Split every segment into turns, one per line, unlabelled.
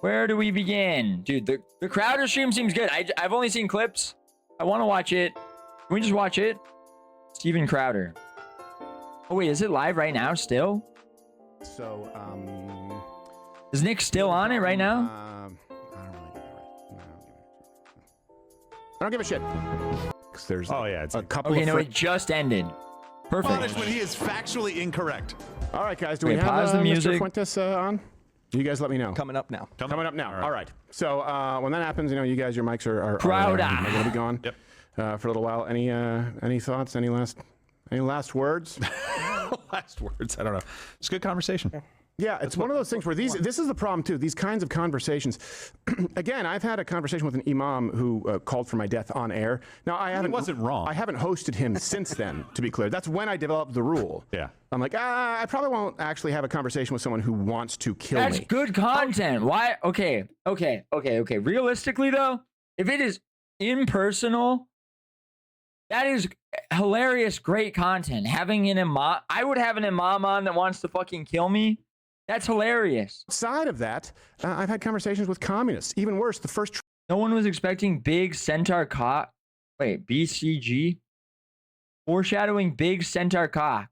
Where do we begin? Dude, the Crowder stream seems good. I've only seen clips. I want to watch it. Can we just watch it? Steven Crowder. Oh, wait, is it live right now still?
So,
is Nick still on it right now?
I don't give a shit. There's
it's
a couple
okay,
of
no, it just ended. Perfect.
Punishment, he is factually incorrect.
All right, guys, do
Wait,
we have
pause the music.
Mr. Fuentes on? You guys let me know.
Coming up now.
Coming up now. All right. So when that happens, you know, you guys, your mics are
Crowder.
going to be gone
Yep.
For a little while. Any thoughts? Any last words?
Last words. I don't know. It's a good conversation.
Yeah, it's one of those things where this is the problem too. These kinds of conversations. Again, I've had a conversation with an imam who called for my death on air. Now
He wasn't wrong.
I haven't hosted him since then, to be clear. That's when I developed the rule.
Yeah.
I'm like, I probably won't actually have a conversation with someone who wants to kill
That's
me.
good content. Why? Okay. Realistically, though, if it is impersonal, that is hilarious, great content. Having an imam, I would have an imam on that wants to fucking kill me. That's hilarious.
Outside of that, I've had conversations with communists. Even worse, the first.
No one was expecting big centaur cock. Wait, BCG? Foreshadowing big centaur cock.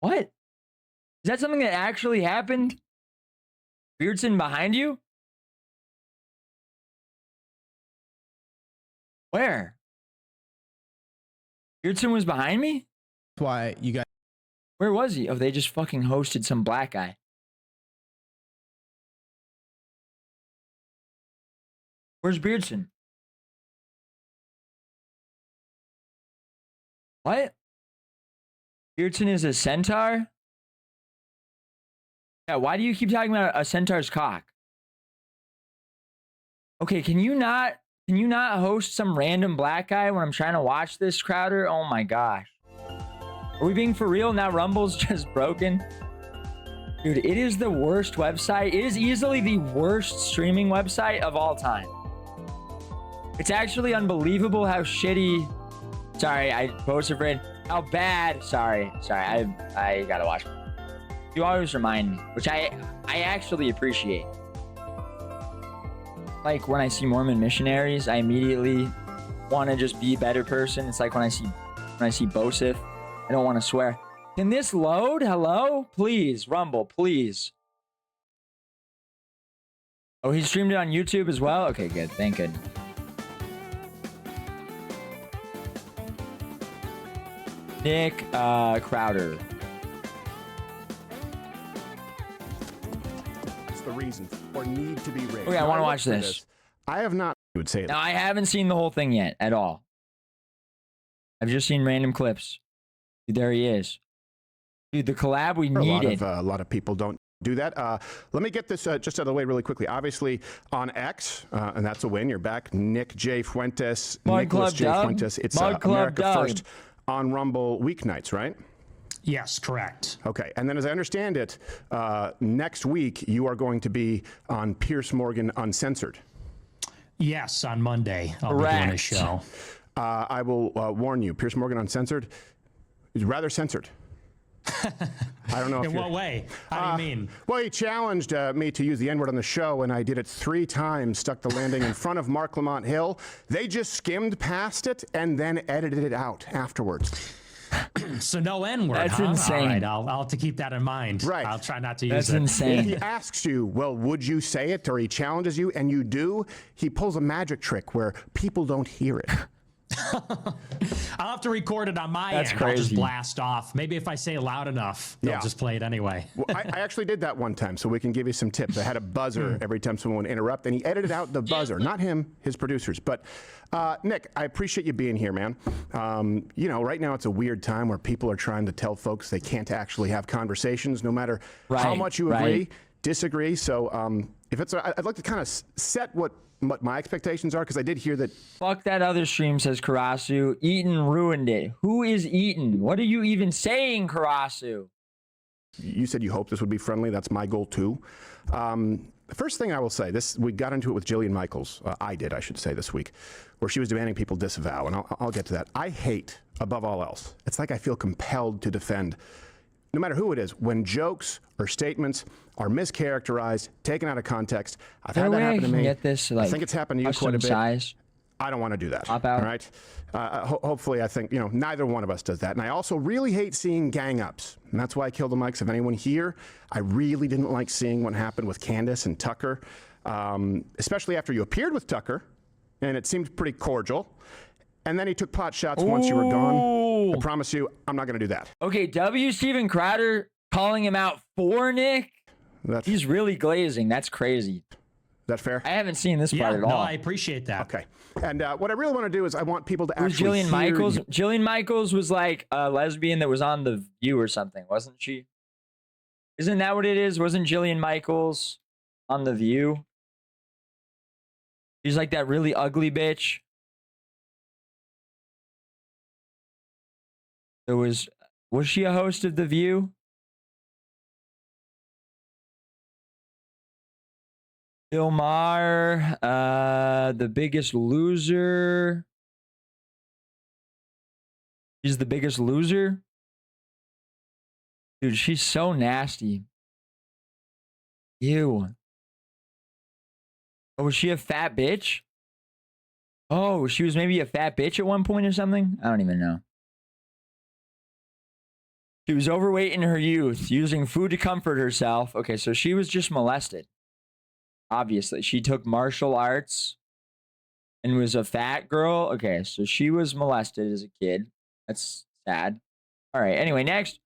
What? Is that something that actually happened? Beardson behind you? Where? Beardson was behind me?
That's why you guys.
Where was he? Oh, they just fucking hosted some black guy. Where's Beardson? What? Beardson is a centaur? Yeah, why do you keep talking about a centaur's cock? Okay, can you not host some random black guy when I'm trying to watch this, Crowder? Oh my gosh. Are we being for real? Now Rumble's just broken? Dude, it is the worst website. It is easily the worst streaming website of all time. It's actually unbelievable how shitty... Sorry, I posted Fred. How bad... Sorry. I gotta watch. You always remind me, which I actually appreciate. Like when I see Mormon missionaries, I immediately want to just be a better person. It's like when I see Bosif, I don't want to swear. Can this load? Hello? Please, Rumble, please. Oh, he streamed it on YouTube as well? Okay, good. Thank goodness. Nick Crowder.
That's the reason or need to be raised.
Okay, I want to watch this.
I have not. You would say it.
Now, I haven't seen the whole thing yet at all. I've just seen random clips. Dude, there he is. Dude, the collab we needed.
A lot of people don't do that. Let me get this just out of the way really quickly. Obviously, on X, and that's a win. You're back. Nick J. Fuentes. Nicholas J. Fuentes. It's America First on Rumble weeknights, right?
Yes, correct.
Okay, and then as I understand it, next week you are going to be on Piers Morgan Uncensored.
Yes, on Monday I'll be doing a show.
I will warn you, Piers Morgan Uncensored is rather censored. I don't know.
In what way? How do you mean?
Well, he challenged me to use the N-word on the show, and I did it 3 times, stuck the landing in front of Mark Lamont Hill. They just skimmed past it and then edited it out afterwards.
So no N-word,
That's insane.
All right, I'll have to keep that in mind.
Right.
I'll try not to use
That's
it.
insane.
If he asks you, well, would you say it, or he challenges you, and you do, he pulls a magic trick where people don't hear it.
I'll have to record it on my
That's
end. I'll just
crazy.
blast off. Maybe if I say it loud enough, they'll just play it anyway.
Well, I actually did that one time, so we can give you some tips. I had a buzzer every time someone would interrupt, and he edited out the buzzer. Not him, his producers. But Nick, I appreciate you being here, man. You know, right now it's a weird time where people are trying to tell folks they can't actually have conversations, no matter how much you agree, disagree. So if it's, I'd like to kind of set what my expectations are, because I did hear that.
Fuck that other stream, says Karasu. Eaton ruined it. Who is Eaton? What are you even saying, Karasu?
You said you hope this would be friendly. That's my goal too. The first thing I will say, we got into it with Jillian Michaels. I did, I should say, this week, where she was demanding people disavow, and I'll get to that. I hate, above all else, it's like I feel compelled to defend no matter who it is, when jokes or statements are mischaracterized, taken out of context, I've had that happen to me.
Get this,
I think it's happened to you quite a bit.
Size.
I don't want to do that.
Pop out.
All right. Hopefully, I think neither one of us does that. And I also really hate seeing gang ups, and that's why I killed the mics. If anyone here, I really didn't like seeing what happened with Candace and Tucker, especially after you appeared with Tucker, and it seemed pretty cordial. And then he took pot shots once you were gone. I promise you, I'm not going to do that.
Okay, W. Steven Crowder calling him out for Nick. He's really glazing. That's crazy.
Is that fair?
I haven't seen this part at all.
No, I appreciate that.
Okay. And what I really want to do is I want people to
It was
actually
Jillian Michaels. Jillian Michaels was like a lesbian that was on The View or something, wasn't she? Isn't that what it is? Wasn't Jillian Michaels on The View? She's like that really ugly bitch. Was she a host of The View? Bill Maher, The Biggest Loser. She's The Biggest Loser? Dude, she's so nasty. Ew. Oh, was she a fat bitch? Oh, she was maybe a fat bitch at one point or something? I don't even know. She was overweight in her youth, using food to comfort herself. Okay, so she was just molested. Obviously, she took martial arts and was a fat girl. Okay, so she was molested as a kid. That's sad. All right, anyway, next.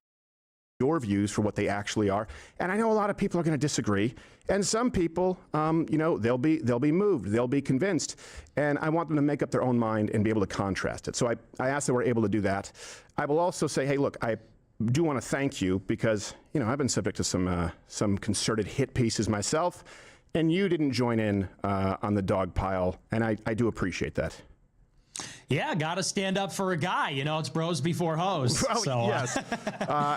Your views for what they actually are. And I know a lot of people are going to disagree. And some people, they'll be moved. They'll be convinced. And I want them to make up their own mind and be able to contrast it. So I ask that we're able to do that. I will also say, hey, look, I do want to thank you because, I've been subject to some concerted hit pieces myself. And you didn't join in on the dog pile, and I do appreciate that.
Yeah, got to stand up for a guy. It's bros before hoes.
Well,
so,
yes.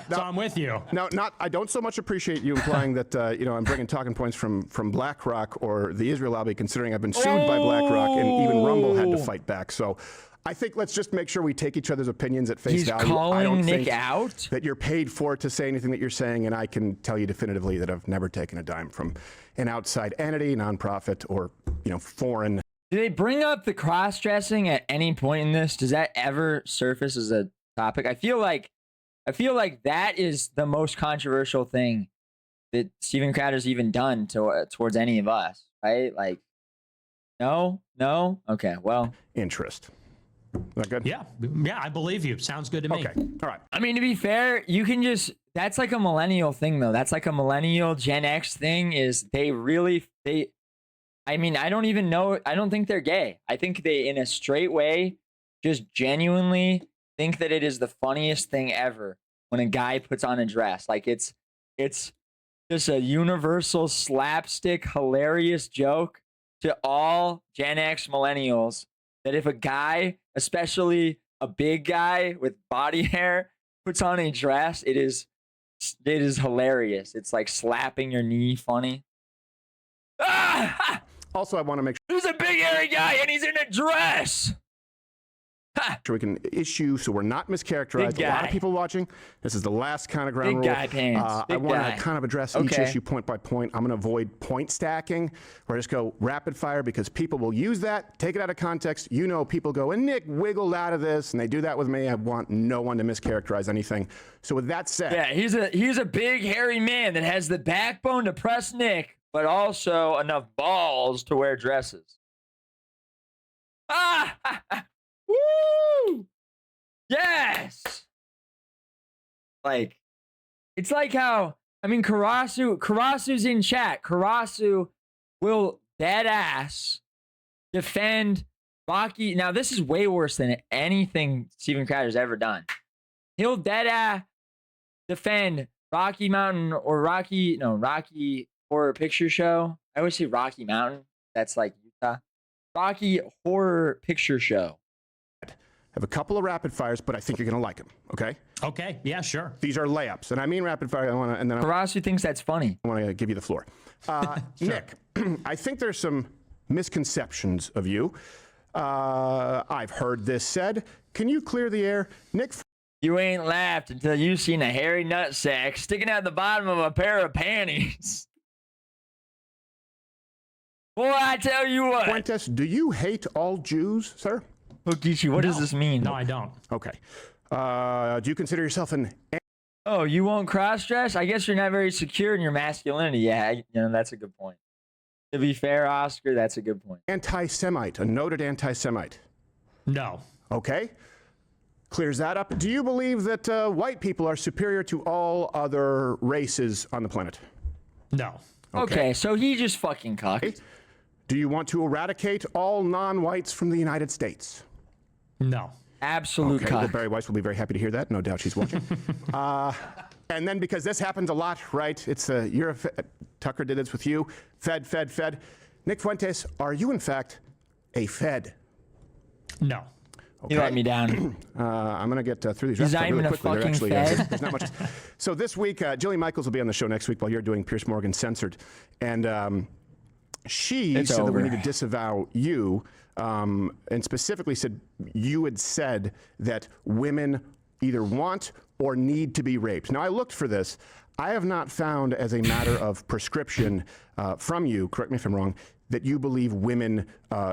So I'm with you.
Now, I don't so much appreciate you implying that I'm bringing talking points from BlackRock or the Israel lobby, considering I've been sued by BlackRock, and even Rumble had to fight back. So I think let's just make sure we take each other's opinions at face value.
He's calling
I don't
Nick
think
out?
that you're paid for to say anything that you're saying, and I can tell you definitively that I've never taken a dime from an outside entity, nonprofit, or foreign.
Do they bring up the cross-dressing at any point in this? Does that ever surface as a topic? I feel like that is the most controversial thing that Steven Crowder's even done towards any of us, right? Like, no? Okay, well.
Interest. Is that good?
Yeah, I believe you. Sounds good to me.
Okay, all right.
I mean, to be fair, you can just, that's like a millennial thing, though. That's like a millennial Gen X thing is I mean, I don't even know. I don't think they're gay. I think they, in a straight way, just genuinely think that it is the funniest thing ever when a guy puts on a dress. Like it's just a universal slapstick, hilarious joke to all Gen X millennials that if a guy, especially a big guy with body hair, puts on a dress, it is hilarious. It's like slapping your knee funny. Ah!
Also, I want to make
He's a big hairy guy and he's in a dress.
sure we can issue so we're not mischaracterized. A lot of people watching. This is the last kind of ground
Big
rule.
guy pants.
I want to kind of address each
Okay.
issue point by point. I'm going to avoid point stacking, or just go rapid fire because people will use that, take it out of context. People go, and Nick wiggled out of this, and they do that with me. I want no one to mischaracterize anything. So with that said,
Yeah, he's a big hairy man that has the backbone to press Nick, but also enough balls to wear dresses. Ah! Woo! Yes! Like, it's like how, I mean, Karasu's in chat. Karasu will dead ass defend Rocky. Now, this is way worse than anything Steven Crowder's ever done. He'll dead ass defend Rocky Mountain or Rocky Horror Picture Show. I always say Rocky Mountain. That's like Utah. Rocky Horror Picture Show.
I have a couple of rapid fires, but I think you're going to like them. Okay?
Okay. Yeah, sure.
These are layups, and I mean rapid fire.
Karasu thinks that's funny.
I want to give you the floor. Nick, I think there's some misconceptions of you. I've heard this said. Can you clear the air? Nick
You ain't laughed until you've seen a hairy nutsack sticking out the bottom of a pair of panties. Boy, I tell you what.
Fuentes, do you hate all Jews, sir?
Hokichi, what does this mean?
No, I don't.
Okay. Do you consider yourself an
Oh, you won't cross-dress? I guess you're not very secure in your masculinity. Yeah, that's a good point. To be fair, Oscar, that's a good point.
anti-Semite, a noted anti-Semite?
No.
Okay. Clears that up. Do you believe that white people are superior to all other races on the planet?
No.
Okay, so he just fucking cucked.
Do you want to eradicate all non-whites from the United States?
No.
Absolute
Okay, well,
cuck.
Barry Weiss will be very happy to hear that. No doubt she's watching. And then because this happens a lot, right? It's Tucker did this with you. Fed. Nick Fuentes, are you in fact a Fed?
No.
Okay.
You let me down.
I'm going to get through these
He's not
really
even a
quickly.
fucking Fed.
There's not much. So this week, Jillian Michaels will be on the show next week while you're doing Pierce Morgan Censored. And she said that we need to disavow you, and specifically said you had said that women either want or need to be raped. Now, I looked for this. I have not found as a matter of prescription from you, correct me if I'm wrong, that you believe women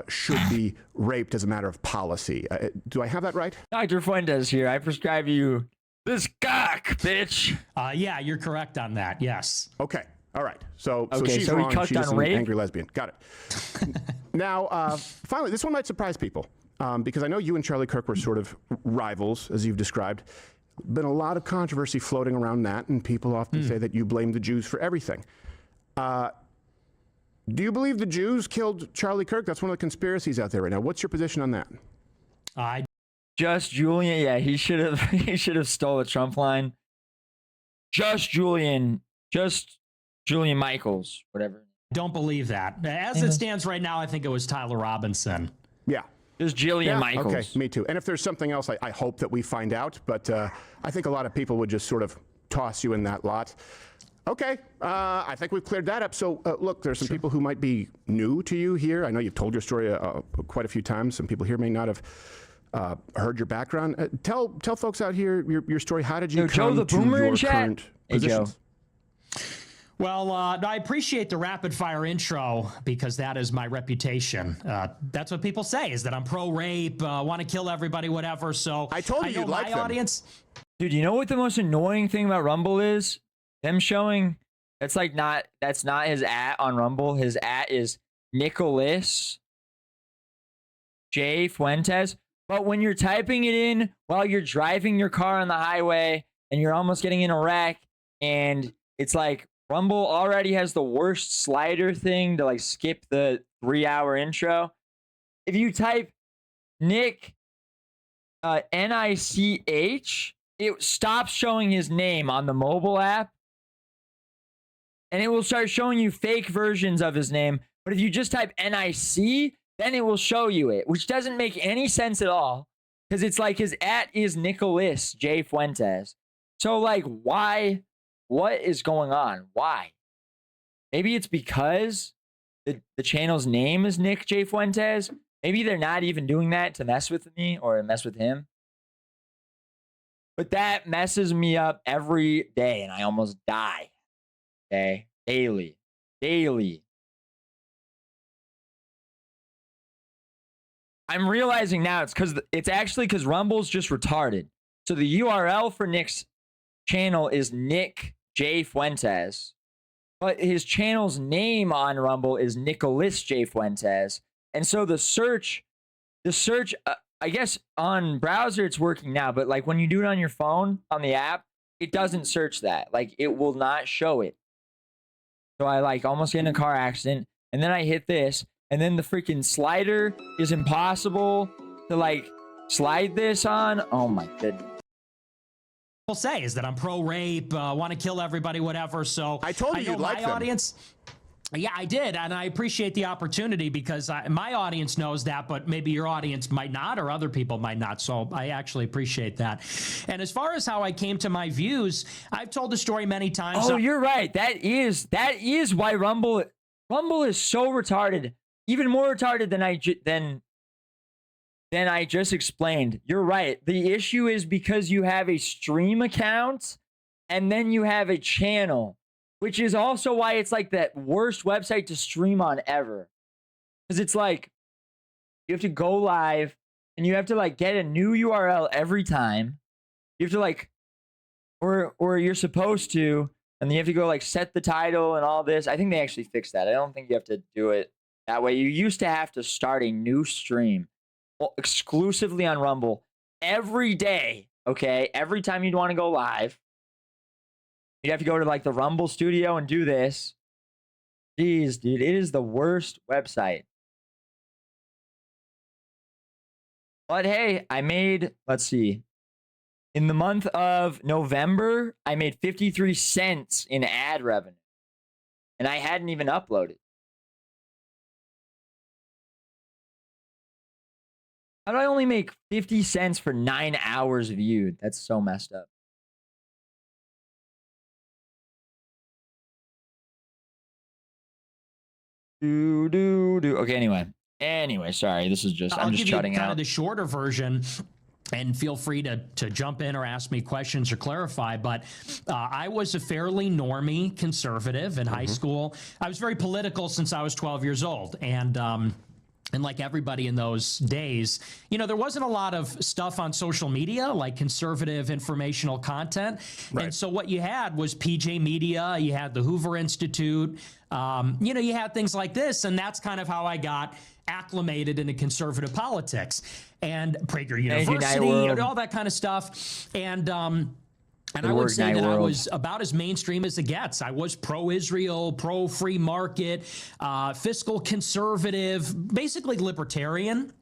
should be raped as a matter of policy. Do I have that right?
Dr. Fuentes here. I prescribe you this cock, bitch.
Yeah, you're correct on that. Yes.
Okay. All right. So
Okay,
she's
so he
wrong.
cucked
She's
on
just an
rape?
angry lesbian. Got it. Now, finally, this one might surprise people because I know you and Charlie Kirk were sort of rivals, as you've described. Been a lot of controversy floating around that, and people often say that you blame the Jews for everything. Do you believe the Jews killed Charlie Kirk? That's one of the conspiracies out there right now. What's your position on that?
I
Just Julian. Yeah, he should have stole the Trump line. Just Julian Michaels, whatever.
don't believe that. As it stands right now, I think it was Tyler Robinson.
Yeah.
Just Jillian Michaels.
Okay, me too. And if there's something else, I hope that we find out. But I think a lot of people would just sort of toss you in that lot. Okay, I think we've cleared that up. So look, there's some people who might be new to you here. I know you've told your story quite a few times. Some people here may not have heard your background. Tell folks out here your story. How did you
Joe
come
the
to
Boomer
your
in chat?
current
Hey, Joe.
positions?
Well, I appreciate the rapid fire intro because that is my reputation. That's what people say is that I'm pro rape, want to kill everybody, whatever. So
I told you
know
you'd like
my
them.
audience.
Dude, you know what the most annoying thing about Rumble is? Them showing that's not his @ on Rumble. His @ is Nicholas J. Fuentes. But when you're typing it in while you're driving your car on the highway and you're almost getting in a wreck, and it's like Rumble already has the worst slider thing to like skip the 3-hour intro. If you type Nick N-I-C-H, it stops showing his name on the mobile app. And it will start showing you fake versions of his name. But if you just type N-I-C, then it will show you it, which doesn't make any sense at all. Because it's like his @ is Nicholas J. Fuentes. So like, why? What is going on? Why? Maybe it's because the channel's name is Nick J. Fuentes. Maybe they're not even doing that to mess with me or mess with him. But that messes me up every day and I almost die. Okay? Daily. I'm realizing now it's actually because Rumble's just retarded. So the URL for Nick's channel is Nick J. Fuentes. But his channel's name on Rumble is Nicholas J. Fuentes. And so the search, I guess on browser it's working now, but like when you do it on your phone, on the app, it doesn't search that. Like it will not show it. So I like almost get in a car accident and then I hit this and then the freaking slider is impossible to like slide this on. Oh my goodness.
People say is that I'm pro rape, want to kill everybody, whatever. So
I told you
know
you'd like
my
them.
audience. Yeah, I did, and I appreciate the opportunity because my audience knows that, but maybe your audience might not, or other people might not. So I actually appreciate that. And as far as how I came to my views, I've told the story many times.
Oh, you're right. That is why Rumble is so retarded, even more retarded than than I just explained. You're right. The issue is because you have a stream account and then you have a channel, which is also why it's like that worst website to stream on ever. Because it's like you have to go live and you have to like get a new URL every time. You have to like, or you're supposed to, and then you have to go like set the title and all this. I think they actually fixed that. I don't think you have to do it that way. You used to have to start a new stream exclusively on Rumble every day. Okay. Every time you'd want to go live, you'd have to go to like the Rumble studio and do this. Jeez, dude, it is the worst website. But hey, I made, let's see, in the month of November, I made 53 cents in ad revenue. And I hadn't even uploaded. How do I only make 50 cents for 9 hours viewed? That's so messed up. Okay, anyway, sorry. This is just, I'm just shutting out.
Kind of the shorter version. And feel free to jump in or ask me questions or clarify. But I was a fairly normie conservative in high school. I was very political since I was 12 years old. And like everybody in those days, you know, there wasn't a lot of stuff on social media like conservative informational content. Right. And so what you had was PJ Media, you had the Hoover Institute, you know, you had things like this. And that's kind of how I got acclimated into conservative politics and Prager University and all that kind of stuff. And I would say that I was about as mainstream as it gets. I was pro-Israel, pro-free market, fiscal conservative, basically libertarian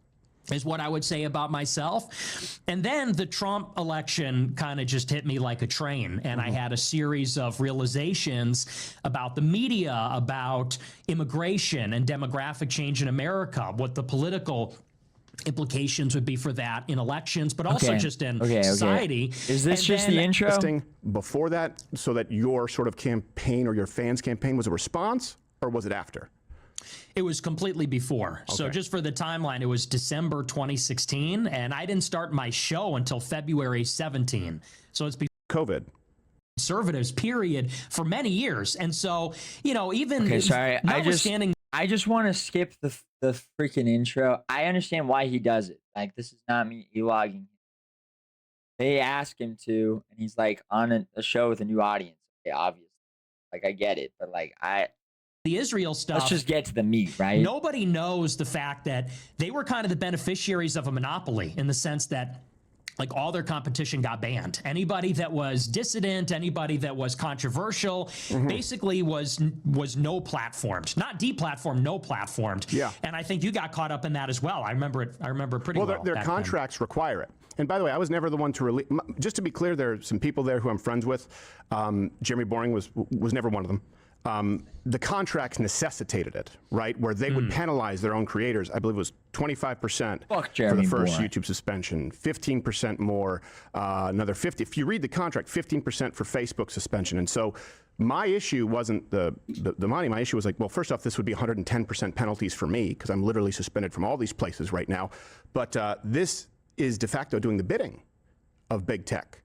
is what I would say about myself. And then the Trump election kind of just hit me like a train. And I had a series of realizations about the media, about immigration and demographic change in America, what the political implications would be for that in elections, but also just in society.
Is this just the intro?
Before that, so that your sort of campaign or your fans' campaign was a response, or was it after?
It was completely before. Okay. So just for the timeline, it was December 2016, and I didn't start my show until February 17. So it's
COVID.
Conservatives, period, for many years. And so, you know, even
I just want to skip the freaking intro. I understand why he does it. Like, this is not me e-logging. They ask him to, and he's like on a show with a new audience. Okay, obviously. Like, I get it, but like,
the Israel stuff.
Let's just get to the meat, right?
Nobody knows the fact that they were kind of the beneficiaries of a monopoly in the sense that like all their competition got banned. Anybody that was dissident, anybody that was controversial, basically was no platformed, not deplatformed, no platformed. Yeah. And I think you got caught up in that as well. I remember it pretty well.
Well, their contracts require it. And by the way, I was never the one to release. Just to be clear, there are some people there who I'm friends with. Jeremy Boring was never one of them. The contracts necessitated it, right? Where they would penalize their own creators. I believe it was 25% for the first YouTube suspension, 15% more, another 50. If you read the contract, 15% for Facebook suspension. And so my issue wasn't the money. My issue was like, well, first off, this would be 110% penalties for me because I'm literally suspended from all these places right now. But this is de facto doing the bidding of big tech.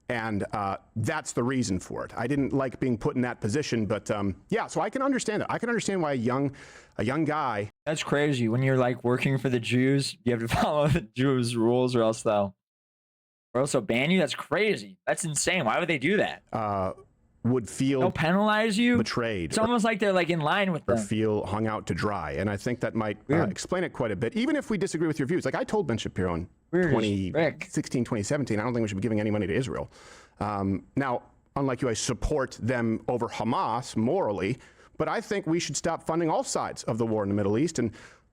And that's the reason for it. I didn't like being put in that position, but yeah, so I can understand it. I can understand why a young guy.
That's crazy. When you're like working for the Jews, you have to follow the Jews' rules, or else they'll ban you. That's crazy. That's insane. Why would they do that?
Would feel
they'll penalize you,
betrayed.
It's almost like they're like in line with them.
Or feel hung out to dry, and I think that might explain it quite a bit. Even if we disagree with your views, like I told Ben Shapiro in 2016, 2017, I don't think we should be giving any money to Israel. Now, unlike you, I support them over Hamas morally, but I think we should stop funding all sides of the war in the Middle East, and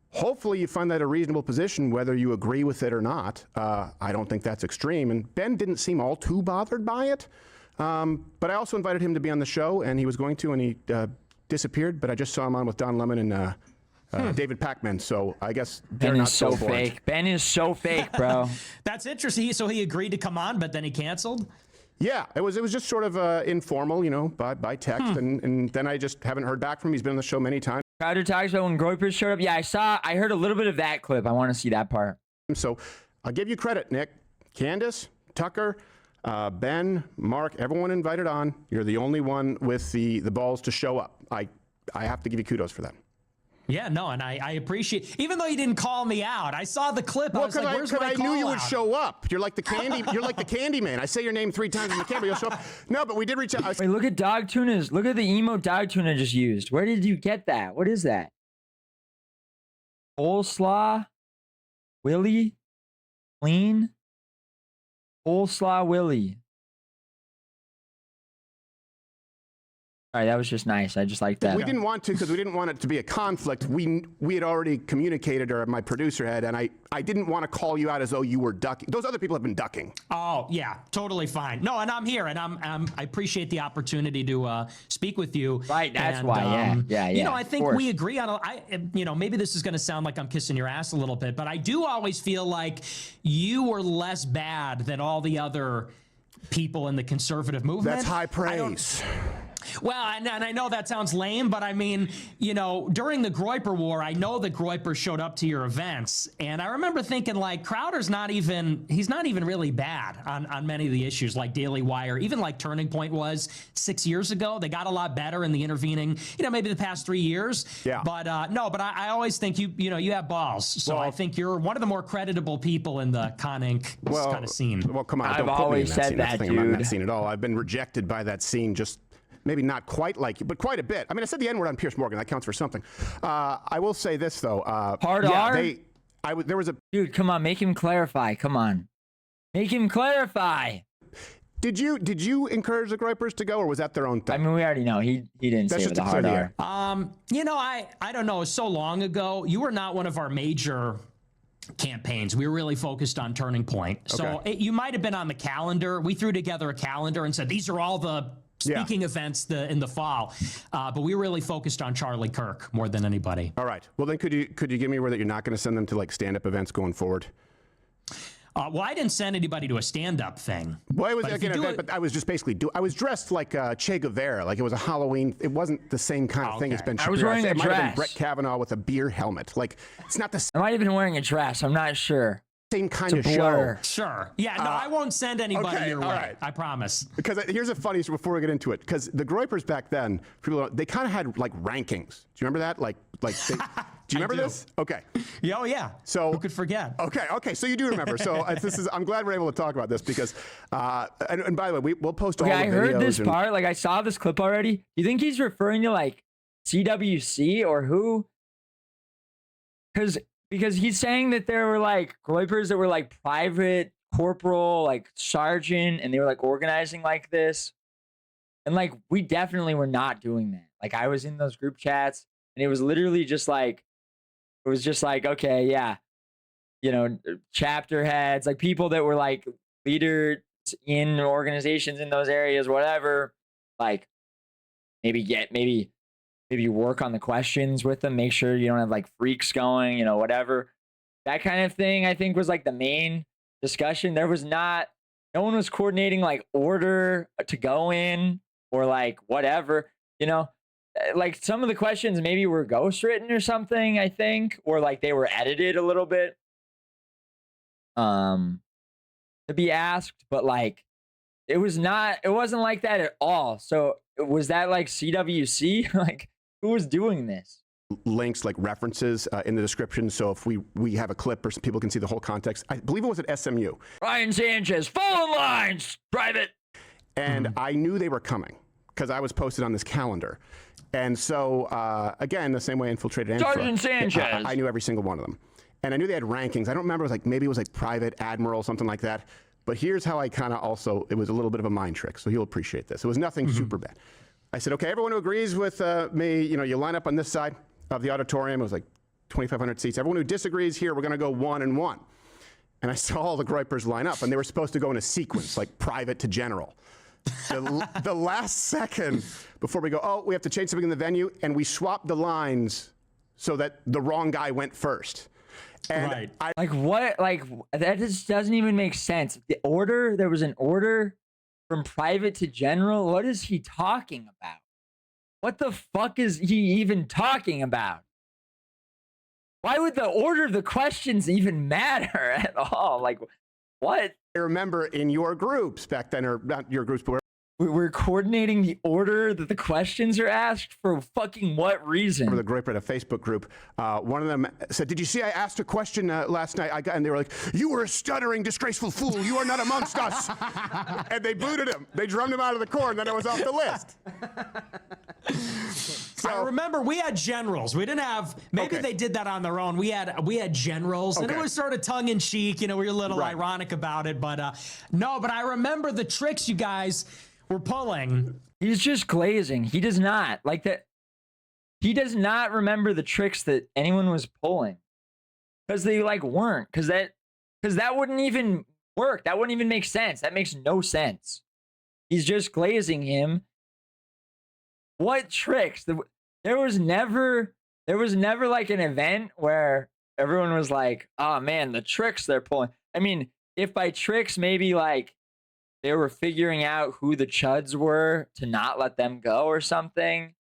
hopefully you find that a reasonable position, whether you agree with it or not. I don't think that's extreme, and Ben didn't seem all too bothered by it. But I also invited him to be on the show, and he was going to, and he disappeared. But I just saw him on with Don Lemon and David Pakman. So I guess they're not so
fake. Ben is so fake, bro.
That's interesting. So he agreed to come on, but then he canceled?
Yeah, it was just sort of informal, you know, by text, and then I just haven't heard back from him. He's been on the show many times.
Crowder talks about when Groyper showed up. Yeah, I heard a little bit of that clip. I want to see that part.
So I'll give you credit, Nick. Candace, Tucker, Ben, Mark, everyone invited on. You're the only one with the balls to show up. I have to give you kudos for that.
Yeah, no, and I appreciate, even though you didn't call me out, I saw the clip. I was like, where's my
I knew you would
call-out?
show up. You're like the candy. You're like the candy man. I say your name 3 times in the camera, you'll show up. No, but we did reach out.
Wait, look at dog tunas. Look at the emote dog tuna just used. Where did you get that? What is that? Coleslaw Willie? Clean? Coleslaw Willie. All right, that was just nice. I just like that.
We didn't want to because we didn't want it to be a conflict. We had already communicated, or my producer had, and I didn't want to call you out as though you were ducking. Those other people have been ducking.
Oh yeah, totally fine. No, and I'm here, and I appreciate the opportunity to speak with you.
Right, that's
and,
why. Yeah.
You know, I think we agree on. Maybe this is going to sound like I'm kissing your ass a little bit, but I do always feel like you were less bad than all the other people in the conservative movement.
That's high praise.
Well, and I know that sounds lame, but I mean, you know, during the Groyper War, I know that Groyper showed up to your events, and I remember thinking, like, Crowder's he's not even really bad on many of the issues, like Daily Wire, even like Turning Point was 6 years ago. They got a lot better in the intervening, maybe the past 3 years.
Yeah.
But I always think you have balls. So I think you're one of the more creditable people in the Con Inc. kind of scene.
Well, come on.
I've
don't put
always
me in that
said
scene.
that,
That's the thing. I'm not in that
dude.
scene at all. I've been rejected by that scene, just maybe not quite like you, but quite a bit. I mean, I said the N-word on Pierce Morgan. That counts for something. I will say this, though.
Hard R?
There was a...
Dude, come on. Make him clarify. Come on. Make him clarify.
Did you encourage the Groypers to go, or was that their own thing?
I mean, we already know. He didn't
That's
say it
just
with a
to
hard
clear
R.
I don't know. So long ago, you were not one of our major campaigns. We were really focused on Turning Point. So you might have been on the calendar. We threw together a calendar and said, these are all the speaking events in the fall. But we were really focused on Charlie Kirk more than anybody.
All right. Well, then could you give me a word that you're not going to send them to like stand-up events going forward?
Well, I didn't send anybody to a stand-up thing.
Well, it was like an event, but I was just basically I was dressed like Che Guevara, like it was a Halloween. It wasn't the same kind of thing as Ben Shapiro.
I was wearing a
it might have been
dress.
Brett Kavanaugh with a beer helmet. Like it's not the
I might have been wearing a dress. I'm not sure.
same kind of
blur.
show.
Sure. Yeah, no, I won't send anybody your way.
right.
I promise.
Because here's a funny story before we get into it. Because the Groypers back then, they kind of had like rankings. Do you remember that? Do you remember this? Okay.
Yeah, oh yeah.
So
who could forget?
Okay. So you do remember. So I'm glad we're able to talk about this because, and by the way, we'll post all the videos.
I heard this part. Like I saw this clip already. Do you think he's referring to like CWC or who? Because he's saying that there were like Groypers that were like private corporal, like sergeant, and they were like organizing like this. And like we definitely were not doing that. Like I was in those group chats, and it was literally just like. It was just like, okay, yeah, chapter heads, like people that were like leaders in organizations in those areas, whatever. Like maybe work on the questions with them, make sure you don't have like freaks going, whatever. That kind of thing, I think, was like the main discussion. No one was coordinating like order to go in or like whatever, like some of the questions maybe were ghostwritten or something, I think, or like they were edited a little bit to be asked, but like it wasn't like that at all. So was that like CWC? Like who was doing this?
Links like references in the description. So if we have a clip or some people can see the whole context. I believe it was at SMU.
Ryan Sanchez, fall in lines, private.
And I knew they were coming because I was posted on this calendar. And so, again, the same way Infiltrated
Sergeant Sanchez.
I knew every single one of them. And I knew they had rankings. I don't remember. Maybe it was like private admiral, something like that. But here's how I kind of also, it was a little bit of a mind trick. So you'll appreciate this. It was nothing super bad. I said, okay, everyone who agrees with me, you line up on this side of the auditorium. It was like 2,500 seats. Everyone who disagrees here, we're going to go 1 and 1. And I saw all the Groypers line up, and they were supposed to go in a sequence, like private to general. The last second before we go, we have to change something in the venue, and we swapped the lines so that the wrong guy went first. And
that just doesn't even make sense. There was an order from private to general. What is he talking about? What the fuck is he even talking about? Why would the order of the questions even matter at all? Like, what?
I remember in your groups back then, or not your groups, but
We're coordinating the order that the questions are asked for fucking what reason?
for the Grape Reddit Facebook group, one of them said, "Did you see I asked a question last night?" And they were like, "You were a stuttering, disgraceful fool. You are not amongst us." And they booted him. They drummed him out of the corps, and then it was off the list.
I remember we had generals. We didn't have. Maybe
Okay.
they did that on their own. We had generals, and it
Okay.
was sort of tongue in cheek. You know, we were a little
Right.
ironic about it, but no. But I remember the tricks you guys were pulling.
He's just glazing. He does not like that. He does not remember the tricks that anyone was pulling because they like weren't because that wouldn't even work. That wouldn't even make sense. That makes no sense. He's just glazing him. What tricks? There was never like an event where everyone was like, "Oh man, the tricks they're pulling." I mean, if by tricks maybe like they were figuring out who the chuds were to not let them go or something.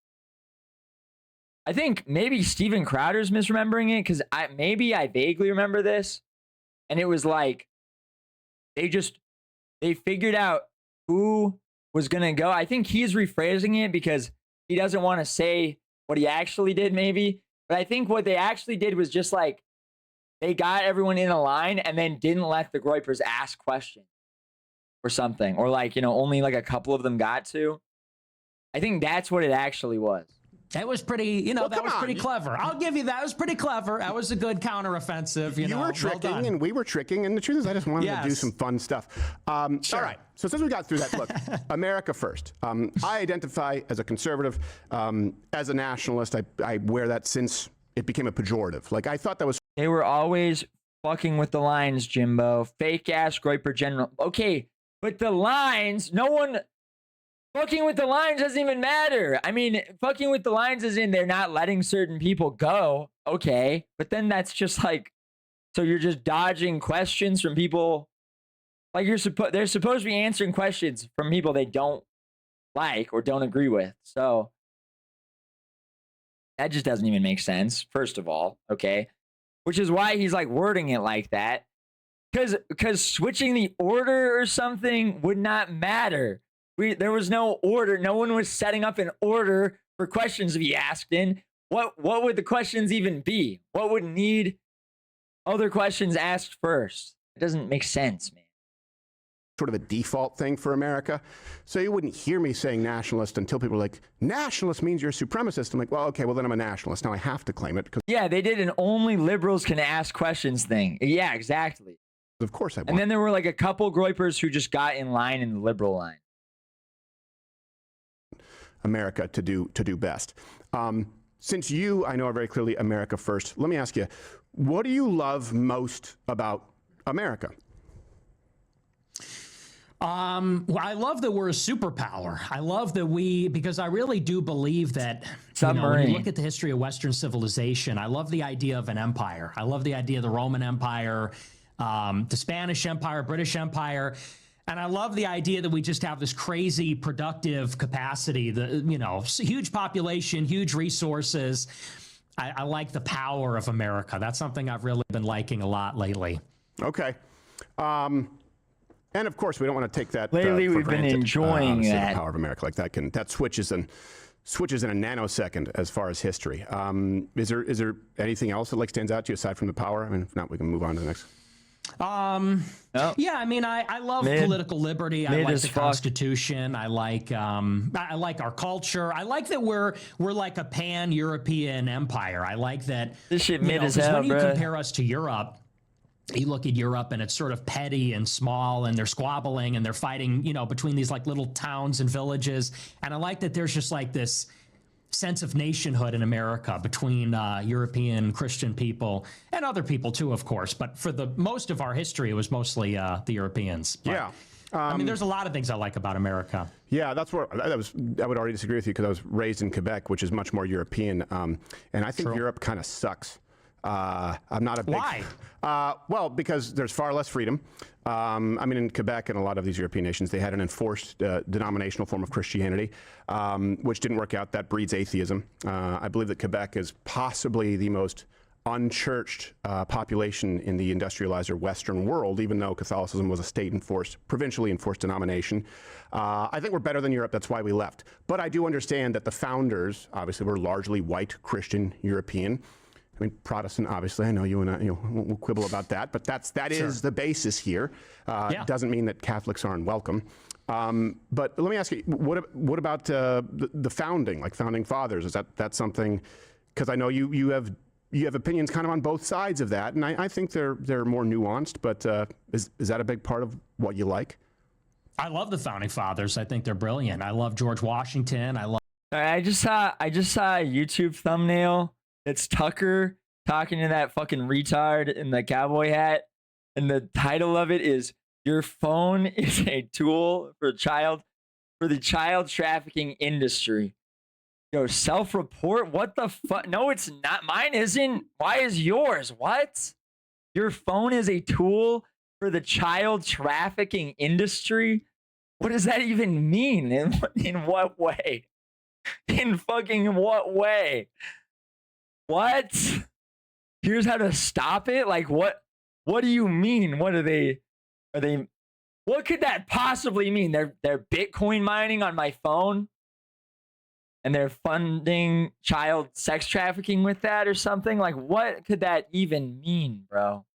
I think maybe Steven Crowder's misremembering it because I vaguely remember this, and it was like they figured out who was gonna go. I think he's rephrasing it because he doesn't want to say what he actually did, maybe. But I think what they actually did was just like they got everyone in a line and then didn't let the Groypers ask questions or something, or like, you know, only like a couple of them got to. I think that's what it actually was.
That was pretty, you know,
Well,
that was
come on.
pretty clever. I'll give you that. It was pretty clever. That was a good counteroffensive. You know,
were
well
tricking
done.
and we were tricking, and the truth is I just wanted to do
Yes.
some fun stuff. All right, so since we got through that, look, America first. I identify as a conservative, as a nationalist. I wear that since it became a pejorative. Like, I thought that was
They were always fucking with the lines, Jimbo. Fake ass Groyper general. Okay, but the lines, no one fucking with the lines doesn't even matter. I mean, fucking with the lines is in they're not letting certain people go. Okay, but then that's just like, so you're just dodging questions from people. Like they're supposed to be answering questions from people they don't like or don't agree with. So that just doesn't even make sense, first of all, okay? Which is why he's like wording it like that. Because switching the order or something would not matter. There was no order. No one was setting up an order for questions to be asked in. What would the questions even be? What would need other questions asked first? It doesn't make sense, man.
sort of a default thing for America. So you wouldn't hear me saying nationalist until people were like, nationalist means you're a supremacist. I'm like, well, okay, well then I'm a nationalist. Now I have to claim it because
Yeah, they did an only liberals can ask questions thing. Yeah, exactly.
of course I want.
And then there were like a couple Groypers who just got in line in the liberal line.
America to do best. Since you, I know, are very clearly America first, let me ask you, what do you love most about America?
Well, I love that we're a superpower. I love that because I really do believe that, when
Submarine.
you look at the history of Western civilization, I love the idea of an empire. I love the idea of the Roman Empire, the Spanish Empire, British Empire. And I love the idea that we just have this crazy productive capacity, huge population, huge resources. I like the power of America. That's something I've really been liking a lot lately.
Okay. And of course, we don't want to take that.
Lately,
for
we've been
granted.
enjoying
Honestly,
that.
The power of America, like that switches in a nanosecond as far as history. Is there anything else that stands out to you aside from the power? I mean, if not, we can move on to the next.
Yeah, I mean, I love political liberty. I like the Constitution. I like our culture. I like that we're like a pan-European empire. I like that.
This shit mid as
'cause
hell,
when you
bruh.
compare us to Europe, you look at Europe and it's sort of petty and small, and they're squabbling and they're fighting, between these like little towns and villages. And I like that there's just like this sense of nationhood in America between European Christian people and other people too, of course. But for the most of our history, it was mostly the Europeans. But,
Yeah.
I mean, there's a lot of things I like about America.
Yeah, that's where I would already disagree with you because I was raised in Quebec, which is much more European, and I think Europe kind of sucks. I'm not a big.
Why?
Well, because there's far less freedom. I mean, in Quebec and a lot of these European nations, they had an enforced denominational form of Christianity, which didn't work out. That breeds atheism. I believe that Quebec is possibly the most unchurched population in the industrialized or Western world, even though Catholicism was a state-enforced, provincially enforced denomination. I think we're better than Europe. That's why we left. But I do understand that the founders, obviously, were largely white, Christian, European. I mean, Protestant, obviously. I know you and I, we'll quibble about that, but that is the basis here. It doesn't mean that Catholics aren't welcome. But let me ask you, what about the founding, like founding fathers? Is that something? Because I know you have opinions kind of on both sides of that, and I think they're more nuanced. But is that a big part of what you like?
I love the founding fathers. I think they're brilliant. I love George Washington.
I just saw a YouTube thumbnail. It's Tucker talking to that fucking retard in the cowboy hat, and the title of it is "Your phone is a tool for the child trafficking industry." Yo, self-report? What the fuck? No, it's not. Mine isn't. Why is yours? What? Your phone is a tool for the child trafficking industry? What does that even mean? In what way? In fucking what way? What? Here's how to stop it? Like, what do you mean? What are they, what could that possibly mean? They're Bitcoin mining on my phone and they're funding child sex trafficking with that or something? Like, what could that even mean, bro?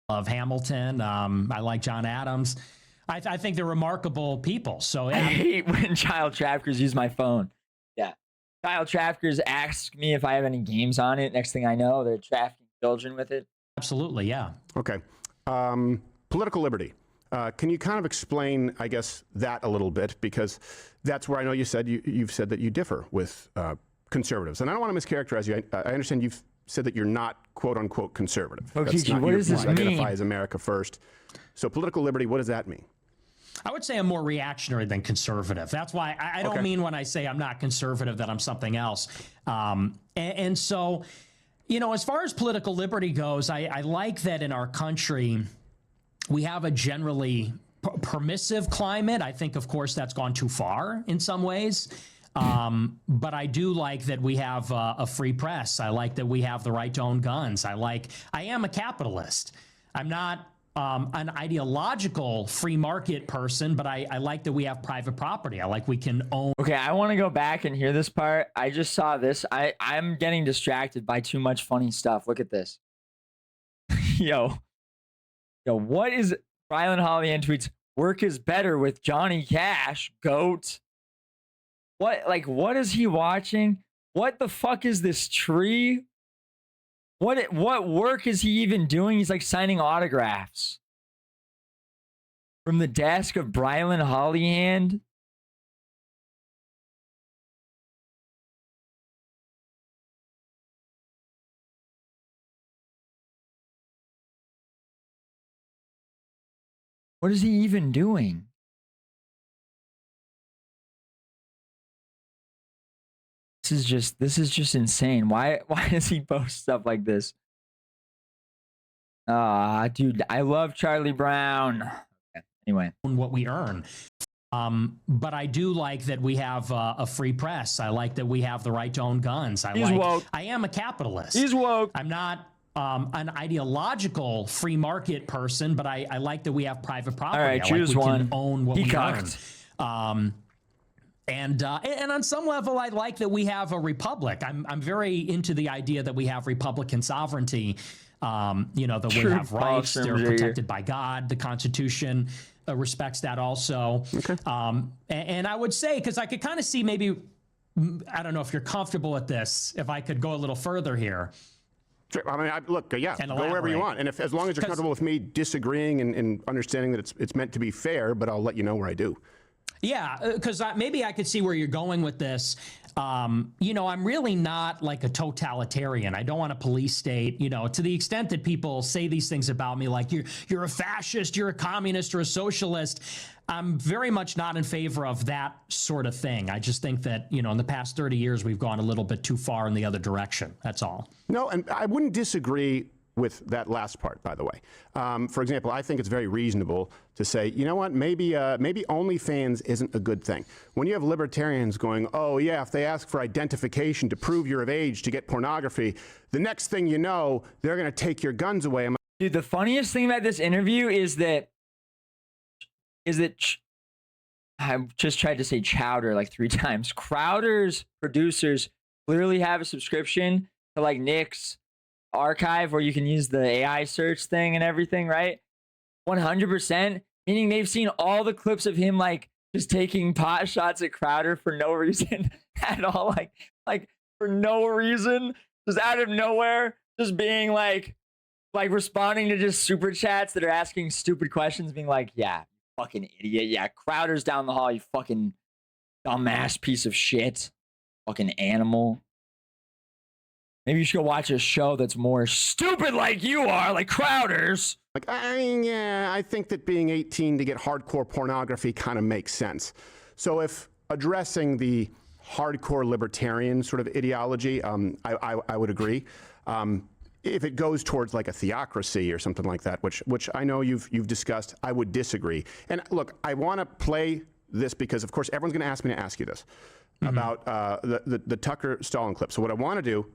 Love Hamilton. I like John Adams. I think they're remarkable people. So
I hate when child traffickers use my phone. Yeah. Child traffickers ask me if I have any games on it. Next thing I know, they're trafficking children with it.
Absolutely, yeah.
Okay. Political liberty. Can you kind of explain, I guess, that a little bit? Because that's where I know you've said that you differ with conservatives. And I don't want to mischaracterize you. I understand you've said that you're not, quote unquote, conservative.
Okay, what does this mean?
Identify as America first. So political liberty, what does that mean?
I would say I'm more reactionary than conservative. That's why I don't mean when I say I'm not conservative that I'm something else. And so, as far as political liberty goes, I like that in our country, we have a generally permissive climate. I think, of course, that's gone too far in some ways. But I do like that we have a free press. I like that we have the right to own guns. I am a capitalist. I'm not an ideological free market person, but I like that we have private property. I like we can own.
Okay, I want to go back and hear this part. I just saw this. I'm getting distracted by too much funny stuff. Look at this. Yo, what is Rylan Hollyann tweets? Work is better with Johnny Cash. Goat. What is he watching? What the fuck is this tree? What work is he even doing? He's like signing autographs from the desk of Brylan Hollyann. What is he even doing? This is just insane. Why does he post stuff like this? Dude, I love Charlie Brown. Okay, anyway,
what we earn. But I do like that we have a free press. I like that we have the right to own guns. I am a capitalist.
He's woke.
I'm not an ideological free market person, but I like that we have private property.
All right, choose one.
Can own what we earn. And on some level, I like that we have a republic. I'm very into the idea that we have Republican sovereignty. That we have rights. They're protected by God. The Constitution respects that also. Okay. And I would say, because I could kind of see maybe, I don't know if you're comfortable with this, if I could go a little further here.
Sure. I mean, look, yeah, go wherever you want. And as long as you're comfortable with me disagreeing and understanding that it's meant to be fair, but I'll let you know where I do.
Yeah, because maybe I could see where you're going with this. I'm really not like a totalitarian. I don't want a police state, to the extent that people say these things about me, like you're a fascist, you're a communist, or a socialist. I'm very much not in favor of that sort of thing. I just think that, in the past 30 years, we've gone a little bit too far in the other direction. That's all.
No, and I wouldn't disagree with that last part, by the way. For example, I think it's very reasonable to say, you know what, maybe OnlyFans isn't a good thing. When you have libertarians going, oh yeah, if they ask for identification to prove you're of age to get pornography, the next thing you know, they're going to take your guns away.
Dude, the funniest thing about this interview is that I just tried to say Chowder like 3 times. Crowder's producers clearly have a subscription to like Nick's archive where you can use the AI search thing and everything, right? 100%, meaning they've seen all the clips of him like just taking pot shots at Crowder for no reason at all, like for no reason, just out of nowhere, just being like responding to just super chats that are asking stupid questions, being like, yeah, fucking idiot, yeah, Crowder's down the hall, you fucking dumbass piece of shit, fucking animal. Maybe you should go watch a show that's more stupid like you are, like Crowder's.
Like, I think that being 18 to get hardcore pornography kind of makes sense. So if addressing the hardcore libertarian sort of ideology, I would agree. If it goes towards like a theocracy or something like that, which I know you've discussed, I would disagree. And look, I want to play this because, of course, everyone's going to ask me to ask you this about the Tucker Stalin clip. So what I want to do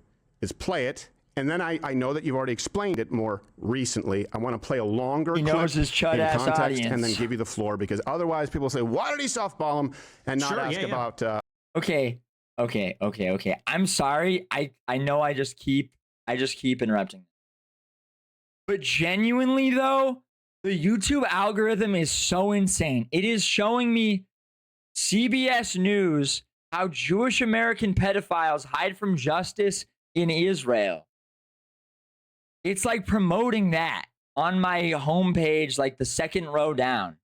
is play it, and then I know that you've already explained it more recently. I want to play a longer clip
knows his chud-ass
context
audience.
and then give you the floor, because otherwise people say, why did he softball him, and not ask about...
Okay. I'm sorry. I know I just keep interrupting. But genuinely, though, the YouTube algorithm is so insane. It is showing me CBS News, how Jewish American pedophiles hide from justice in Israel. It's like promoting that on my homepage, like the second row down.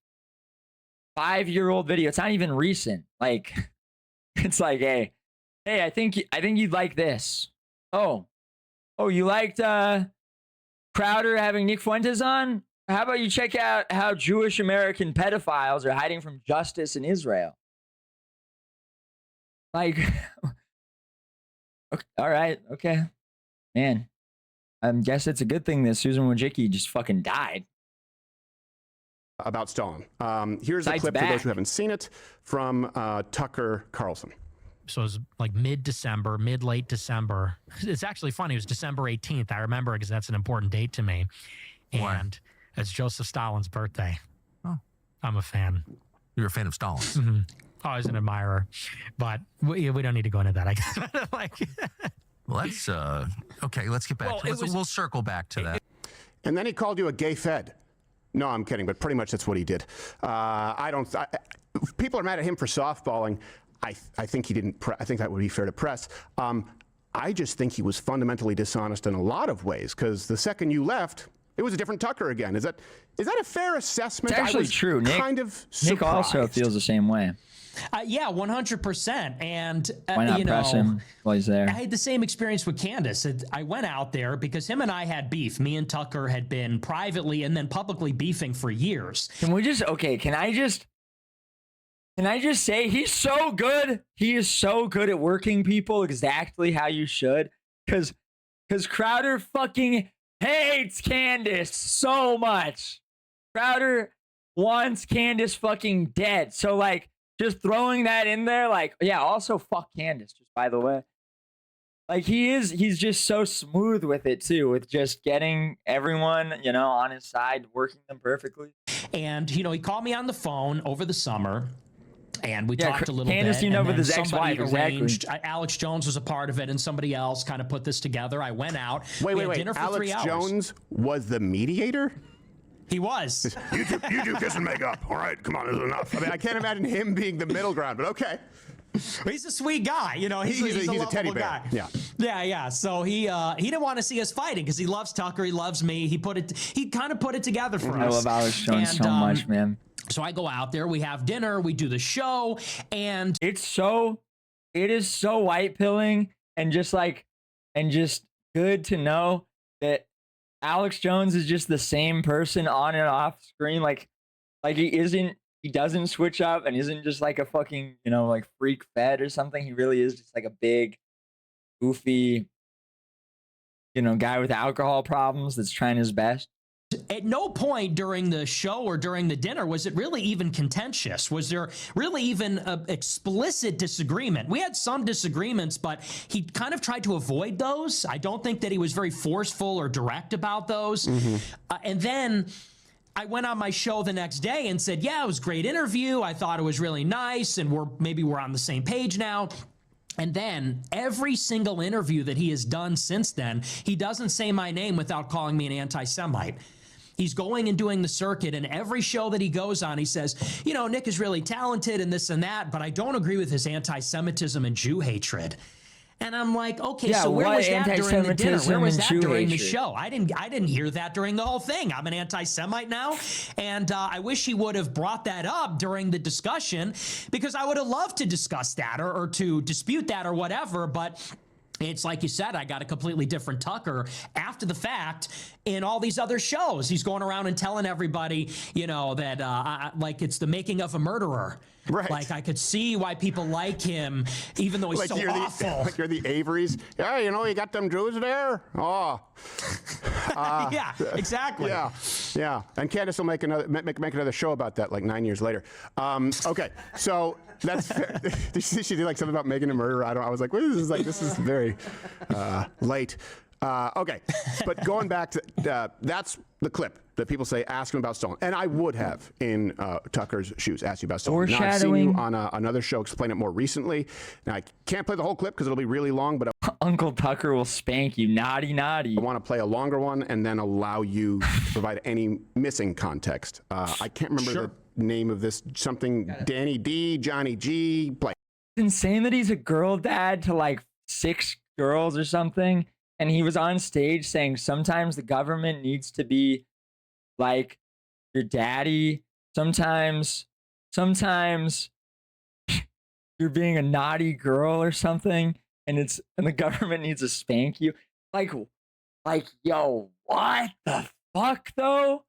5-year-old video. It's not even recent. Like, it's like, hey, I think you'd like this. Oh, you liked Crowder having Nick Fuentes on? How about you check out how Jewish American pedophiles are hiding from justice in Israel? Like, okay, all right, okay. Man, I guess it's a good thing that Susan Wojcicki just fucking died.
About Stalin. Here's a clip for those who haven't seen it from Tucker Carlson.
So it was like late December. It's actually funny. It was December 18th. I remember because that's an important date to me. And it's Joseph Stalin's birthday.
Oh.
I'm a fan.
You're a fan of Stalin.
Mm-hmm. Always an admirer. But we don't need to go into that, I guess. Like,
well, that's okay. Let's get back. We'll circle back to that.
And then he called you a gay fed. No, I'm kidding, but pretty much that's what he did. People are mad at him for softballing. I think he didn't. I think that would be fair to press. I just think he was fundamentally dishonest in a lot of ways, because the second you left, it was a different Tucker again. Is that a fair assessment?
It's actually true. Nick,
kind of
Nick also feels the same way.
Yeah, 100%. And
why not press him while he's there?
I had the same experience with Candace. I went out there because him and I had beef. Me and Tucker had been privately and then publicly beefing for years.
Can I just say he's so good? He is so good at working people exactly how you should. Because Crowder fucking hates Candace so much. Crowder wants Candace fucking dead. So like, just throwing that in there, like, yeah, also fuck Candace, just by the way. Like, he's just so smooth with it too, with just getting everyone, on his side, working them perfectly.
And, he called me on the phone over the summer. And we talked a little
Candace,
bit.
with his ex-wife, exactly.
Alex Jones was a part of it, and somebody else kind of put this together. I went out.
Wait.
Dinner for
Alex
3 hours.
Jones was the mediator?
He was.
You do kiss and make up. All right, come on, this is enough. I mean, I can't imagine him being the middle ground, but okay.
He's a sweet guy, He's a
teddy bear.
Guy. Yeah. So he didn't want to see us fighting because he loves Tucker, he loves me. He kind of put it together for us.
I love Alex Jones so much, man.
So I go out there, we have dinner, we do the show, and
it is so white pilling and just good to know that Alex Jones is just the same person on and off screen. Like he doesn't switch up and isn't just like a fucking, like freak fed or something. He really is just like a big, goofy, guy with alcohol problems that's trying his best.
At no point during the show or during the dinner was it really even contentious. Was there really even an explicit disagreement? We had some disagreements, but he kind of tried to avoid those. I don't think that he was very forceful or direct about those. And then I went on my show the next day and said, yeah, it was a great interview. I thought it was really nice, and maybe we're on the same page now. And then every single interview that he has done since then, he doesn't say my name without calling me an anti-Semite. He's going and doing the circuit, and every show that he goes on, he says, Nick is really talented and this and that, but I don't agree with his anti-Semitism and Jew hatred. And I'm like, okay, so where was that during the dinner? Where was that during the show? I didn't hear that during the whole thing. I'm an anti-Semite now, and I wish he would have brought that up during the discussion, because I would have loved to discuss that or to dispute that or whatever, but it's like you said, I got a completely different Tucker after the fact in all these other shows. He's going around and telling everybody, that like it's the making of a murderer.
Right.
Like I could see why people like him, even though he's
like
so awful.
Like you're the Averys. Yeah, you got them Jews there. Oh.
Yeah, exactly.
Yeah. And Candace will make another show about that like 9 years later. Okay, so that's fair. She did like something about making a murderer. I was like, this is very late. Okay, but going back to that's the clip that people say, ask him about Stalin. And I would have, in Tucker's shoes, asked you about Stalin. Now, I've seen you on another show explain it more recently. Now, I can't play the whole clip because it'll be really long, but
Uncle Tucker will spank you. Naughty.
I want to play a longer one and then allow you to provide any missing context. I can't remember the name of this, something Danny D, Johnny G. Play.
It's insane that he's a girl dad to like 6 girls or something. And he was on stage saying sometimes the government needs to be like your daddy. Sometimes you're being a naughty girl or something, and the government needs to spank you. Like, yo, what the fuck though?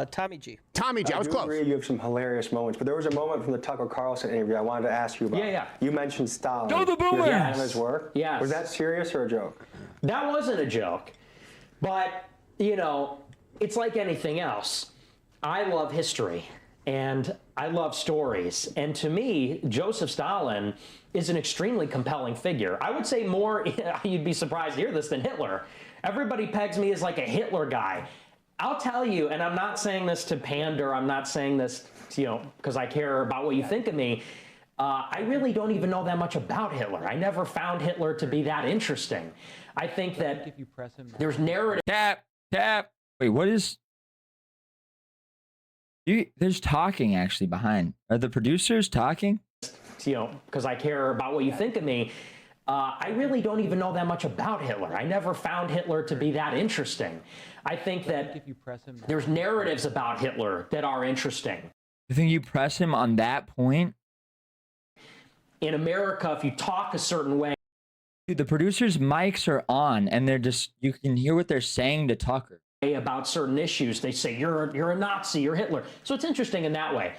Tommy G.
I was close.
Agree you have some hilarious moments, but there was a moment from the Tucker Carlson interview I wanted to ask you about.
Yeah.
You mentioned Stalin.
Go the Boomers!
Your dad and his work.
Yes.
Was that serious or a joke?
That wasn't a joke. But, it's like anything else. I love history and I love stories. And to me, Joseph Stalin is an extremely compelling figure. I would say more, you'd be surprised to hear this, than Hitler. Everybody pegs me as like a Hitler guy. I'll tell you, and I'm not saying this to pander, I'm not saying this, because I care about what you think of me. I really don't even know that much about Hitler. I never found Hitler to be that interesting. I think that there's narrative.
Tap. Wait, what is? There's talking actually behind. Are the producers talking?
Because I care about what you think of me. I really don't even know that much about Hitler. I never found Hitler to be that interesting. I think that there's narratives about Hitler that are interesting.
You think you press him on that point?
In America, if you talk a certain way.
Dude, the producers' mics are on, and you can hear what they're saying to Tucker.
About certain issues, they say, you're a Nazi, you're Hitler. So it's interesting in that way.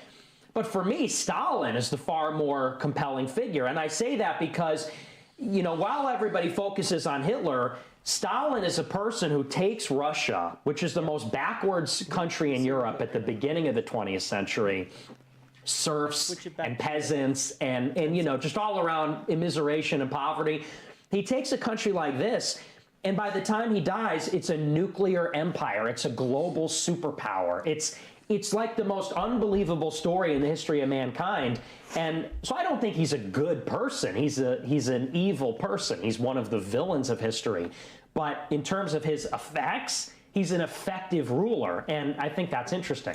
But for me, Stalin is the far more compelling figure. And I say that because, while everybody focuses on Hitler, Stalin is a person who takes Russia, which is the most backwards country in Europe at the beginning of the 20th century, serfs and peasants and just all around immiseration and poverty. He takes a country like this, and by the time he dies, it's a nuclear empire. It's a global superpower. It's like the most unbelievable story in the history of mankind. And so I don't think he's a good person. He's an evil person. He's one of the villains of history. But in terms of his effects, he's an effective ruler. And I think that's interesting.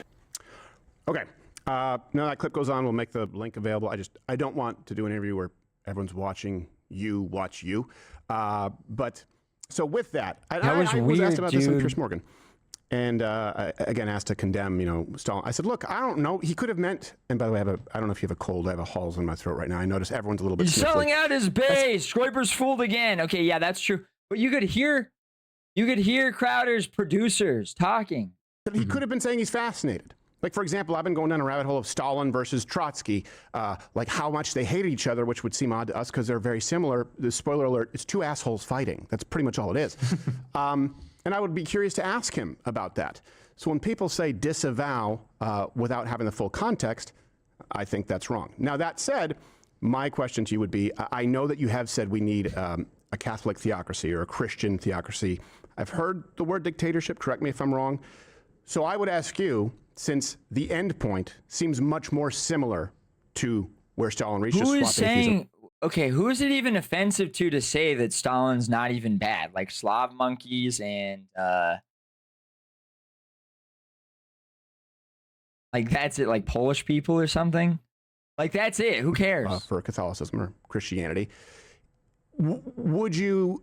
Okay. Now that clip goes on, we'll make the link available. I don't want to do an interview where everyone's watching you watch you. But so with that, I was asked about this on Chris Morgan. And I, again, asked to condemn, Stalin. I said, look, I don't know. He could have meant, and by the way, I don't know if you have a cold. I have a halls in my throat right now. I notice everyone's a little bit
He's
sniffly.
selling out his base. Schreiber's fooled again. Okay, yeah, that's true. But you could hear Crowder's producers talking.
He could have been saying he's fascinated. Like, for example, I've been going down a rabbit hole of Stalin versus Trotsky, like how much they hated each other, which would seem odd to us because they're very similar. The spoiler alert, it's two assholes fighting. That's pretty much all it is. And I would be curious to ask him about that. So when people say disavow without having the full context, I think that's wrong. Now, that said, my question to you would be, I know that you have said we need a Catholic theocracy or a Christian theocracy. I've heard the word dictatorship, correct me if I'm wrong. So I would ask you, since the end point seems much more similar to where Stalin reached,
who is saying, okay, who is it even offensive to say that Stalin's not even bad? Like Slav monkeys and like that's it, like Polish people or something? Like that's it. Who cares?
For Catholicism or Christianity. Would you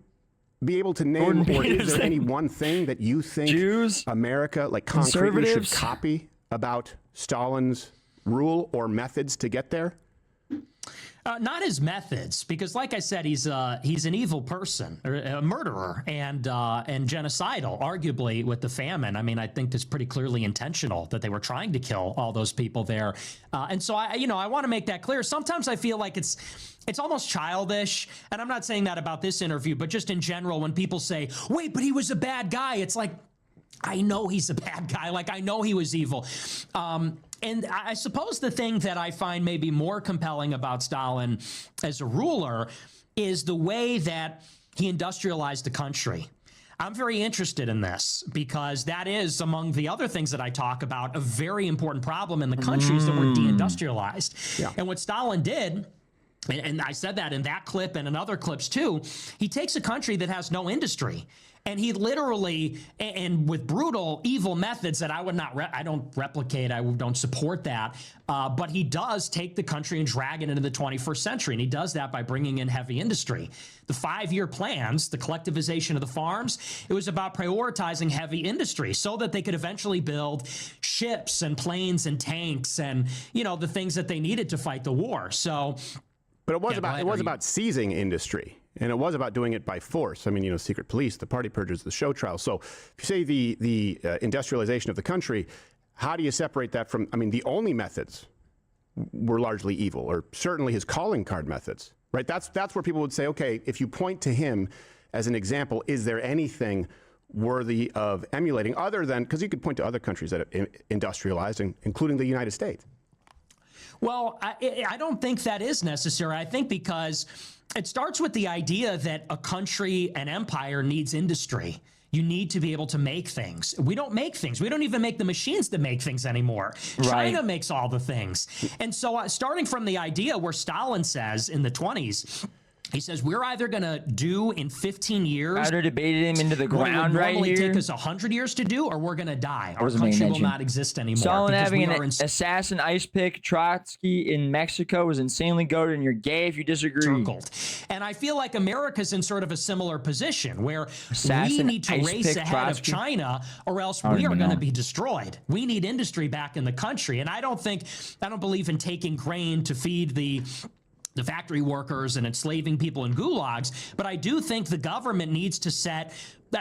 be able to name, or is there any one thing that you think
Jews,
America, like concretely, should copy about Stalin's rule or methods to get there?
Not his methods, because like I said, he's an evil person, a murderer, and genocidal, arguably with the famine. I mean, I think it's pretty clearly intentional that they were trying to kill all those people there. And so I want to make that clear. Sometimes I feel like it's almost childish, and I'm not saying that about this interview, but just in general, when people say, wait, but he was a bad guy, it's like, I know he's a bad guy. Like, I know he was evil. And I suppose the thing that I find maybe more compelling about Stalin as a ruler is the way that he industrialized the country. I'm very interested in this because that is, among the other things that I talk about, a very important problem in the countries that were deindustrialized. Yeah. And what Stalin did, and I said that in that clip and in other clips too, he takes a country that has no industry, and he literally, and with brutal, evil methods that I would not, I don't replicate, I don't support that, but he does take the country and drag it into the 21st century, and he does that by bringing in heavy industry. The 5-year plans, the collectivization of the farms, it was about prioritizing heavy industry so that they could eventually build ships and planes and tanks and, you know, the things that they needed to fight the war. So,
but it was about seizing industry, and it was about doing it by force. I mean, you know, secret police, the party purges, the show trials. So if you say the industrialization of the country, how do you separate that from, I mean, the only methods were largely evil, or certainly his calling card methods, right? That's where people would say, okay, if you point to him as an example, is there anything worthy of emulating other than, because you could point to other countries that have industrialized, including the United States.
Well, I don't think that is necessary. I think because it starts with the idea that a country, an empire, needs industry. You need to be able to make things. We don't make things. We don't even make the machines to make things anymore. Right. China makes all the things. And so starting from the idea where Stalin says in the 20s, he says, we're either going to do in 15 years.
Crowder debated him into the ground right here.
It would normally take us 100 years to do, or we're going to die. Our country will not exist anymore.
Stalin having an assassin ice pick Trotsky in Mexico was insanely goated, and you're gay if you disagree.
Circled. And I feel like America's in sort of a similar position where we need to race ahead of China, or else we are going to be destroyed. We need industry back in the country. And I don't believe in taking grain to feed the factory workers and enslaving people in gulags, but I do think the government needs to set.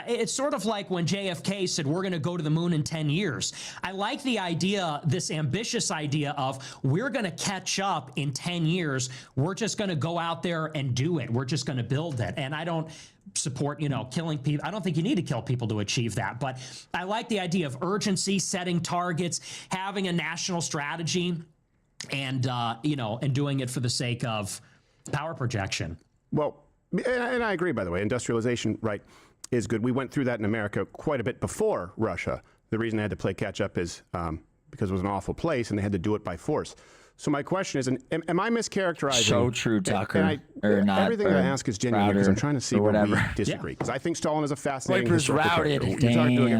It's sort of like when JFK said, we're going to go to the moon in 10 years. I like the idea, this ambitious idea of we're going to catch up in 10 years. We're just going to go out there and do it. We're just going to build it. And I don't support, killing people. I don't think you need to kill people to achieve that. But I like the idea of urgency, setting targets, having a national strategy, and and doing it for the sake of power projection.
Well, and I agree, by the way, industrialization, right, is good. We went through that in America quite a bit before Russia. The reason they had to play catch up is because it was an awful place and they had to do it by force. So my question is, am I mischaracterizing?
So true, Tucker.
Everything I ask is genuine because I'm trying to see where we disagree. Because I think Stalin is a fascinating historical character.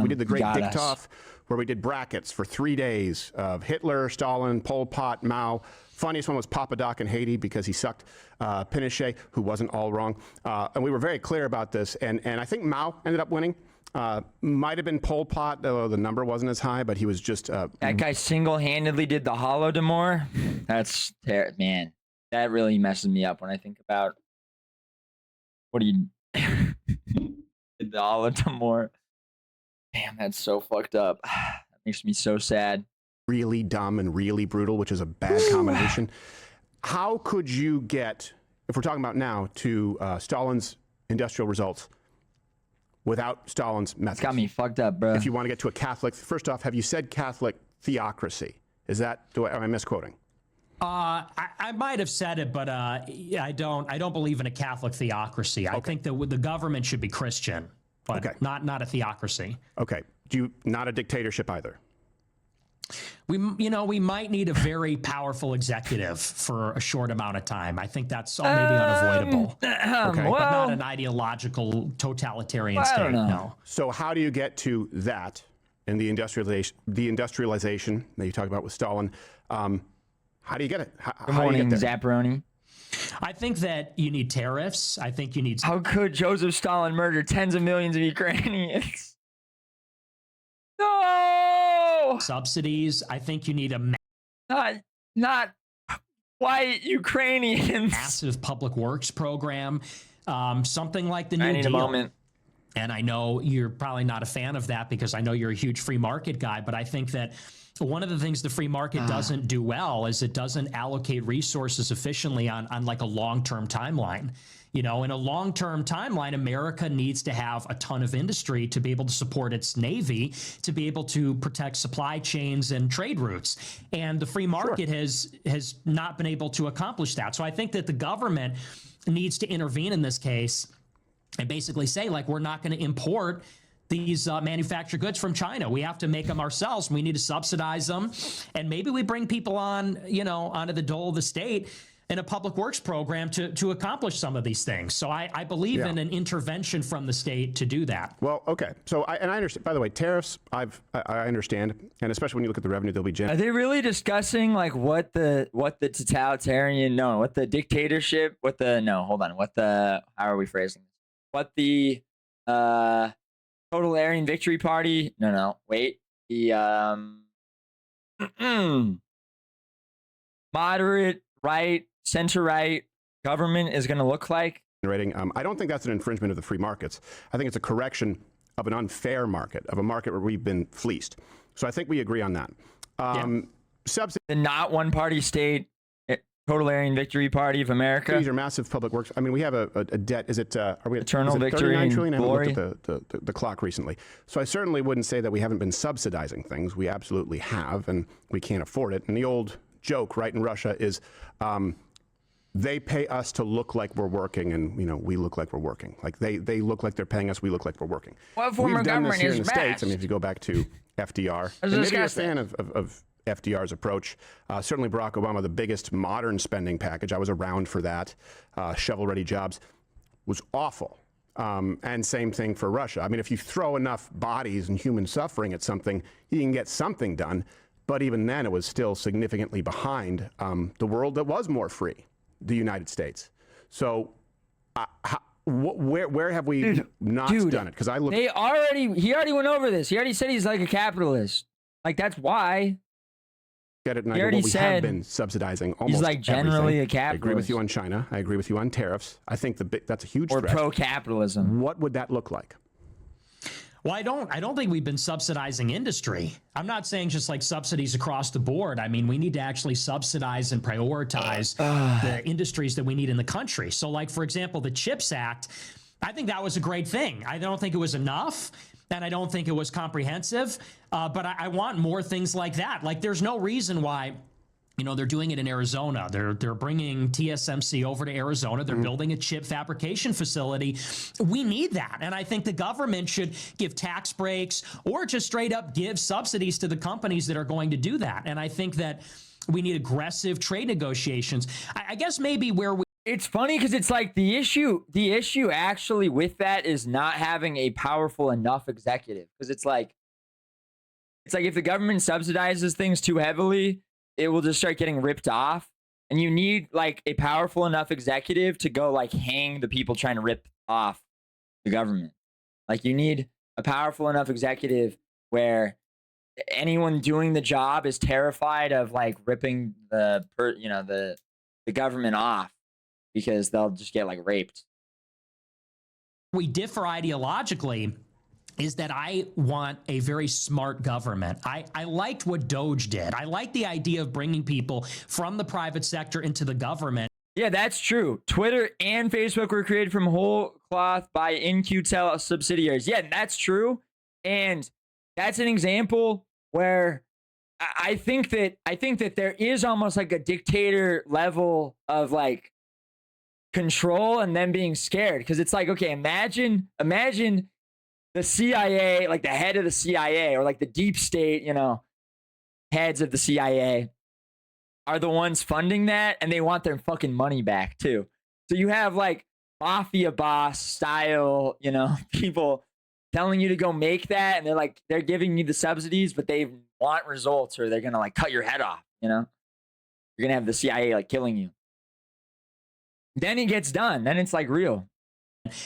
We did the Great Diktatov, where we did brackets for 3 days of Hitler, Stalin, Pol Pot, Mao. Funniest one was Papa Doc in Haiti because he sucked Pinochet, who wasn't all wrong. And we were very clear about this. And I think Mao ended up winning. Might have been Pol Pot, though the number wasn't as high, but he was just...
that guy single-handedly did the Holodomor. That's... Man, that really messes me up when I think about... What do you... did the Holodomor. Damn, that's so fucked up. That makes me so sad.
really dumb and really brutal, which is a bad combination. How could you get, if we're talking about now, to Stalin's industrial results without Stalin's methods?
It's got me fucked up, bro.
If you want to get to a Catholic, first off, have you said Catholic theocracy? Is that, am I misquoting?
I might have said it, but I don't believe in a Catholic theocracy. I think that the government should be Christian, but not a theocracy.
Okay. Not a dictatorship either?
We might need a very powerful executive for a short amount of time. I think that's maybe unavoidable.
Okay.
But not an ideological totalitarian state. No.
So how do you get to that in the industrialization that you talk about with Stalin? How do you get it?
Good morning, Zapparoni.
I think that you need tariffs. I think you need.
How could Joseph Stalin murder tens of millions of Ukrainians? No!
Subsidies. I think you need a
not white Ukrainians.
massive public works program, something like the New Deal.
I need a moment.
And I know you're probably not a fan of that because I know you're a huge free market guy, but I think that one of the things the free market doesn't do well is it doesn't allocate resources efficiently on like a long-term timeline. In a long-term timeline, America needs to have a ton of industry to be able to support its Navy, to be able to protect supply chains and trade routes. And the free market has not been able to accomplish that. So I think that the government needs to intervene in this case and basically say, like, we're not going to import these manufactured goods from China. We have to make them ourselves. We need to subsidize them. And maybe we bring people on, onto the dole of the state in a public works program to accomplish some of these things. So I believe in an intervention from the state to do that.
Well, okay. So I understand, by the way, tariffs, I understand. And especially when you look at the revenue, they'll be
Are they really discussing like what the totalitarian, what the dictatorship, how are we phrasing this? What the Total Aryan Victory Party? Wait. The moderate right, center right government is going to look like?
I don't think that's an infringement of the free markets. I think it's a correction of an unfair market, of a market where we've been fleeced. So I think we agree on that.
The not one party state, Total Aryan Victory Party of America.
These are massive public works. I mean, we have a debt. Is it? Are we at
eternal victory
39 trillion?
and glory?
I haven't looked at the clock recently. So I certainly wouldn't say that we haven't been subsidizing things. We absolutely have, and we can't afford it. And the old joke, right, in Russia is they pay us to look like we're working, and we look like we're working. Like they look like they're paying us, we look like we're working.
What form
We've
of
done this
government
here
is
in the
best?
States. I mean, if you go back to FDR, and maybe you're a fan of FDR's approach. Certainly Barack Obama, the biggest modern spending package. I was around for that. Shovel-ready jobs was awful. And same thing for Russia. I mean, if you throw enough bodies and human suffering at something, you can get something done. But even then, it was still significantly behind the world that was more free, the United States. So where have we not done it? Because I look.
He already went over this. He already said he's like a capitalist. Like, that's why.
Get it, and
He already said
have been subsidizing almost
he's like generally
everything.
a capitalist.
I agree with you on China. I agree with you on tariffs. I think that's a huge
Or
threat.
pro-capitalism.
What would that look like?
Well, I don't think we've been subsidizing industry. I'm not saying just like subsidies across the board. I mean, we need to actually subsidize and prioritize the industries that we need in the country. So like, for example, the CHIPS Act, I think that was a great thing. I don't think it was enough, and I don't think it was comprehensive, but I want more things like that. Like, there's no reason why, they're doing it in Arizona. They're bringing TSMC over to Arizona. They're building a chip fabrication facility. We need that. And I think the government should give tax breaks or just straight up give subsidies to the companies that are going to do that. And I think that we need aggressive trade negotiations. I guess maybe where we
It's funny because it's like the issue actually with that is not having a powerful enough executive. Because it's like if the government subsidizes things too heavily, it will just start getting ripped off. And you need like a powerful enough executive to go like hang the people trying to rip off the government. Like, you need a powerful enough executive where anyone doing the job is terrified of like ripping the government off, because they'll just get like raped.
differ ideologically is that I want a very smart government. I liked what Doge did. I like the idea of bringing people from the private sector into the government.
Yeah, that's true. Twitter and Facebook were created from whole cloth by In-Q-Tel subsidiaries. Yeah, that's true. And that's an example where I think that there is almost like a dictator level of like control and then being scared. Because it's like, okay, imagine the CIA, like the head of the CIA or like the deep state, heads of the CIA are the ones funding that, and they want their fucking money back too. So you have like mafia boss style, people telling you to go make that, and they're giving you the subsidies, but they want results or they're gonna like cut your head off, You're gonna have the CIA like killing you. Then it gets done. Then it's like real.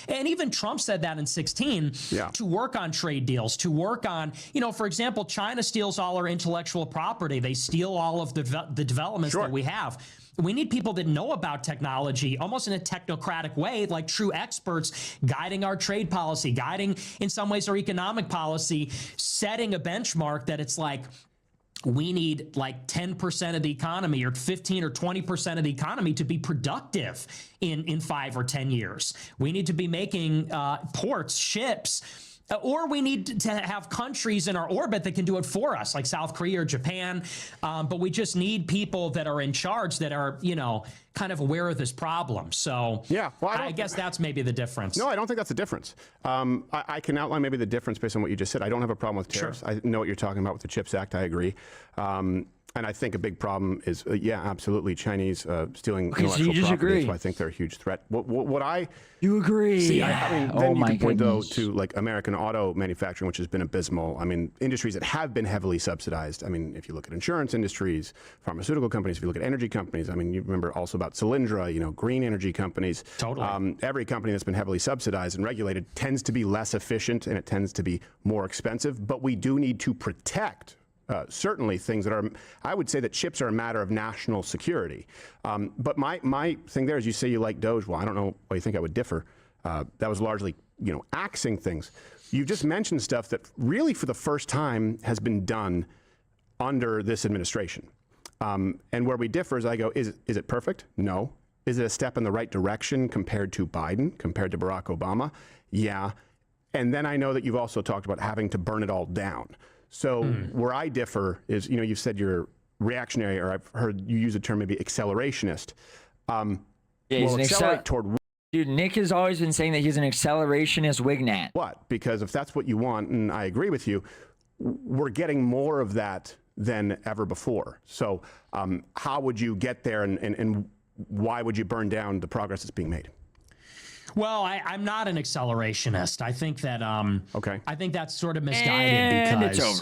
And even Trump said that in 2016 to work on trade deals, to work on, for example, China steals all our intellectual property. They steal all of the developments that we have. We need people that know about technology almost in a technocratic way, like true experts guiding our trade policy, guiding in some ways our economic policy, setting a benchmark that it's like, we need like 10% of the economy or 15 or 20% of the economy to be productive in 5 or 10 years. We need to be making ports, ships, or we need to have countries in our orbit that can do it for us, like South Korea or Japan. But we just need people that are in charge that are, kind of aware of this problem. So I guess that's maybe the difference.
No, I don't think that's the difference. I can outline maybe the difference based on what you just said. I don't have a problem with tariffs.
Sure.
I know what you're talking about with the CHIPS Act. I agree. And I think a big problem is, absolutely, Chinese stealing intellectual property.
Agree.
So I think they're a huge threat.
You agree?
See, I mean, then you can point
goodness.
though to like American auto manufacturing, which has been abysmal. I mean, industries that have been heavily subsidized. I mean, if you look at insurance industries, pharmaceutical companies, if you look at energy companies, I mean, you remember also about Solyndra, green energy companies.
Totally.
Every company that's been heavily subsidized and regulated tends to be less efficient and it tends to be more expensive. But we do need to protect certainly things that are, I would say that chips are a matter of national security. But my thing there is you say you like Doge. Well, I don't know why you think I would differ. That was largely, axing things. You've just mentioned stuff that really for the first time has been done under this administration. And where we differ is I go, is it perfect? No. Is it a step in the right direction compared to Biden, compared to Barack Obama? Yeah. And then I know that you've also talked about having to burn it all down. So where I differ is, you've said you're reactionary, or I've heard you use the term maybe accelerationist.
He's
accelerate toward
Dude, Nick has always been saying that he's an accelerationist wignat.
what? Because if that's what you want, and I agree with you, we're getting more of that than ever before. So how would you get there, and why would you burn down the progress that's being made?
Well, I'm not an accelerationist. I think that
Okay.
I think that's sort of misguided
And
because
it's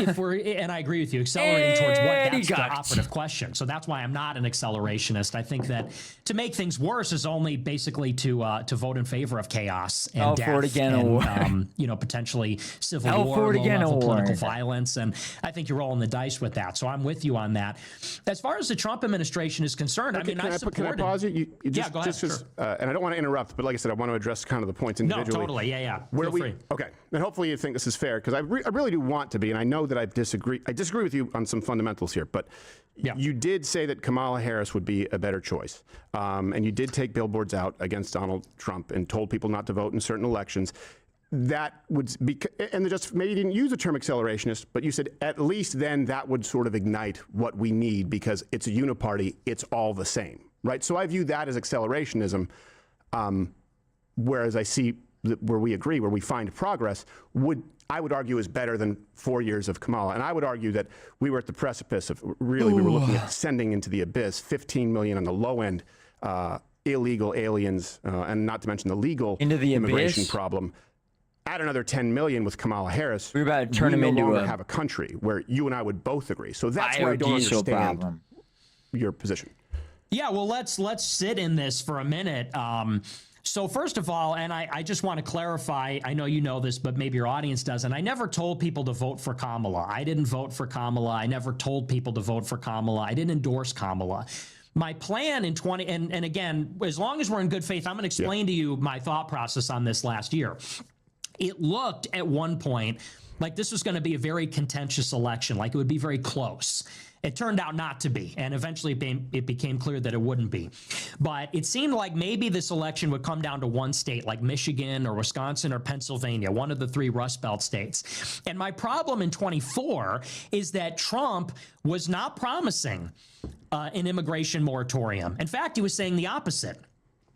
over.
and I agree with you, accelerating towards what,
And he
that's the
got it.
operative question. So that's why I'm not an accelerationist. I think that to make things worse is only basically to vote in favor of chaos and
I'll
death
forward again
and
award.
potentially civil
I'll
war,
forward again
low-level political
award.
violence. And I think you're rolling the dice with that. So I'm with you on that. As far as the Trump administration is concerned, I mean, I
Can I
supported.
pause you?
Yeah, go ahead,
Just and I don't want to interrupt, but like I said, I want to address kind of the points
No,
individually.
totally. Yeah.
Where
Feel
we
free.
okay, and hopefully you think this is fair because I really do want to be, and I know that I disagree with you on some fundamentals here, but you did say that Kamala Harris would be a better choice, and you did take billboards out against Donald Trump and told people not to vote in certain elections. That would be, and just maybe you didn't use the term accelerationist, but you said at least then that would sort of ignite what we need because it's a uniparty, it's all the same, right? So I view that as accelerationism. Whereas I see where we agree, where we find progress, I would argue is better than 4 years of Kamala. And I would argue that we were at the precipice of we were looking at sending into the abyss 15 million on the low end illegal aliens, and not to mention the legal
Into the
immigration
abyss?
problem. Add another 10 million with Kamala Harris.
We're about to turn him
no
into
longer
a
have a country where you and I would both agree. So that's where I don't
biodiesel
understand
problem.
your position.
Yeah, well, let's sit in this for a minute. So first of all, and I just want to clarify, I know you know this, but maybe your audience doesn't. I never told people to vote for Kamala. I didn't vote for Kamala. I never told people to vote for Kamala. I didn't endorse Kamala. My plan in and again, as long as we're in good faith, I'm going to explain to you my thought process on this last year. it looked at one point like this was going to be a very contentious election, like it would be very close. It turned out not to be, and eventually it became clear that it wouldn't be. But it seemed like maybe this election would come down to one state, like Michigan or Wisconsin or Pennsylvania, one of the 3 Rust Belt states. And my problem in 24 is that Trump was not promising an immigration moratorium. In fact, he was saying the opposite.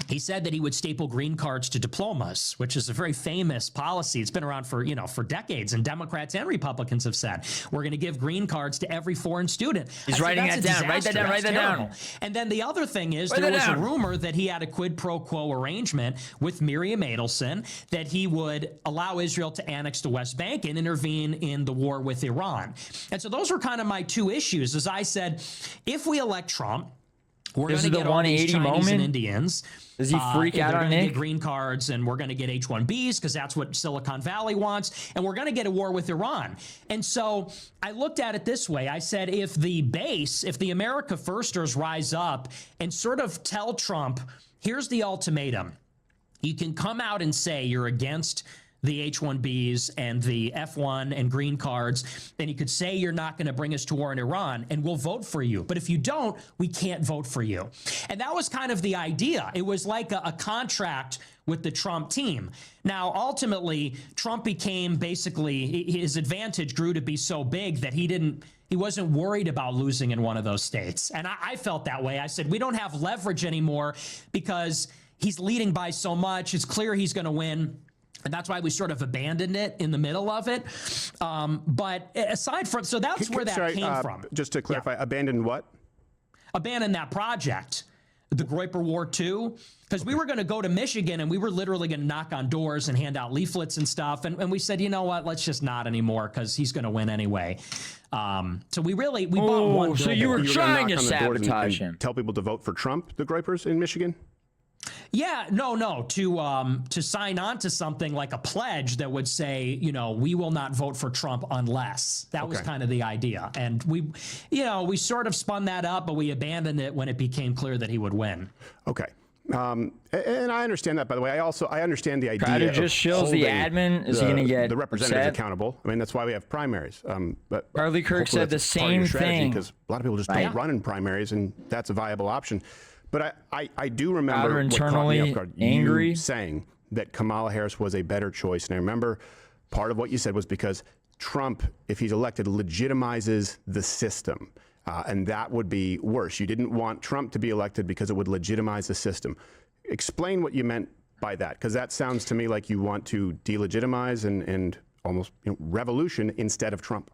He said that he would staple green cards to diplomas, which is a very famous policy. It's been around for decades, and Democrats and Republicans have said, we're going to give green cards to every foreign student.
He's writing that down. Write that down. Write that down.
And then the other thing is there was a rumor that he had a quid pro quo arrangement with Miriam Adelson that he would allow Israel to annex the West Bank and intervene in the war with Iran. And so those were kind of my 2 issues. As I said, if we elect Trump, we're going to get all these Chinese and Indians.
Does he freak out on Nick?
Get green cards, and we're going to get H-1Bs because that's what Silicon Valley wants, and we're going to get a war with Iran. And so I looked at it this way. I said, if the America Firsters rise up and sort of tell Trump, here's the ultimatum. You can come out and say you're against the H-1Bs and the F-1 and green cards, and you could say you're not going to bring us to war in Iran, and we'll vote for you. But if you don't, we can't vote for you. And that was kind of the idea. It was like a contract with the Trump team. Now, ultimately, Trump became basically, his advantage grew to be so big that he wasn't worried about losing in one of those states. And I felt that way. I said, we don't have leverage anymore because he's leading by so much. It's clear he's going to win. And that's why we sort of abandoned it in the middle of it. But aside from, so that's where that came from.
Just to clarify, abandoned what?
Abandoned that project, the Groyper War 2, because we were going to go to Michigan and we were literally going to knock on doors and hand out leaflets and stuff. And we said, you know what, let's just not anymore because he's going to win anyway. So we bought one.
So you were trying to sabotage him.
Tell people to vote for Trump, the Groypers in Michigan?
Yeah, no, to sign on to something like a pledge that would say, we will not vote for Trump unless. That was kind of the idea. And we sort of spun that up, but we abandoned it when it became clear that he would win.
Okay. And I understand that, by the way. I understand the idea.
Crowder just shills the admin. Is he going to get
the representatives
upset?
accountable? I mean, that's why we have primaries. But
Charlie Kirk said the same thing.
Because a lot of people just don't run in primaries, and that's a viable option. But I do remember
Crowder internally
what caught me off guard,
angry,
you saying that Kamala Harris was a better choice. And I remember part of what you said was because Trump, if he's elected, legitimizes the system. And that would be worse. You didn't want Trump to be elected because it would legitimize the system. Explain what you meant by that, because that sounds to me like you want to delegitimize and almost revolution instead of Trump.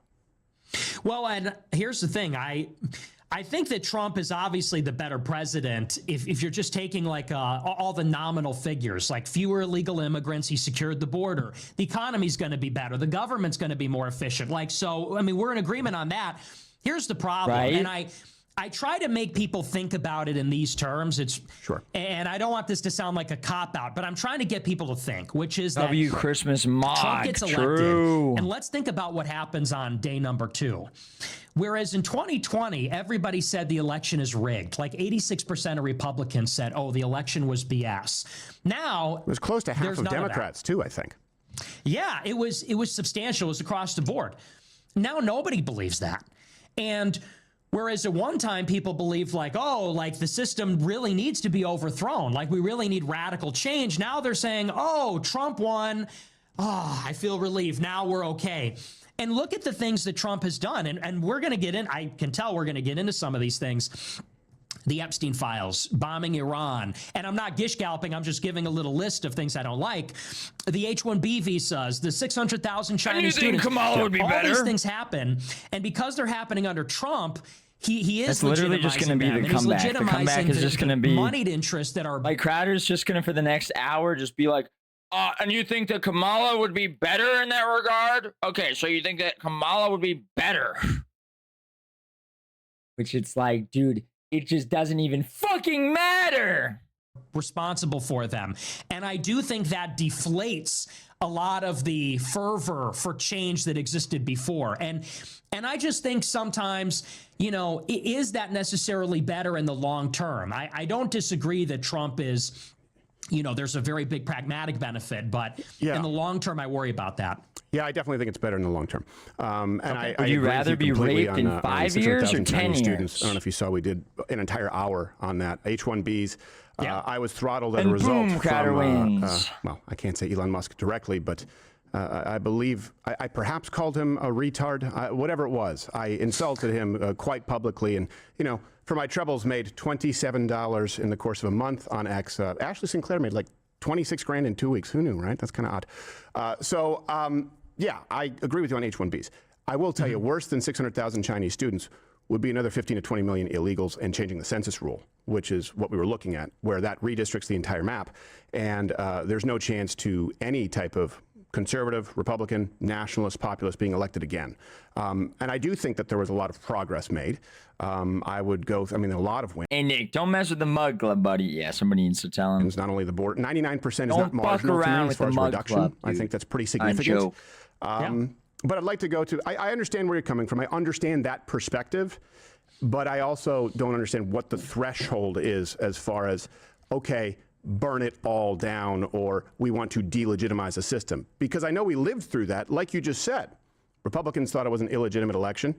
Well, and here's the thing. I think that Trump is obviously the better president if you're just taking like all the nominal figures, like fewer illegal immigrants, he secured the border, the economy's going to be better, the government's going to be more efficient. We're in agreement on that. Here's the problem. Right. And I try to make people think about it in these terms. And I don't want this to sound like a cop-out, but I'm trying to get people to think, which is that
Christmas Mog.
Trump gets elected. And let's think about what happens on day number 2. Whereas in 2020, everybody said the election is rigged. Like 86% of Republicans said, the election was BS. Now
it was close to half of Democrats too, I think.
Yeah, it was substantial. It was across the board. Now nobody believes that. And whereas at one time people believed the system really needs to be overthrown, like we really need radical change. Now they're saying, Trump won. I feel relieved. Now we're okay. And look at the things that Trump has done. And we're going to get in. I can tell we're going to get into some of these things. The Epstein files, bombing Iran. And I'm not gish-galloping. I'm just giving a little list of things I don't like. The H-1B visas, the 600,000 Chinese students.
Kamala would be better?
All these things happen. And because they're happening under Trump, he is
literally just going to be the comeback. The comeback is just going to be
moneyed interests that are
like Crowder's just going to, for the next hour, just be like, and you think that Kamala would be better in that regard? Okay, so you think that Kamala would be better. Which it's like, dude, it just doesn't even fucking matter.
Responsible for them. And I do think that deflates a lot of the fervor for change that existed before. And I just think sometimes, is that necessarily better in the long term? I don't disagree that Trump is there's a very big pragmatic benefit, but in the long term, I worry about that.
Yeah, I definitely think it's better in the long term.
Would you rather be raped in 5 years or 10 years?
I don't know if you saw, we did an entire hour on that. H-1Bs. I was throttled as
And
a result
boom, Crowder wins.
well, I can't say Elon Musk directly, but I believe I perhaps called him a retard, whatever it was. I insulted him quite publicly, and for my troubles, made $27 in the course of a month on X. Ashley Sinclair made like 26 grand in 2 weeks. Who knew, right? That's kind of odd. Yeah, I agree with you on H-1Bs. I will tell you, worse than 600,000 Chinese students would be another 15 to 20 million illegals and changing the census rule, which is what we were looking at, where that redistricts the entire map. And there's no chance to any type of conservative, Republican, nationalist, populist being elected again. And I do think that there was a lot of progress made. I would go, a lot of wins.
Hey, Nick, don't mess with the Mug Club, buddy. Yeah, somebody needs to tell him.
It's not only the board. 99% is
Don't
not marginal
fuck
to
around
me
with
as far
the
as
Mug
reduction.
Club,
I
dude.
think that's pretty
I
significant.
joke.
But I'd like to go to, I understand where you're coming from. I understand that perspective, but I also don't understand what the threshold is as far as, okay, burn it all down, or we want to delegitimize the system. Because I know we lived through that, like you just said. Republicans thought it was an illegitimate election.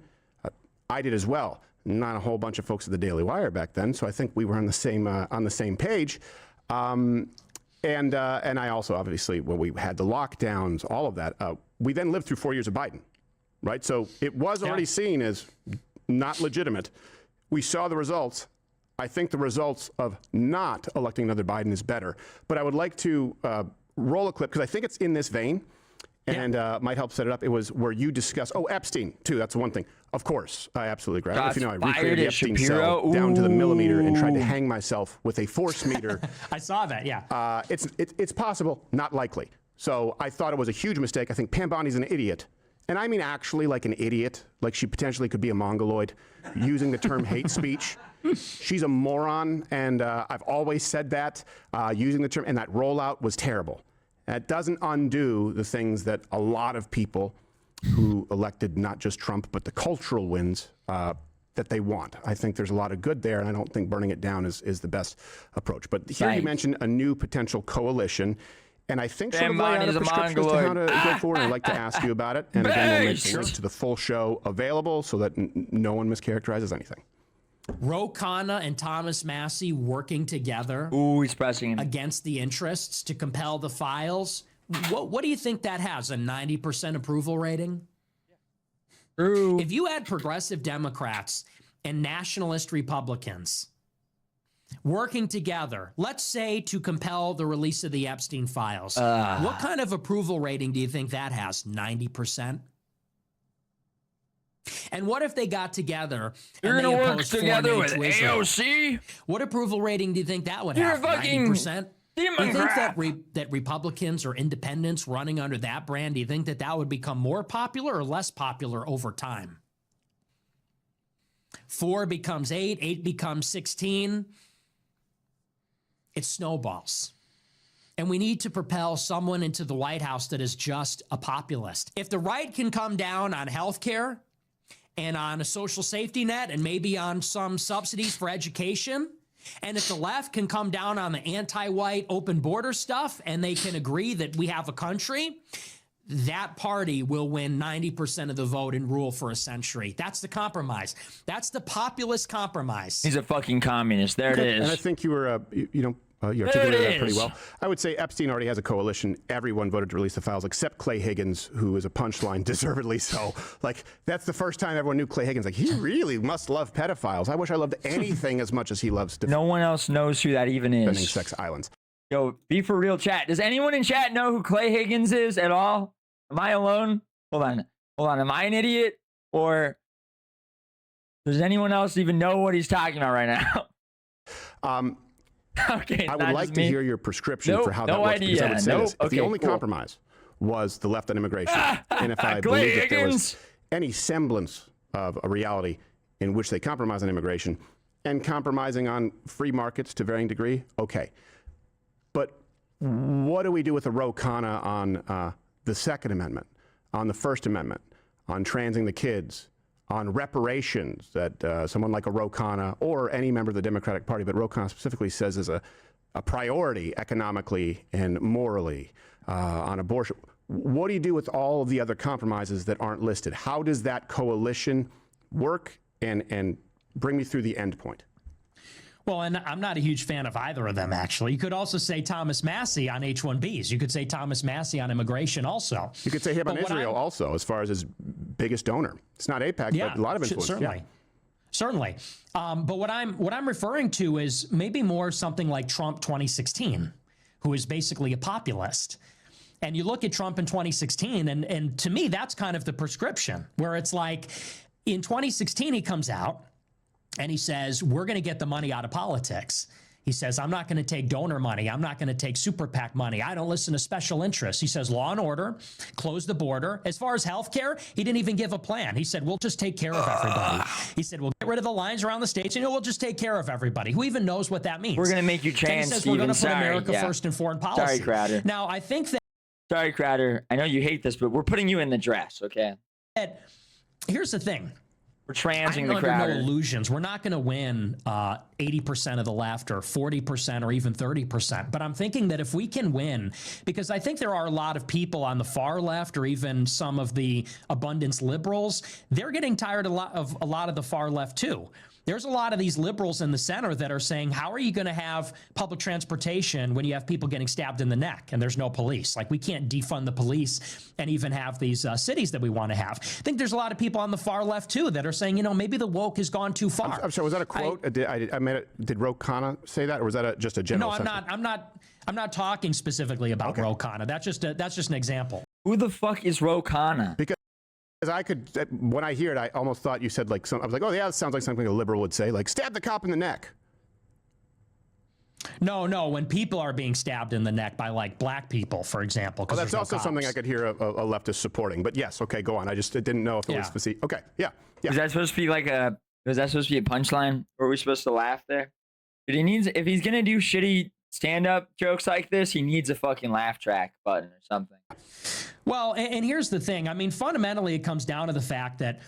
I did as well. Not a whole bunch of folks at the Daily Wire back then, so I think we were on the same page. And I also, obviously, when we had the lockdowns, all of that, we then lived through 4 years of Biden, right? So it was already seen as not legitimate. We saw the results. I think the results of not electing another Biden is better. But I would like to roll a clip, because I think it's in this vein and might help set it up. It was where you discussed, Epstein, too. That's the one thing. Of course, I absolutely agree. I don't know if you know, I recreated the Epstein cell down to the millimeter and tried to hang myself with a force meter.
I saw that, yeah.
It's possible, not likely. So I thought it was a huge mistake. I think Pam Bondi's an idiot. And I mean actually like an idiot, like she potentially could be a mongoloid, using the term hate speech. She's a moron, and I've always said that, using the term, and that rollout was terrible. That doesn't undo the things that a lot of people who elected not just Trump, but the cultural wins that they want. I think there's a lot of good there, and I don't think burning it down is the best approach. But here you mentioned a new potential coalition. And I think sort of lay out a prescription as to how to go forward. I'd like to ask you about it. And again, we'll make the link to the full show available so that no one mischaracterizes anything.
Ro Khanna and Thomas Massey working together
he's pressing him
against the interests to compel the files. What do you think that has? A 90% approval rating?
True.
If you had progressive Democrats and nationalist Republicans working together, let's say to compel the release of the Epstein files, what kind of approval rating do you think that has? 90%? And what if they got together
You're
and
gonna
they
work
opposed
together
foreign
with
aid to Israel?
AOC?
What approval rating do you think that would
You're
have?
a fucking
90%? Do you think
Democrat.
that Republicans or independents running under that brand, do you think that would become more popular or less popular over time? 4 becomes 8, 8 becomes 16. It snowballs. And we need to propel someone into the White House that is just a populist. If the right can come down on health care and on a social safety net and maybe on some subsidies for education, and if the left can come down on the anti-white open border stuff and they can agree that we have a country, that party will win 90% of the vote and rule for a century. That's the compromise. That's the populist compromise.
He's a fucking communist. There it is.
And I think you were, you articulated that pretty well. I would say Epstein already has a coalition. Everyone voted to release the files except Clay Higgins, who is a punchline, deservedly so. Like, that's the first time everyone knew Clay Higgins. Like, he really must love pedophiles. I wish I loved anything as much as he loves
No one else knows who that even is.
defending sex islands.
Yo, be for real, chat. Does anyone in chat know who Clay Higgins is at all? Am I alone? Hold on. Am I an idiot? Or does anyone else even know what he's talking about right now? Okay,
I would like to hear your prescription for how that works. Because I would say this. If the only compromise was the left on immigration, and if I believe that there was any semblance of a reality in which they compromise on immigration and compromising on free markets to varying degree, okay. But what do we do with the Ro Khanna on the Second Amendment, on the First Amendment, on transing the kids, on reparations that someone like a Ro Khanna or any member of the Democratic Party, but Ro Khanna specifically says is a a priority economically and morally on abortion. What do you do with all of the other compromises that aren't listed? How does that coalition work and bring me through the end point?
Well, and I'm not a huge fan of either of them, actually. You could also say Thomas Massie on H-1Bs. You could say Thomas Massie on immigration also.
You could say him on Israel also, as far as his biggest donor. It's not AIPAC, but a lot of influence.
Certainly. Yeah. Certainly. But what I'm referring to is maybe more something like Trump 2016, who is basically a populist. And you look at Trump in 2016, and to me, that's kind of the prescription, where it's like in 2016, he comes out and he says, we're going to get the money out of politics. He says, I'm not going to take donor money. I'm not going to take super PAC money. I don't listen to special interests. He says, law and order, close the border. As far as healthcare, he didn't even give a plan. He said, we'll just take care of everybody. He said, we'll get rid of the lines around the states and we'll just take care of everybody. Who even knows what that means?
We're going to make you trans,
He says,
Steven.
we're going to put America
yeah.
first in foreign policy.
Sorry, Crowder.
Now, I think that...
Sorry, Crowder. I know you hate this, but we're putting you in the dress, okay?
Here's the thing.
We're transing the
I'm
Crowder.
under no illusions. We're not going to win 80% of the left or 40% or even 30%. But I'm thinking that if we can win, because I think there are a lot of people on the far left or even some of the abundance liberals, they're getting tired of a lot of the far left too. There's a lot of these liberals in the center that are saying, how are you going to have public transportation when you have people getting stabbed in the neck and there's no police? Like, we can't defund the police and even have these cities that we want to have. I think there's a lot of people on the far left, too, that are saying, you know, maybe the woke has gone too far.
I'm sorry, was that a quote? I made it. Did Ro Khanna say that, or was that just a general sentiment?
I'm not talking specifically about Ro Khanna. That's just an example.
Who the fuck is Ro Khanna?
Because I could, when I hear it, I almost thought you said like I was like, oh yeah, that sounds like something a liberal would say, like stab the cop in the neck.
No, when people are being stabbed in the neck by like black people, for example.
Oh, that's also something I could hear a leftist supporting. But yes, okay, go on. I just didn't know if it was specific. Okay, yeah.
Is that supposed to be like a? Was that supposed to be a punchline? Or are we supposed to laugh there? But if he's gonna do shitty stand-up jokes like this, he needs a fucking laugh track button or something.
Well, and here's the thing. I mean, fundamentally, it comes down to the fact that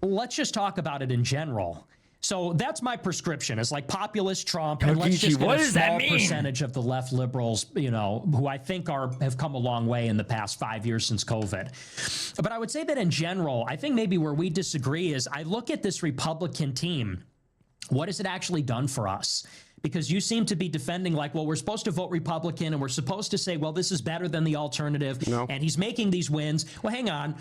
let's just talk about it in general. So that's my prescription. It's like populist Trump, and let's just get a small percentage of the left liberals, you know, who I think have come a long way in the past 5 years since COVID. But I would say that in general, I think maybe where we disagree is I look at this Republican team. What has it actually done for us? Because you seem to be defending like, well, we're supposed to vote Republican and we're supposed to say, well, this is better than the alternative. No. And he's making these wins. Well, hang on.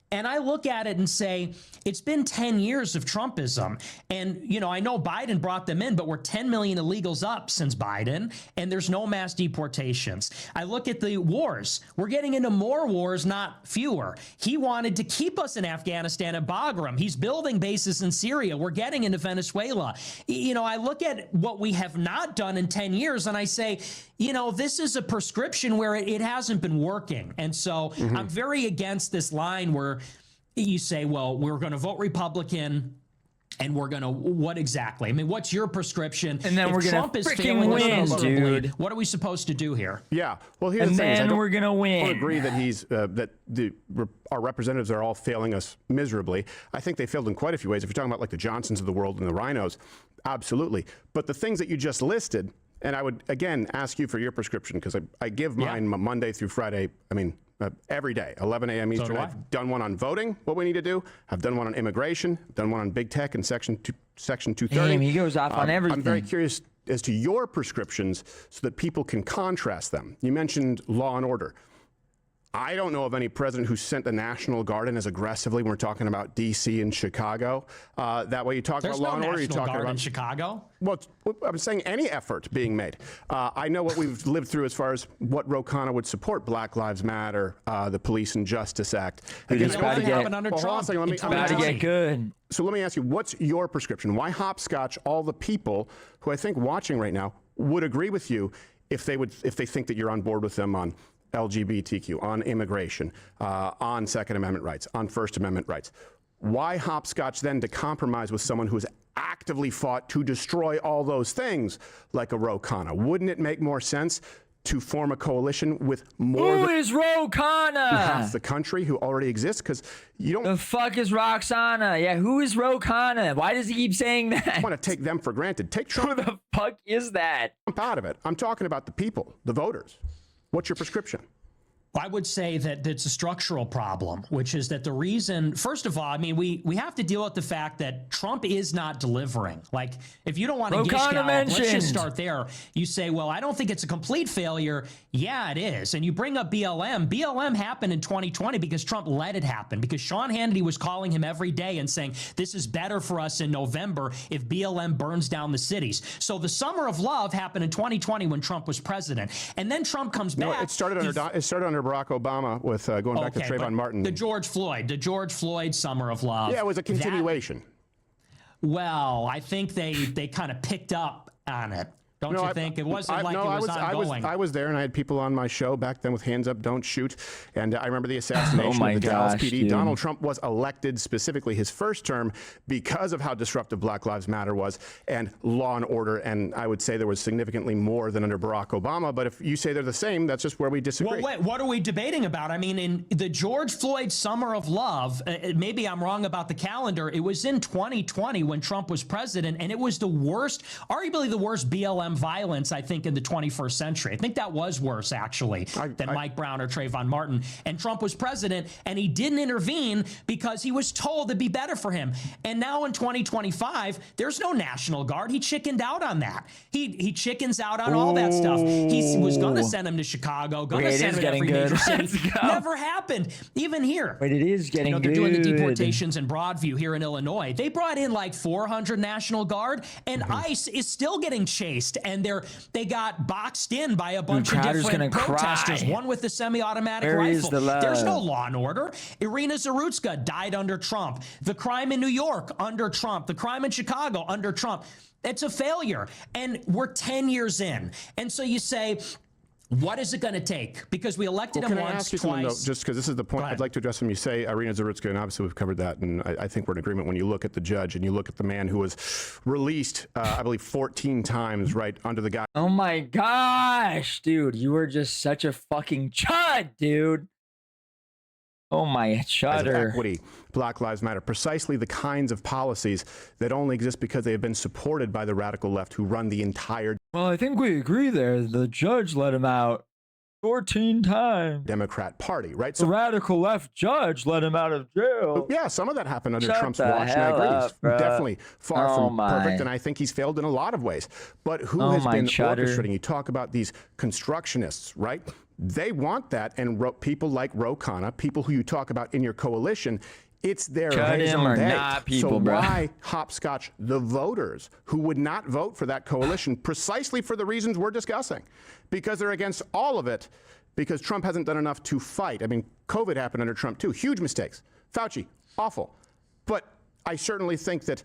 And I look at it and say, it's been 10 years of Trumpism. And, you know, I know Biden brought them in, but we're 10 million illegals up since Biden, and there's no mass deportations. I look at the wars. We're getting into more wars, not fewer. He wanted to keep us in Afghanistan and Bagram. He's building bases in Syria. We're getting into Venezuela. You know, I look at what we have not done in 10 years, and I say, you know, this is a prescription where it hasn't been working. And so I'm very against this line where you say, well, we're going to vote Republican and we're going to, what exactly? I mean, what's your prescription?
And then we're going to freaking win, dude.
What are we supposed to do here?
Yeah. Well, here's the thing.
And then we're going to win.
I don't agree that our representatives are all failing us miserably. I think they failed in quite a few ways. If you're talking about like the Johnsons of the world and the Rhinos, absolutely. But the things that you just listed, and I would, again, ask you for your prescription because I give mine Monday through Friday. I mean, every day, 11 a.m. Eastern.
So
I've done one on voting, what we need to do. I've done one on immigration. I've done one on big tech and Section 230.
Damn, he goes off on everything.
I'm very curious as to your prescriptions so that people can contrast them. You mentioned law and order. I don't know of any president who sent the National Guard in as aggressively when we're talking about D.C. and Chicago. That way you talk about law and order. You're talking about
in Chicago?
Well, I'm saying any effort being made. I know what we've lived through as far as what Ro Khanna would support, Black Lives Matter, the Police and Justice Act.
It's about to get good.
So let me ask you, what's your prescription? Why hopscotch all the people who I think watching right now would agree with you if they think that you're on board with them on LGBTQ, on immigration, on Second Amendment rights, on First Amendment rights? Why hopscotch then to compromise with someone who's actively fought to destroy all those things like a Ro Khanna? Wouldn't it make more sense to form a coalition with more
Who
than
is Rokana?
half the country who already exists? Because you don't
The fuck is Roxana? Yeah, who is Rokana? Why does he keep saying that?
want to take them for granted. Take
Who
Trump
the fuck is that?
out of it. I'm talking about the people, the voters. What's your prescription?
I would say that it's a structural problem, which is that the reason, first of all, I mean, we have to deal with the fact that Trump is not delivering. Like, if you don't want to gish gallop, let's just start there. You say, well, I don't think it's a complete failure. Yeah, it is. And you bring up BLM. BLM happened in 2020 because Trump let it happen, because Sean Hannity was calling him every day and saying, this is better for us in November if BLM burns down the cities. So the summer of love happened in 2020 when Trump was president. And then Trump comes back.
No, it started under Barack Obama with going back to Trayvon Martin.
The George Floyd summer of love.
Yeah, it was a continuation.
Well, I think they kind of picked up on it. Don't you think? It wasn't like it was ongoing.
I was there, and I had people on my show back then with Hands Up, Don't Shoot. And I remember the assassination of the Dallas PD.
Dude.
Donald Trump was elected specifically his first term because of how disruptive Black Lives Matter was and law and order. And I would say there was significantly more than under Barack Obama. But if you say they're the same, that's just where we disagree.
Well, wait, what are we debating about? I mean, in the George Floyd summer of love, maybe I'm wrong about the calendar. It was in 2020 when Trump was president, and it was the worst, arguably the worst BLM violence, I think, in the 21st century. I think that was worse, actually, than Mike Brown or Trayvon Martin. And Trump was president, and he didn't intervene because he was told it'd be better for him. And now in 2025, there's no National Guard. He chickened out on that. He chickens out on all that stuff. He was going to send him to Chicago, going to send him to every major city. Never happened, even here.
Wait, it is getting good.
They're doing the deportations in Broadview here in Illinois. They brought in like 400 National Guard, and ICE is still getting chased, and they got boxed in by a bunch of different protesters, one with the semi-automatic rifle. There's no law and order. Irina Zarutska died under Trump. The crime in New York under Trump. The crime in Chicago under Trump. It's a failure, and we're 10 years in. And so you say, what is it going to take? Because we elected him once,
Can I ask you something, though, just because this is the point I'd like to address when you say Irina Zarutska, and obviously we've covered that, and I think we're in agreement when you look at the judge and you look at the man who was released, I believe, 14 times, right, under the guy.
Oh my gosh, dude, you were just such a fucking chud, dude. Oh my shudder.
Equity, Black Lives Matter, precisely the kinds of policies that only exist because they have been supported by the radical left who run the entire
Well, I think we agree there. The judge let him out 14 times.
Democrat Party, right?
The radical left judge let him out of jail.
Yeah, some of that happened under
Shut
Trump's
the
watch, and I
hell
agree.
up,
He's
bro.
definitely far
Oh
from
my.
perfect, and I think he's failed in a lot of ways. But who
Oh
has
my
been
shudder.
orchestrating? You talk about these constructionists, right? They want that, and people like Rokana, people who you talk about in your coalition, it's their
Chud him
raison
or
d'etre.
not people,
so
bro.
why hopscotch the voters who would not vote for that coalition precisely for the reasons we're discussing? Because they're against all of it, because Trump hasn't done enough to fight. I mean, COVID happened under Trump too. Huge mistakes. Fauci, awful. But I certainly think that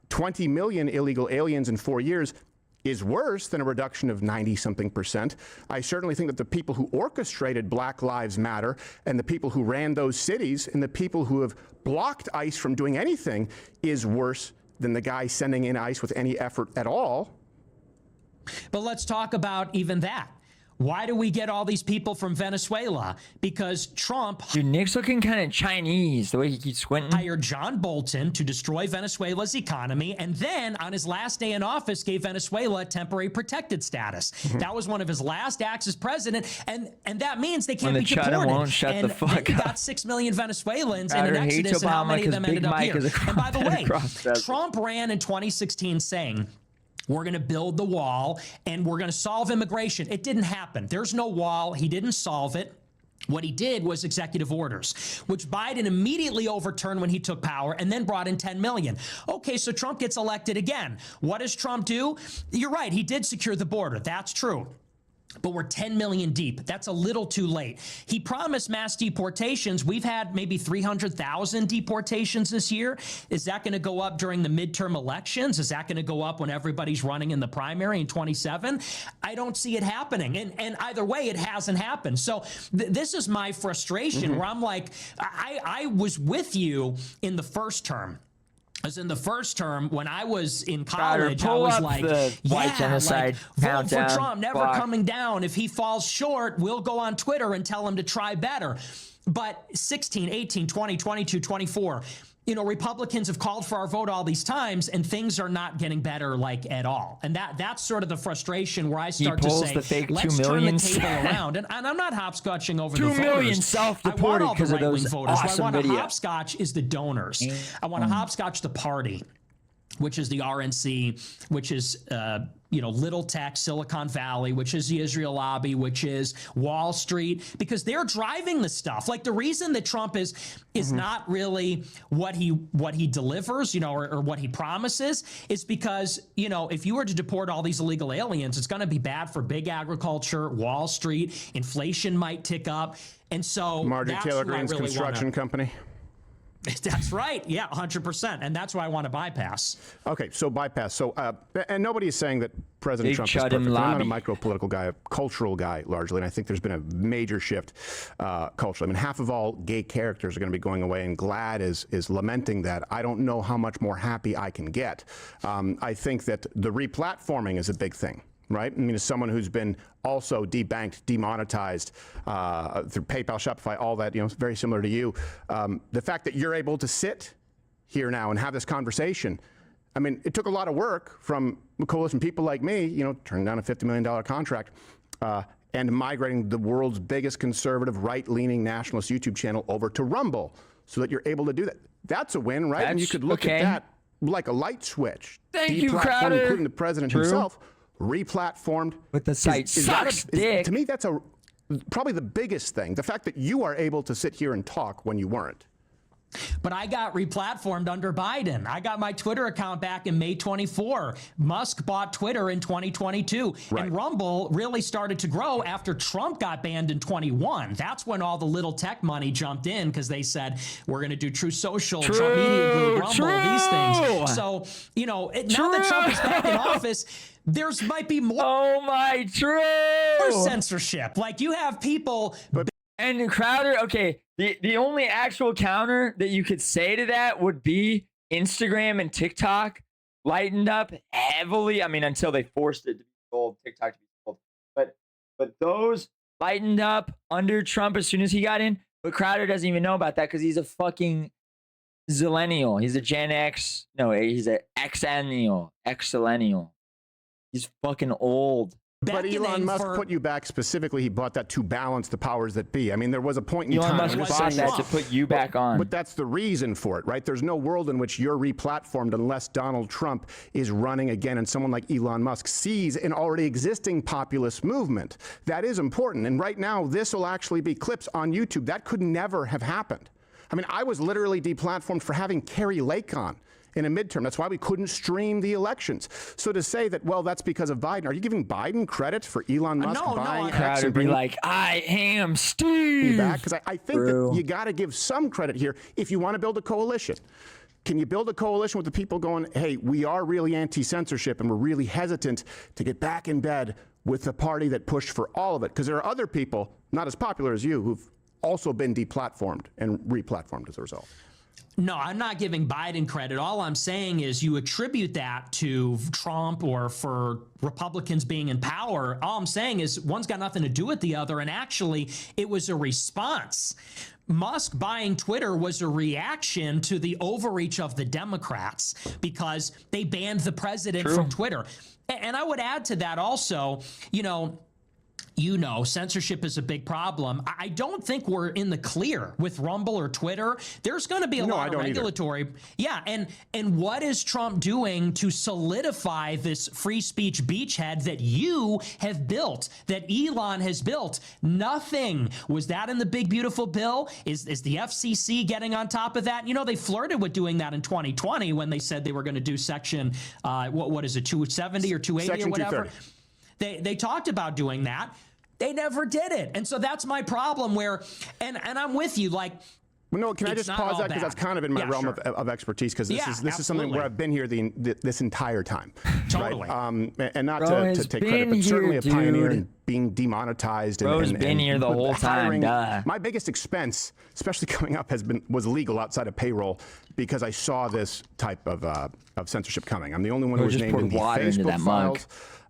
20 million illegal aliens in 4 years is worse than a reduction of 90-something%. I certainly think that the people who orchestrated Black Lives Matter and the people who ran those cities and the people who have blocked ICE from doing anything is worse than the guy sending in ICE with any effort at all.
But let's talk about even that. Why do we get all these people from Venezuela? Because Trump
Dude, Nick's looking kind of Chinese, the way he keeps squinting.
hired John Bolton to destroy Venezuela's economy, and then on his last day in office gave Venezuela temporary protected status. That was one of his last acts as president, and that means they can't
When
be
the China
deported.
won't shut
and
the fuck
they
up.
got 6 million Venezuelans in
Crowder
an
hates
exodus, and how
Obama
many of
'cause
them
Big
ended up
Mike
here?
is
And by the way,
across the desert.
Trump ran in 2016 saying, we're going to build the wall and we're going to solve immigration. It didn't happen. There's no wall. He didn't solve it. What he did was executive orders, which Biden immediately overturned when he took power and then brought in 10 million. Okay, so Trump gets elected again. What does Trump do? You're right. He did secure the border. That's true. But we're 10 million deep. That's a little too late. He promised mass deportations. We've had maybe 300,000 deportations this year. Is that going to go up during the midterm elections? Is that going to go up when everybody's running in the primary in 27? I don't see it happening. And either way, it hasn't happened. So this is my frustration where I'm like, I was with you in the first term. As in the first term, when I was in
Crowder,
college, I
pull
was
up
like,
the white genocide
vote
countdown
for Trump, never
clock.
coming down. If he falls short, we'll go on Twitter and tell him to try better. But 16, 18, 20, 22, 24, Republicans have called for our vote all these times, and things are not getting better, like, at all. And that's sort of the frustration where I start to say,
the fake
let's
2
turn
million
the table around. And I'm not hopscotching over
2
the voters.
million self-deported
because
of those
voters.
awesome
What I want
videos.
to hopscotch is the donors. I want to hopscotch the party, which is the RNC, which is Little Tech, Silicon Valley, which is the Israel lobby, which is Wall Street, because they're driving the stuff. Like, the reason that Trump is not really what he delivers, or what he promises, is because, if you were to deport all these illegal aliens, it's going to be bad for big agriculture, Wall Street, inflation might tick up. And so
Marjorie
that's
Taylor
who I
Greene's
really
construction company.
That's right. Yeah, 100%. And that's why I want to bypass.
Okay, so bypass. So, and nobody is saying that President
Big
Trump is
Chud
perfect.
and
I'm not a
lobby.
micro-political guy, a cultural guy largely, and I think there's been a major shift culturally. I mean, half of all gay characters are going to be going away, and GLAAD is lamenting that. I don't know how much more happy I can get. I think that the replatforming is a big thing. Right? I mean, as someone who's been also debanked, demonetized through PayPal, Shopify, all that, very similar to you. The fact that you're able to sit here now and have this conversation, I mean, it took a lot of work from coalition people like me, turning down a $50 million contract and migrating the world's biggest conservative, right-leaning nationalist YouTube channel over to Rumble so that you're able to do that. That's a win, right? And you could look at that like a light switch.
Thank you,
Deplatform,
Crowder.
including the president himself. Replatformed.
But the site sucks dick.
To me, that's probably the biggest thing. The fact that you are able to sit here and talk when you weren't.
But I got replatformed under Biden. I got my Twitter account back in May 24. Musk bought Twitter in 2022.
Right.
And Rumble really started to grow after Trump got banned in 21. That's when all the little tech money jumped in, because they said, we're going to do True Social, Trump Media Group, Rumble, these things. So, now that Trump is back in office, there's might be more censorship. Like, you have people...
And Crowder, okay, the only actual counter that you could say to that would be Instagram and TikTok lightened up heavily. I mean, until they forced it to be sold, TikTok to be sold. But those lightened up under Trump as soon as he got in. But Crowder doesn't even know about that because he's a fucking zillennial. He's a Gen X. No, he's an Xennial. Xillennial. He's fucking old.
But Elon Musk put you back specifically. He bought that to balance the powers that be. I mean, there was a point in time.
Elon Musk bought that to put you back on.
But that's the reason for it, right? There's no world in which you're replatformed unless Donald Trump is running again and someone like Elon Musk sees an already existing populist movement. That is important. And right now, this will actually be clips on YouTube. That could never have happened. I mean, I was literally deplatformed for having Carrie Lake on in a midterm. That's why we couldn't stream the elections. So to say that, well, that's because of Biden, are you giving Biden credit for Elon Musk buying X and
be like, I am Steve.
Because I think that you got to give some credit here if you want to build a coalition. Can you build a coalition with the people going, hey, we are really anti-censorship and we're really hesitant to get back in bed with the party that pushed for all of it? Because there are other people, not as popular as you, who've also been deplatformed and replatformed as a result.
No, I'm not giving Biden credit. All I'm saying is you attribute that to Trump or for Republicans being in power. All I'm saying is one's got nothing to do with the other. And actually, it was a response. Musk buying Twitter was a reaction to the overreach of the Democrats because they banned the president from Twitter. And I would add to that also, censorship is a big problem. I don't think we're in the clear with Rumble or Twitter. There's going to be a lot of regulatory. Either. Yeah. And what is Trump doing to solidify this free speech beachhead that you have built, that Elon has built? Nothing. Was that in the big, beautiful bill? Is the FCC getting on top of that? They flirted with doing that in 2020 when they said they were going to do section, what is it, 270 or 280
section
or whatever?
230.
They talked about doing that. They never did it. And so that's my problem where, and I'm with you, like,
Well, no, can I
It's
just
not
pause
all
that, because that's
bad.
kind of in my
Yeah,
realm
sure.
of expertise, because this is something
absolutely.
where I've been here this entire time.
Totally.
Right? And not
Bro
to
has
take credit, but
been
certainly
here,
a pioneer
dude.
in being demonetized.
Bro's
and
been here the whole time,
hiring.
duh.
My biggest expense, especially coming up, was legal outside of payroll, because I saw this type of censorship coming. I'm the only one who was
just
named in
poured
the
water into
Facebook
that mug.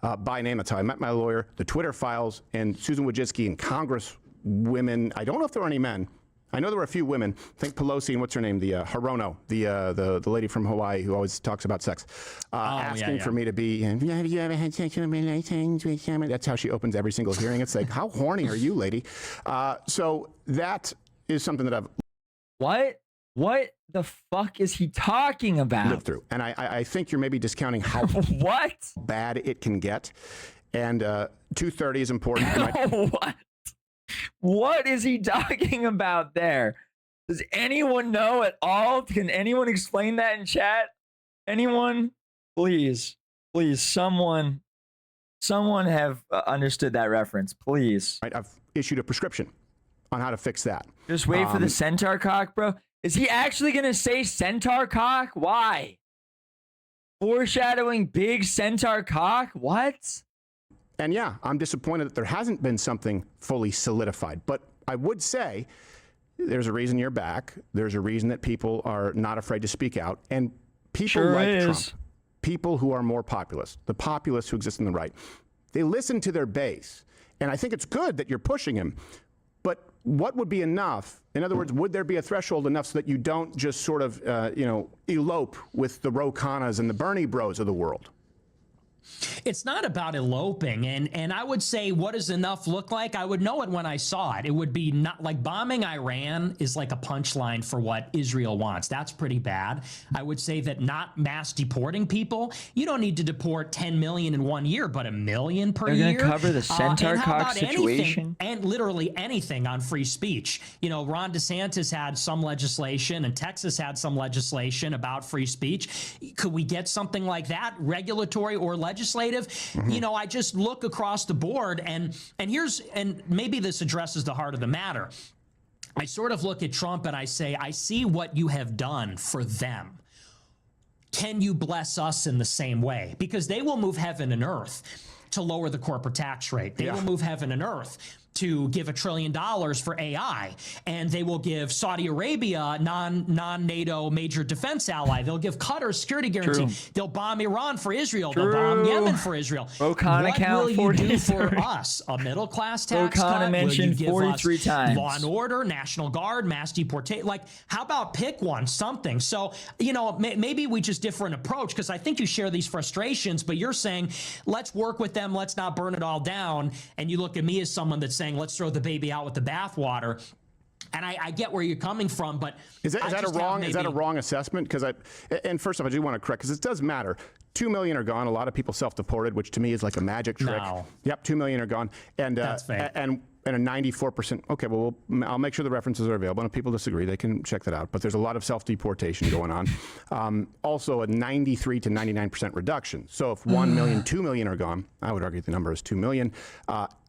files by name. That's how I met my lawyer. The Twitter files, and Susan Wojcicki and Congress women. I don't know if there were any men. I know there were a few women. I think Pelosi and what's her name, the Hirono, the lady from Hawaii who always talks about sex, asking for me to be. Have you ever had sexual relations with someone? That's how she opens every single hearing. It's like, how horny are you, lady? So that is something that I've
What the fuck is he talking about?
lived through, and I think you're maybe discounting how
What?
bad it can get. And 230 is important.
What? What is he talking about there? Does anyone know at all? Can anyone explain that in chat? Anyone? Please, someone have understood that reference, please.
Right, I've issued a prescription on how to fix that.
Just wait for the centaur cock, bro. Is he actually going to say centaur cock? Why? Foreshadowing big centaur cock? What?
And yeah, I'm disappointed that there hasn't been something fully solidified. But I would say there's a reason you're back. There's a reason that people are not afraid to speak out. And people
Sure
like
is.
Trump, people who are more populist, the populists who exist on the right, they listen to their base. And I think it's good that you're pushing him. But what would be enough? In other words, would there be a threshold enough so that you don't just sort of, elope with the Ro Khannas and the Bernie bros of the world?
It's not about eloping, and I would say, what does enough look like? I would know it when I saw it. It would be not like bombing Iran is like a punchline for what Israel wants. That's pretty bad. I would say that not mass deporting people. You don't need to deport 10 million in 1 year, but 1 million per year.
They're gonna cover the centaur
And how
cock
about
situation?
anything, and literally anything on free speech. You know, Ron DeSantis had some legislation, and Texas had some legislation about free speech. Could we get something like that, regulatory or legislative? You know, I just look across the board, and maybe this addresses the heart of the matter. I sort of look at Trump and I say, I see what you have done for them. Can you bless us in the same way? Because they will move heaven and earth to lower the corporate tax rate. They will move heaven and earth to give $1 trillion for AI, and they will give Saudi Arabia, non-NATO major defense ally. They'll give Qatar security guarantee.
True.
They'll bomb Iran for Israel. They'll bomb Yemen for Israel.
Ocon
What
account
will you do
43.
for us? A middle class tax
Ocon
cut? Will you
mentioned
give
43
us
times.
law and order, National Guard, mass deportation? Like, how about pick one, something? So, you know, maybe we just differ an approach, because I think you share these frustrations, but you're saying, let's work with them, let's not burn it all down. And you look at me as someone that's saying, let's throw the baby out with the bathwater. And I get where you're coming from, but
Is that a wrong assessment? Because and first off, I do want to correct, because it does matter. 2 million are gone. A lot of people self-deported, which to me is like a magic trick.
No.
Yep, 2 million are gone, and
That's fake.
and a 94%. Okay, well, I'll make sure the references are available. And if people disagree, they can check that out. But there's a lot of self-deportation going on. Also, a 93 to 99% reduction. So if 1 million, 2 million are gone, I would argue the number is 2 million,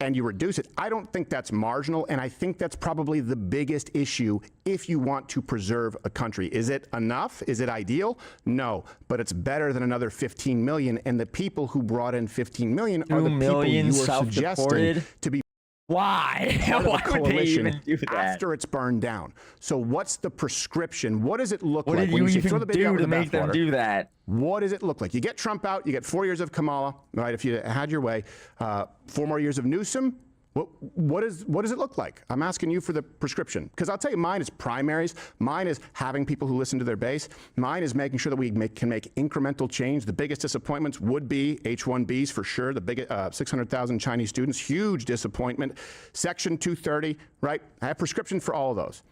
and you reduce it, I don't think that's marginal, and I think that's probably the biggest issue if you want to preserve a country. Is it enough? Is it ideal? No, but it's better than another 15 million, and the people who brought in 15 million are the people you are suggesting to be
Why?
part of
Why
a
would they
coalition
even do that?
after it's burned down. So what's the prescription? What does it look
What
like
did
when
you
you say throw the
even
baby out
do
with
to
the
make them
bathwater?
do that?
What does it look like? You get Trump out, you get 4 years of Kamala, right? If you had your way, 4 more years of Newsom. What does it look like? I'm asking you for the prescription, because I'll tell you, mine is primaries. Mine is having people who listen to their base. Mine is making sure that we can make incremental change. The biggest disappointments would be H-1Bs for sure. The big 600,000 Chinese students, huge disappointment. Section 230, right? I have prescription for all of those.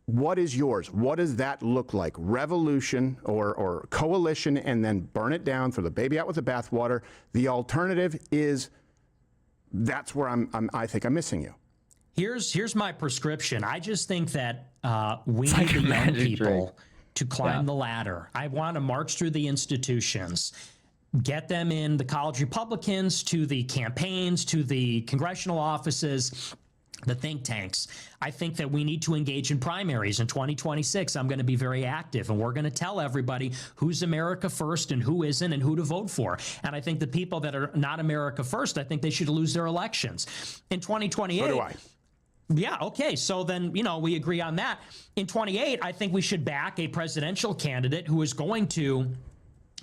What is yours? What does that look like? Revolution or coalition, and then burn it down, throw the baby out with the bathwater. The alternative is. That's where I think I'm missing you.
Here's my prescription. I just think that we
like
need
a
the young
magic
people
trick.
to climb the ladder. I want to march through the institutions, get them in the college Republicans, to the campaigns, to the congressional offices, the think tanks. I think that we need to engage in primaries in 2026. I'm going to be very active, and we're going to tell everybody who's America first and who isn't and who to vote for. And I think the people that are not America first, I think they should lose their elections. In 2028,
So do I.
yeah, okay. So then, we agree on that. In 28, I think we should back a presidential candidate who is going to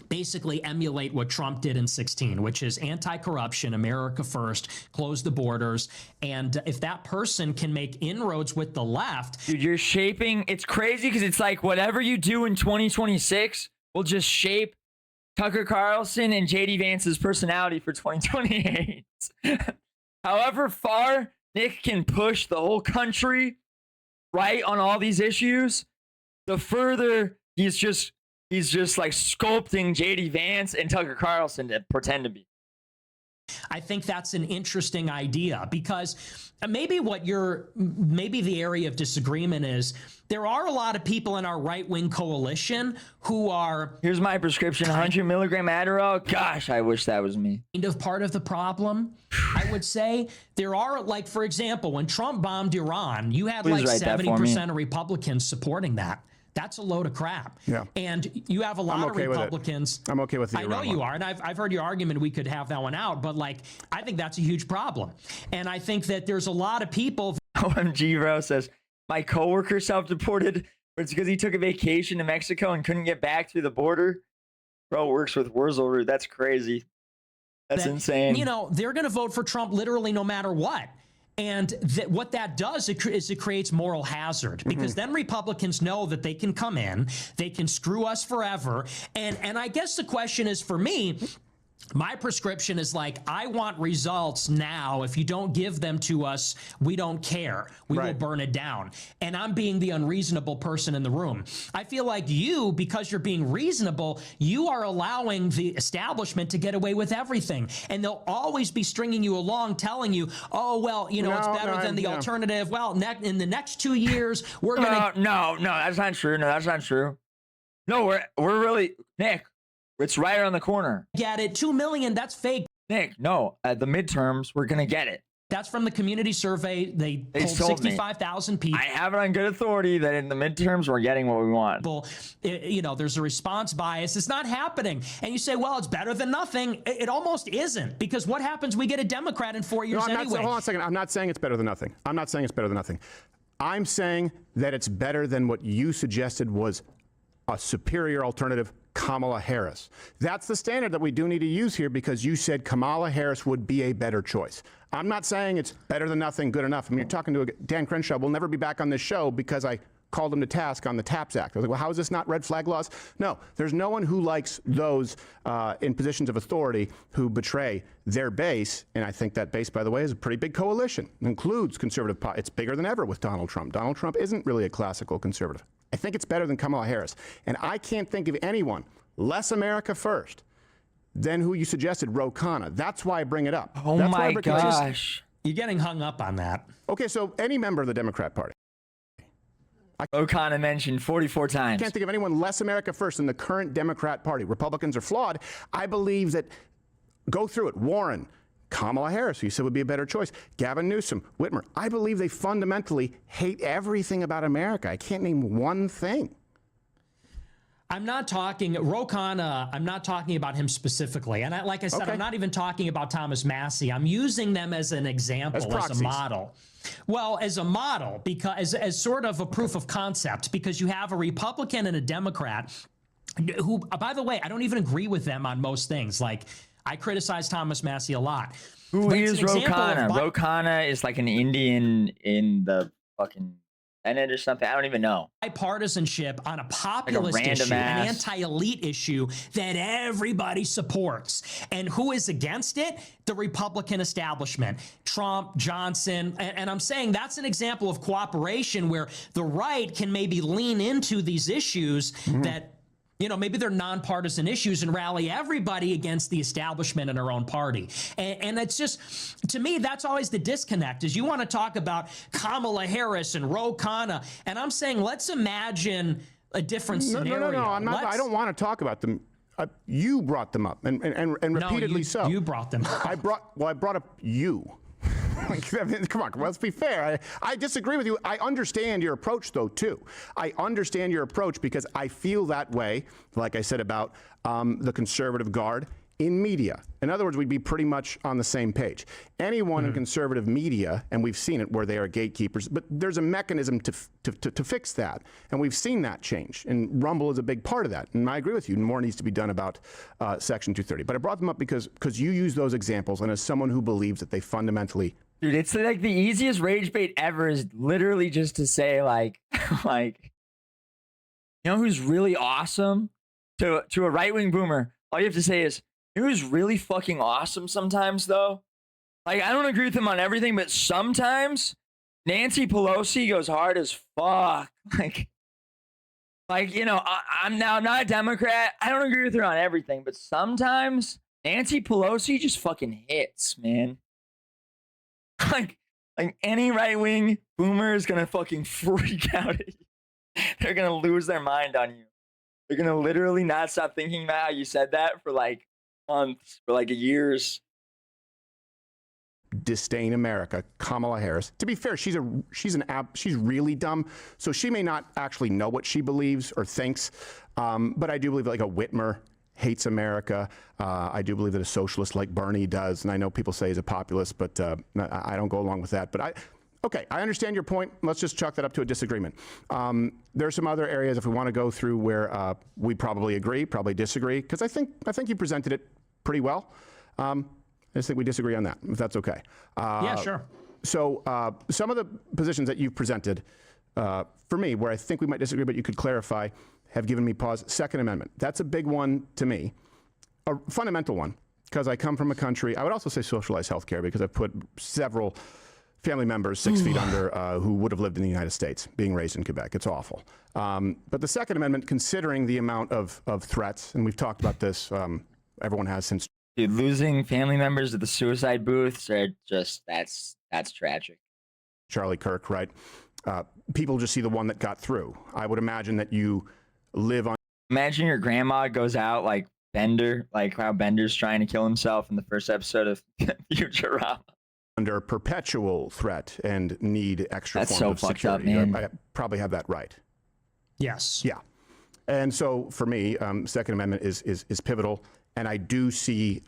basically emulate what Trump did in 16, which is anti-corruption, America first, close the borders. And if that person can make inroads with the left.
Dude, you're shaping. It's crazy because it's like whatever you do in 2026 will just shape Tucker Carlson and JD Vance's personality for 2028. However far Nick can push the whole country right on all these issues, the further he's just like sculpting JD Vance and Tucker Carlson to pretend to be.
I think that's an interesting idea because maybe maybe the area of disagreement is there are a lot of people in our right-wing coalition who are.
Here's my prescription, 100 milligram Adderall. Gosh, I wish that was me.
Kind of part of the problem, I would say. There are, like, for example, when Trump bombed Iran, you had
Please
like
write that for
70% of Republicans supporting that. That's a load of crap.
Yeah.
And you have a lot of Republicans.
I'm okay with the
I know
Iran
you
one.
are. And I've heard your argument. We could have that one out. But like, I think that's a huge problem. And I think that there's a lot of people.
OMG, bro says, my coworker self-deported. It's because he took a vacation to Mexico and couldn't get back through the border. Bro works with Wurzelroot. That's crazy. That's insane.
They're going to vote for Trump literally no matter what. And what that does is it creates moral hazard because then Republicans know that they can come in, they can screw us forever. And I guess the question is for me, my prescription is like, I want results now. If you don't give them to us, we don't care. We will burn it down. And I'm being the unreasonable person in the room. I feel like you, because you're being reasonable, you are allowing the establishment to get away with everything. And they'll always be stringing you along, telling you, oh, well, it's better than the alternative. Well, in the next 2 years, we're going to.
No, that's not true. No, that's not true. No, we're really, Nick. It's right around the corner.
Get it. 2 million. That's fake.
Nick, no. At the midterms, we're going to get it.
That's from the community survey. They polled 65,000 people.
I have it on good authority that in the midterms, we're getting what we want.
There's a response bias. It's not happening. And you say, well, it's better than nothing. It almost isn't, because what happens? We get a Democrat in 4 years anyway.
Hold on a second. I'm not saying it's better than nothing. I'm saying that it's better than what you suggested was a superior alternative, Kamala Harris. That's the standard that we do need to use here because you said Kamala Harris would be a better choice. I'm not saying it's better than nothing, good enough. I mean, you're talking to Dan Crenshaw. Will never be back on this show because I called him to task on the TAPS Act. I was like, well, how is this not red flag laws? No, there's no one who likes those in positions of authority who betray their base. And I think that base, by the way, is a pretty big coalition. It includes conservative. It's bigger than ever with Donald Trump. Donald Trump isn't really a classical conservative. I think it's better than Kamala Harris. And I can't think of anyone less America first than who you suggested, Ro Khanna. That's why I bring it up.
Oh
That's
my gosh.
You're getting hung up on that.
Okay, so any member of the Democrat Party.
Ro Khanna mentioned 44 times.
I can't think of anyone less America first than the current Democrat Party. Republicans are flawed. I believe that, go through it, Warren, Kamala Harris, who you said would be a better choice, Gavin Newsom, Whitmer. I believe they fundamentally hate everything about America. I can't name one thing.
I'm not talking, Ro Khanna, I'm not talking about him specifically. And like I said, I'm not even talking about Thomas Massey. I'm using them as an example, as a model. Well, as a model, because as sort of a proof of concept, because you have a Republican and a Democrat who, by the way, I don't even agree with them on most things. Like, I criticize Thomas Massey a lot.
Who is Ro Khanna? Ro Khanna is like an Indian in the fucking Senate or something. I don't even know.
Bipartisanship on a populist issue, an anti-elite issue that everybody supports. And who is against it? The Republican establishment. Trump, Johnson. And I'm saying that's an example of cooperation where the right can maybe lean into these issues that, maybe they're nonpartisan issues and rally everybody against the establishment in their own party. And it's just, to me, that's always the disconnect, is you want to talk about Kamala Harris and Ro Khanna. And I'm saying, let's imagine a different scenario.
No, I'm not, I don't want to talk about them. You brought them up and repeatedly so.
You brought them up.
I brought up you. I mean, come on, let's be fair. I disagree with you. I understand your approach, though, too. I understand your approach because I feel that way, like I said, about the conservative guard in media. In other words, we'd be pretty much on the same page. Anyone in conservative media, and we've seen it where they are gatekeepers, but there's a mechanism to fix that. And we've seen that change. And Rumble is a big part of that. And I agree with you. More needs to be done about Section 230. But I brought them up because you use those examples, and as someone who believes that they fundamentally...
Dude, it's like the easiest rage bait ever is literally just to say, like, like, you know who's really awesome? To a right-wing boomer, all you have to say is, you know who's really fucking awesome sometimes, though? Like, I don't agree with him on everything, but sometimes Nancy Pelosi goes hard as fuck. Like you know, I'm not a Democrat. I don't agree with her on everything, but sometimes Nancy Pelosi just fucking hits, man. Like any right-wing boomer is gonna fucking freak out at you. They're gonna lose their mind on you. They're gonna literally not stop thinking about how you said that for like months, for like years.
Disdain America, Kamala Harris. To be fair, she's really dumb, so she may not actually know what she believes or thinks. But I do believe like a Whitmer hates America. I do believe that a socialist like Bernie does, and I know people say he's a populist, but I don't go along with that. But okay, I understand your point. Let's just chalk that up to a disagreement. There are some other areas if we want to go through where we probably agree, probably disagree, because I think you presented it pretty well. I just think we disagree on that, if that's okay.
Yeah, sure.
So some of the positions that you've presented, for me, where I think we might disagree, but you could clarify, have given me pause. Second Amendment. That's a big one to me, a fundamental one, because I come from a country, I would also say socialized healthcare, because I've put several family members 6 feet under who would have lived in the United States, being raised in Quebec. It's awful. But the Second Amendment, considering the amount of threats, and we've talked about this, everyone has since.
Dude, losing family members to the suicide booths are just, that's tragic.
Charlie Kirk, right? People just see the one that got through. I would imagine that you live on.
Imagine your grandma goes out like Bender, like how Bender's trying to kill himself in the first episode of Futurama.
Under perpetual threat and need extra
That's
forms
so
of
fucked
security.
up, man.
I probably have that right.
Yes.
Yeah. And so for me, Second Amendment is pivotal. And I do see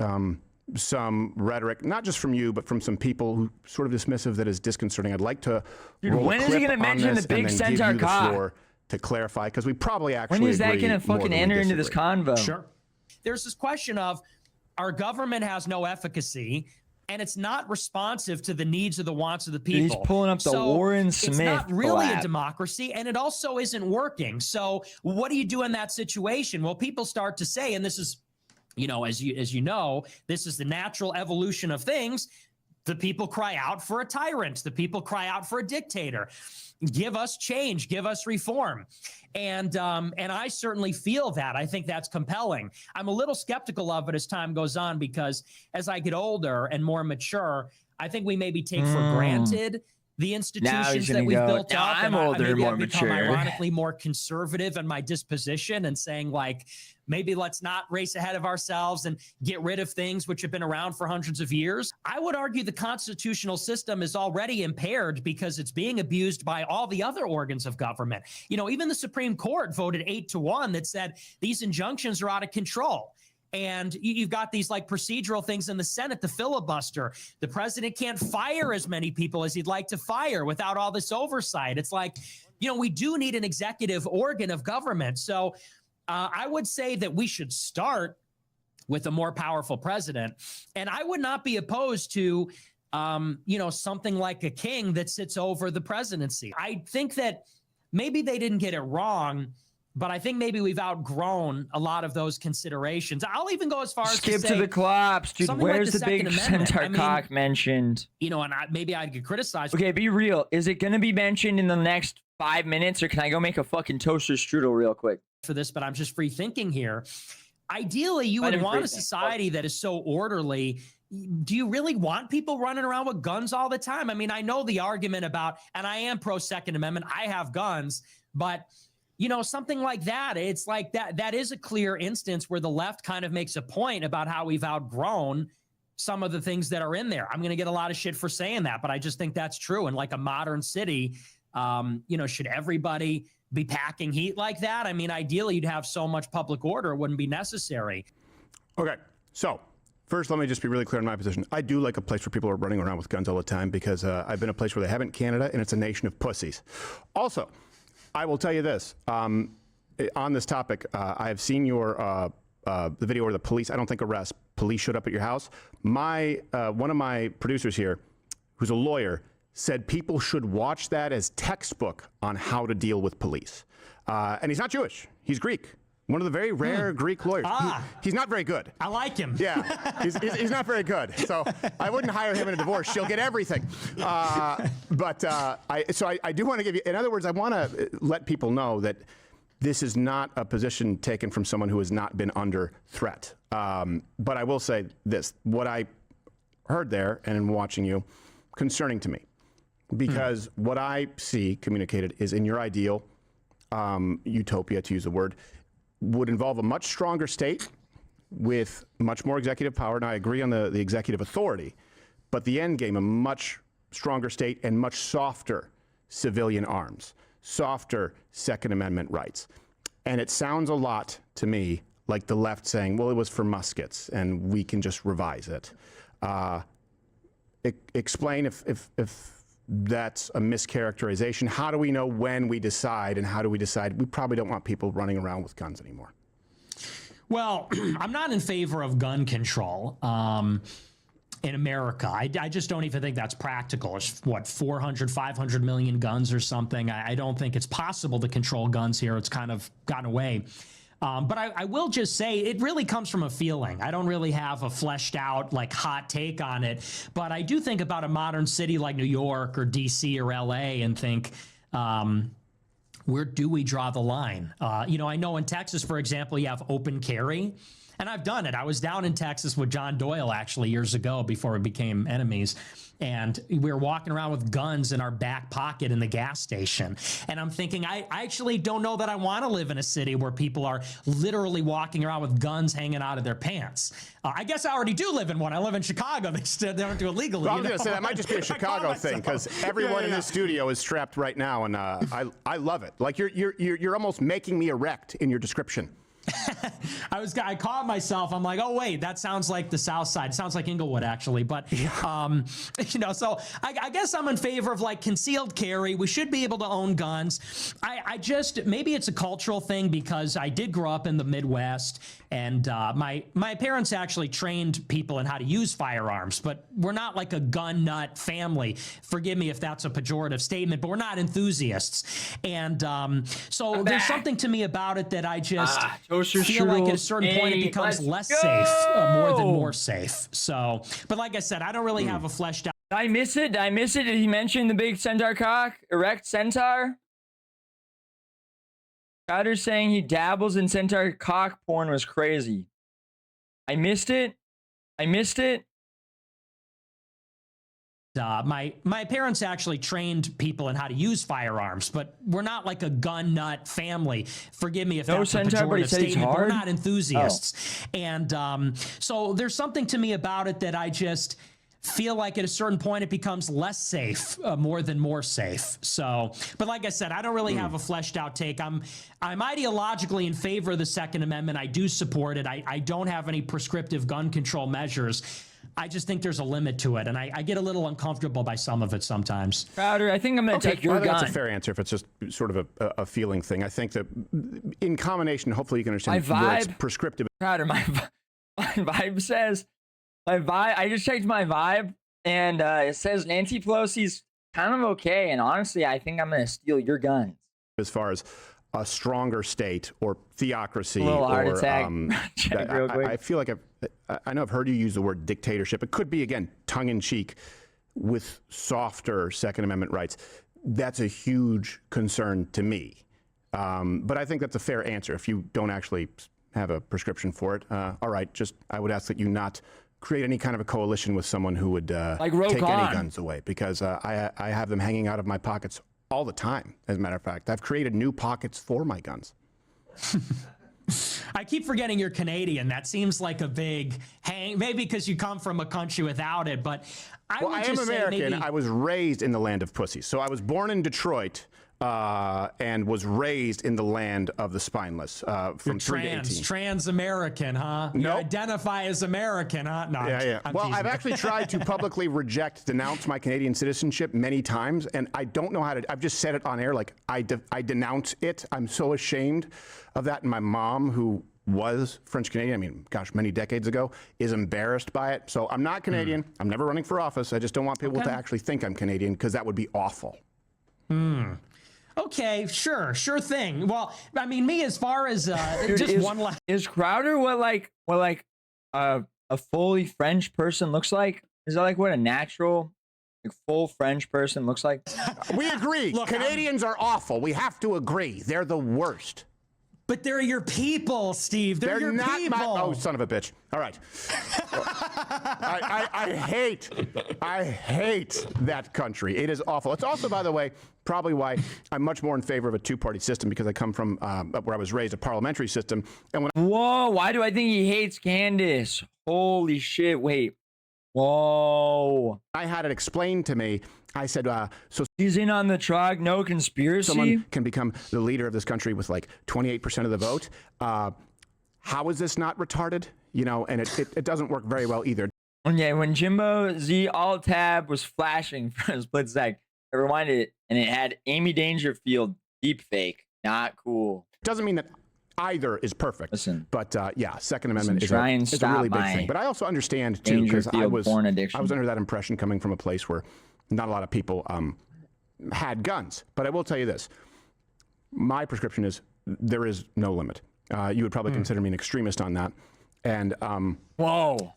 some rhetoric, not just from you, but from some people who sort of dismissive that is disconcerting. I'd like to.
Dude, when is he going to mention the big centaur cock?
To clarify, because we probably actually.
When is that going to fucking enter into this convo?
Sure. There's this question of our government has no efficacy and it's not responsive to the needs or the wants of the people.
He's pulling up the Warren Smith.
It's not really
collab.
a democracy, and it also isn't working. So what do you do in that situation? Well, people start to say, and this is, you know, as you know, this is the natural evolution of things. The people cry out for a tyrant. The people cry out for a dictator. Give us change. Give us reform. And I certainly feel that. I think that's compelling. I'm a little skeptical of it as time goes on, because as I get older and more mature, I think we maybe take for granted the institutions that we've built up.
I'm older and more
I've become
mature.
ironically more conservative in my disposition and saying, like, maybe let's not race ahead of ourselves and get rid of things which have been around for hundreds of years. I would argue the constitutional system is already impaired because it's being abused by all the other organs of government. You know, even the Supreme Court voted 8-1 that said these injunctions are out of control. And you've got these like procedural things in the Senate, the filibuster. The president can't fire as many people as he'd like to fire without all this oversight. It's like, you know, we do need an executive organ of government. So I would say that we should start with a more powerful president. And I would not be opposed to, you know, something like a king that sits over the presidency. I think that maybe they didn't get it wrong, but I think maybe we've outgrown a lot of those considerations. I'll even go as far as
skip
to say,
to the Klops, dude. Where's
like
the big centaur cock mentioned?
You know, and maybe I'd get criticized.
Okay, be real. Is it going to be mentioned in the next 5 minutes, or can I go make a fucking toaster strudel real quick?
For this, but I'm just free thinking here. Ideally, you would want a society that is so orderly. Do you really want people running around with guns all the time? I mean, I know the argument about, and I am pro Second Amendment, I have guns, but you know, something like that, it's like that is a clear instance where the left kind of makes a point about how we've outgrown some of the things that are in there. I'm going to get a lot of shit for saying that, but I just think that's true. And like a modern city, should everybody be packing heat like that? I mean, ideally, you'd have so much public order, it wouldn't be necessary.
Okay, so first, let me just be really clear on my position. I do like a place where people are running around with guns all the time because I've been a place where they haven't, Canada, and it's a nation of pussies. Also, I will tell you this. On this topic, I have seen the video where the police, I don't think arrest, police showed up at your house. One of my producers here, who's a lawyer, said people should watch that as textbook on how to deal with police. And he's not Jewish, he's Greek. One of the very rare Greek lawyers. He's not very good.
I like him.
Yeah, he's not very good. So I wouldn't hire him in a divorce. She'll get everything. I do want to give you, in other words, I want to let people know that this is not a position taken from someone who has not been under threat. But I will say this, what I heard there and in watching you, concerning to me. Because what I see communicated is in your ideal utopia, to use the word, would involve a much stronger state with much more executive power. And I agree on the executive authority, but the end game, a much stronger state and much softer civilian arms, softer Second Amendment rights. And it sounds a lot to me like the left saying, well, it was for muskets and we can just revise it. Explain if that's a mischaracterization. How do we know when we decide, and how do we decide we probably don't want people running around with guns anymore?
Well, I'm not in favor of gun control in America. I just don't even think that's practical. It's what, 400, 500 million guns or something. I don't think it's possible to control guns here. It's kind of gotten away. But I will just say it really comes from a feeling. I don't really have a fleshed out, like, hot take on it. But I do think about a modern city like New York or DC or LA and think, where do we draw the line? I know in Texas, for example, you have open carry. And I've done it. I was down in Texas with John Doyle actually years ago before we became enemies. And we were walking around with guns in our back pocket in the gas station. And I'm thinking, I actually don't know that I want to live in a city where people are literally walking around with guns hanging out of their pants. I guess I already do live in one. I live in Chicago. They don't do it legally.
Well, I was going to say that might just be a Chicago thing because everyone in this studio is strapped right now, and I love it. Like you're almost making me erect in your description.
I caught myself. I'm like, oh wait, that sounds like the South Side. It sounds like Inglewood actually. But so I guess I'm in favor of like concealed carry. We should be able to own guns. I just, maybe it's a cultural thing because I did grow up in the Midwest, and my parents actually trained people in how to use firearms, but we're not like a gun nut family. Forgive me if that's a pejorative statement, but we're not enthusiasts. And so there's something to me about it that I just feel like at a certain point it becomes less safe more than more safe. So, but like I said, I don't really have a fleshed out.
Did I miss it? Did he mention the big centaur cock? Erect centaur? Crowder's saying he dabbles in centaur cock porn was crazy. I missed it.
My parents actually trained people in how to use firearms, but we're not like a gun nut family. Forgive me if that's a pejorative statement, but we're not enthusiasts. And so there's something to me about it that I just feel like at a certain point it becomes less safe more than more safe. So, but like I said, I don't really have a fleshed out take. I'm ideologically in favor of the Second Amendment. I do support it. I don't have any prescriptive gun control measures. I just think there's a limit to it, and I get a little uncomfortable by some of it sometimes.
Crowder, I think I'm going to take your gun.
That's a fair answer if it's just sort of a feeling thing. I think that in combination, hopefully you can understand where it's prescriptive.
Crowder, my vibe says, I just checked my vibe, and it says Nancy Pelosi's kind of okay, and honestly, I think I'm going to steal your guns.
As far as a stronger state or theocracy,
a little heart
or
attack.
I feel like I know I've heard you use the word dictatorship. It could be, again, tongue-in-cheek with softer Second Amendment rights. That's a huge concern to me. But I think that's a fair answer if you don't actually have a prescription for it. All right, I would ask that you not create any kind of a coalition with someone who would take any guns away, because I have them hanging out of my pockets all the time. As a matter of fact, I've created new pockets for my guns.
I keep forgetting you're Canadian. That seems like a big hang. Maybe because you come from a country without it, but I
Well,
would
I am
just say
American.
maybe.
I was raised in the land of pussies. So I was born in Detroit and was raised in the land of the spineless from 3 to 18.
Trans-American, huh? You
Nope.
identify as American, huh? No,
Yeah.
I'm
Well,
teasing.
I've actually tried to publicly denounce my Canadian citizenship many times, and I don't know how to. I've just said it on air, like I denounce it. I'm so ashamed of that. And my mom, who was French Canadian, I mean, gosh, many decades ago, is embarrassed by it. So I'm not Canadian. I'm never running for office. I just don't want people to actually think I'm Canadian, because that would be awful.
Okay, sure thing. Well, I mean, me as far as
Dude,
just one last.
is Crowder what a fully French person looks like? Is that like what a natural, like full French person looks like?
We agree.
Look,
Canadians are awful. We have to agree. They're the worst.
But they're your people, Steve. They're your
not
people.
Oh, son of a bitch. All right. I hate that country. It is awful. It's also, by the way, probably why I'm much more in favor of a two-party system, because I come from where I was raised, a parliamentary system. And when
Whoa, why do I think he hates Candace? Holy shit, wait. Whoa.
I had it explained to me, I said, so
He's in on the truck, no conspiracy?
someone can become the leader of this country with like 28% of the vote. How is this not retarded? You know, and it doesn't work very well either.
Okay, when Jimbo Z alt tab was flashing for a split sec, I rewinded it and it had Amy Dangerfield deep fake. Not cool.
Doesn't mean that either is perfect.
Listen,
but yeah, Second Amendment is
try and
is a
stop
really big
my
thing. But I also understand too, because I
Dangerfield
was
porn addiction.
under that impression coming from a place where not a lot of people had guns. But I will tell you this: my prescription is there is no limit. You would probably consider me an extremist on that. And
whoa.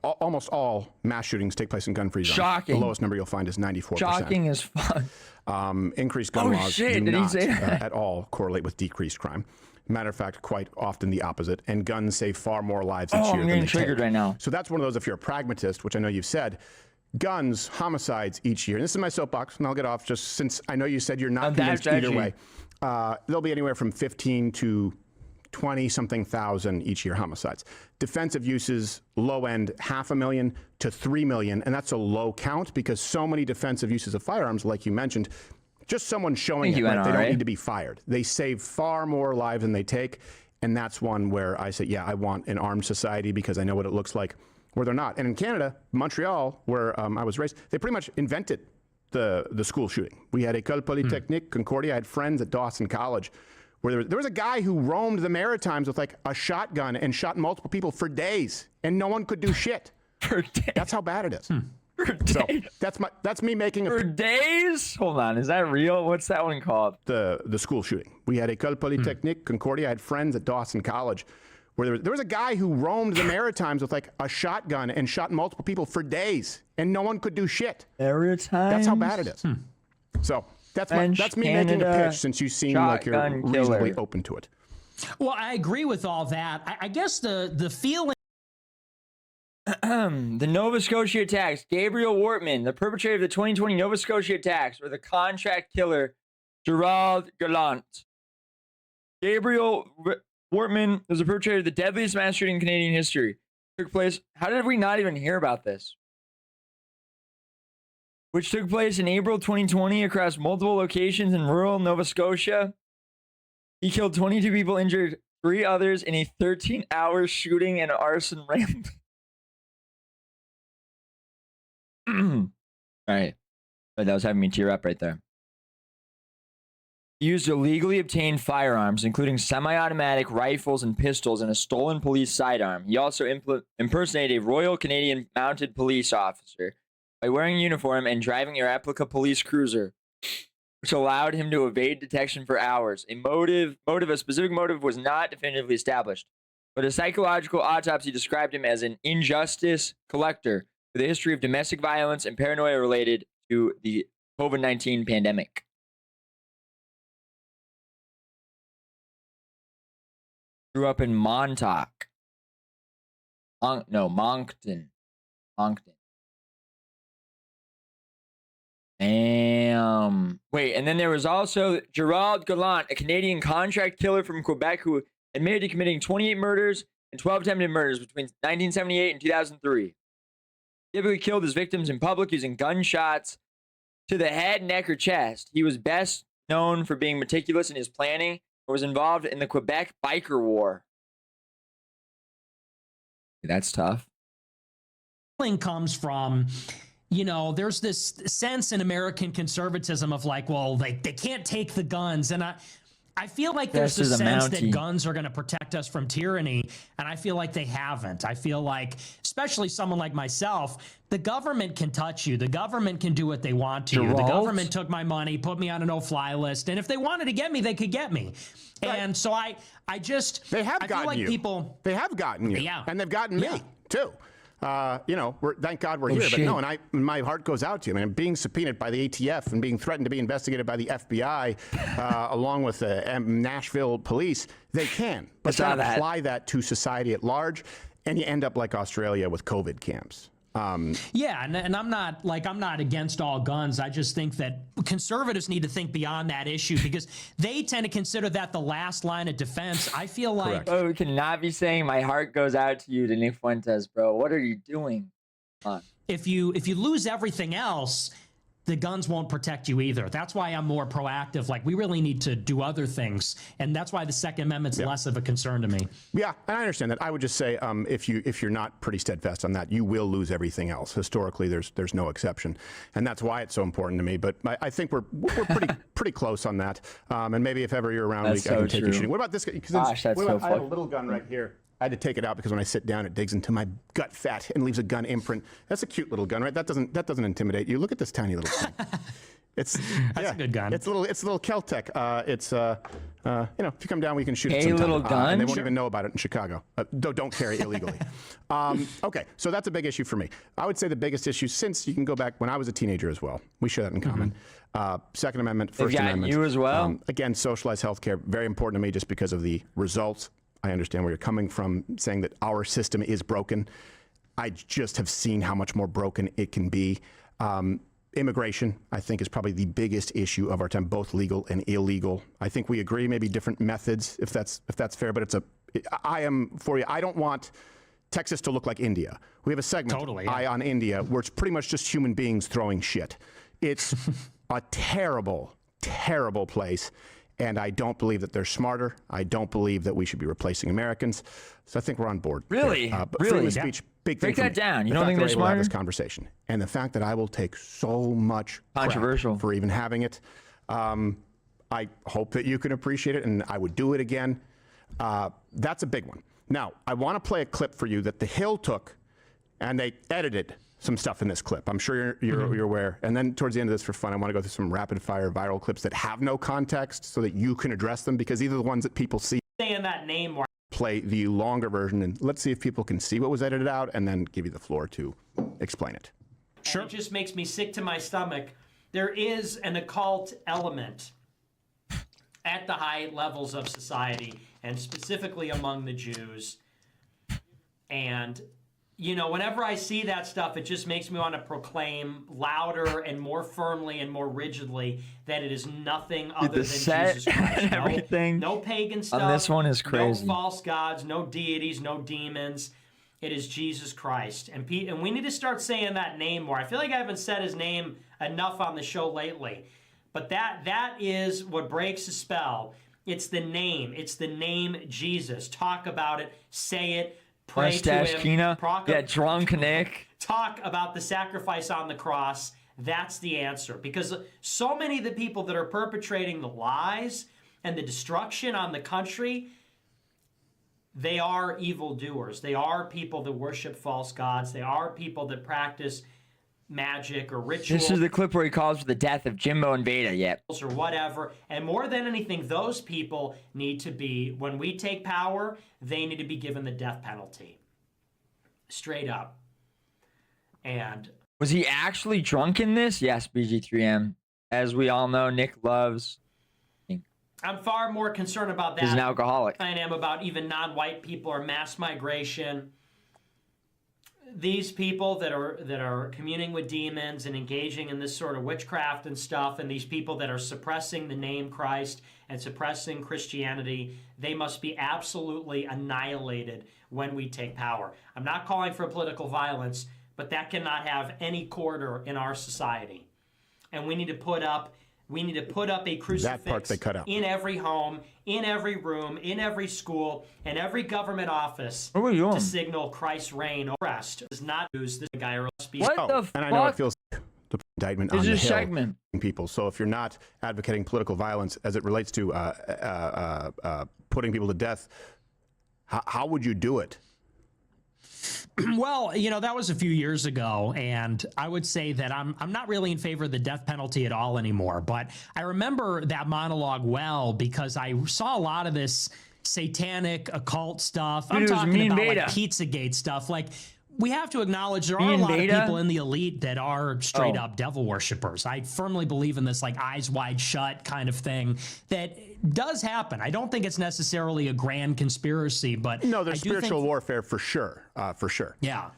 Almost all mass shootings take place in gun-free zones.
Shocking.
The lowest number you'll find is 94%.
Shocking as fuck.
Increased gun laws
shit,
do
did he
not
say that?
at all correlate with decreased crime. Matter of fact, quite often the opposite. And guns save far more lives each
Oh,
year
I'm
than
getting
they
triggered
take.
right now.
So that's one of those, if you're a pragmatist, which I know you've said, guns, homicides each year. And this is my soapbox, and I'll get off just since I know you said you're not convinced either way. There'll be anywhere from 15 to 20-something thousand each year homicides. Defensive uses, low end, 500,000 to 3 million. And that's a low count because so many defensive uses of firearms, like you mentioned, just someone showing it, right, they don't need to be fired. They save far more lives than they take. And that's one where I say, yeah, I want an armed society because I know what it looks like where they're not. And in Canada, Montreal, where I was raised, they pretty much invented the school shooting. We had École Polytechnique, Concordia. I had friends at Dawson College where there was a guy who roamed the Maritimes with like a shotgun and shot multiple people for days, and no one could do shit.
For days?
That's how bad it is.
For days?
So that's me making
For days? Hold on, is that real? What's that one called?
The school shooting. We had École Polytechnique, Concordia. I had friends at Dawson College where there was a guy who roamed the Maritimes with like a shotgun and shot multiple people for days, and no one could do shit.
Maritimes?
That's how bad it is. So that's me making a pitch, since you seem like you're reasonably open to it.
Well, I agree with all that. I guess the feeling.
The Nova Scotia attacks. Gabriel Wortman, the perpetrator of the 2020 Nova Scotia attacks, or the contract killer Gerald Gallant. Gabriel Wortman was the perpetrator of the deadliest mass shooting in Canadian history. Took place. How did we not even hear about this? Which took place in April 2020 across multiple locations in rural Nova Scotia. He killed 22 people, injured 3 others in a 13-hour shooting and arson rampage. All right. That was having me tear up right there. He used illegally obtained firearms, including semi-automatic rifles and pistols, and a stolen police sidearm. He also impersonated a Royal Canadian Mounted Police officer by wearing a uniform and driving a replica police cruiser, which allowed him to evade detection for hours. A specific motive was not definitively established, but a psychological autopsy described him as an injustice collector with a history of domestic violence and paranoia related to the COVID-19 pandemic. Grew up in Montauk. Moncton. Damn. Wait, and then there was also Gerald Gallant, a Canadian contract killer from Quebec who admitted to committing 28 murders and 12 attempted murders between 1978 and 2003. He typically killed his victims in public using gunshots to the head, neck, or chest. He was best known for being meticulous in his planning and was involved in the Quebec Biker War. That's tough.
Comes from, there's this sense in American conservatism of like, well, they can't take the guns. And I feel like there's this sense that guns are going to protect us from tyranny, and I feel like they haven't. I feel like, especially someone like myself, the government can touch you. The government can do what they want to you. The government took my money, put me on a no-fly list, and if they wanted to get me, they could get me. Right. And so I just
they have gotten
like
you.
They
have gotten you, and they've gotten me too. Thank God we're here.
Shit.
But no, and my heart goes out to you. I mean, being subpoenaed by the ATF and being threatened to be investigated by the FBI, along with the Nashville police, they can. But then apply that to society at large, and you end up like Australia with COVID camps.
And I'm not against all guns. I just think that conservatives need to think beyond that issue because they tend to consider that the last line of defense. I feel like
we cannot be saying my heart goes out to you to Nick Fuentes, bro. What are you doing? Come on.
If you lose everything else, the guns won't protect you either. That's why I'm more proactive. Like, we really need to do other things. And that's why the Second Amendment's less of a concern to me.
Yeah, and I understand that. I would just say if you're not pretty steadfast on that, you will lose everything else. Historically, there's no exception. And that's why it's so important to me. But I think we're pretty close on that. And maybe if ever you're around, I can take you shooting. What about this guy?
Gosh, that's so
I have a little gun right here. I had to take it out because when I sit down, it digs into my gut fat and leaves a gun imprint. That's a cute little gun, right? That doesn't intimidate you. Look at this tiny little thing. That's a
good gun.
It's a little Kel-Tec. If you come down, we can shoot it
a
sometime.
little gun.
And they won't even know about it in Chicago. Don't carry illegally. Okay, so that's a big issue for me. I would say the biggest issue, since you can go back when I was a teenager as well. We share that in common. Second Amendment, First Amendment.
You as well.
Again, socialized healthcare, very important to me just because of the results. I understand where you're coming from, saying that our system is broken. I just have seen how much more broken it can be. Immigration, I think, is probably the biggest issue of our time, both legal and illegal. I think we agree, maybe different methods, if that's fair. But I am for you. I don't want Texas to look like India. We have a segment, Eye on India, where it's pretty much just human beings throwing shit. It's a terrible, terrible place. And I don't believe that they're smarter. I don't believe that we should be replacing Americans. So I think we're on board.
Really?
But
really?
freedom of speech, big thing.
Break that down. You
don't
think they're smarter?
Have this conversation, and the fact that I will take so much
controversial
for even having it. I hope that you can appreciate it, and I would do it again. That's a big one. Now, I want to play a clip for you that The Hill took, and they edited some stuff in this clip. I'm sure you're aware. And then towards the end of this, for fun, I want to go through some rapid fire viral clips that have no context so that you can address them, because these are the ones that people see.
Saying that name.
Play the longer version, and let's see if people can see what was edited out, and then give you the floor to explain it.
Sure. It just makes me sick to my stomach. There is an occult element at the high levels of society, and specifically among the Jews. And whenever I see that stuff, it just makes me want to proclaim louder and more firmly and more rigidly that it is nothing other than Jesus Christ.
Everything
no pagan stuff.
On this one is crazy.
No false gods, no deities, no demons. It is Jesus Christ. And we need to start saying that name more. I feel like I haven't said his name enough on the show lately. But that is what breaks the spell. It's the name. It's the name Jesus. Talk about it. Say it. Pray
Mustache
to him.
Kina. Drunk Nick.
Talk about the sacrifice on the cross. That's the answer. Because so many of the people that are perpetrating the lies and the destruction on the country, they are evildoers. They are people that worship false gods. They are people that practice magic or ritual.
This is the clip where he calls for the death of Jimbo and Veda,
or whatever. And more than anything, those people need to be, when we take power, they need to be given the death penalty. Straight up. And
was he actually drunk in this? Yes, BG3M. As we all know, Nick loves.
I'm far more concerned about that.
He's an alcoholic.
I am about even non-white people or mass migration. these people that are communing with demons and engaging in this sort of witchcraft and stuff, and these people that are suppressing the name Christ and suppressing Christianity, they must be absolutely annihilated when we take power. I'm not calling for political violence, but that cannot have any quarter in our society. And we need to put up a crucifix in every home, in every room, in every school, in every government office to signal Christ's reign. Rest does not use this guy or else be.
What the fuck?
And I know it feels the indictment on the hill
segment.
People. So if you're not advocating political violence as it relates to putting people to death, how would you do it?
Well, that was a few years ago, and I would say that I'm not really in favor of the death penalty at all anymore. But I remember that monologue well because I saw a lot of this satanic occult stuff. I'm talking about like Pizzagate stuff. Like, we have to acknowledge there are a lot of people in the elite that are straight up devil worshippers. I firmly believe in this like eyes wide shut kind of thing that does happen. I don't think it's necessarily a grand conspiracy, but
no, there's spiritual warfare for sure. For sure.
Yeah.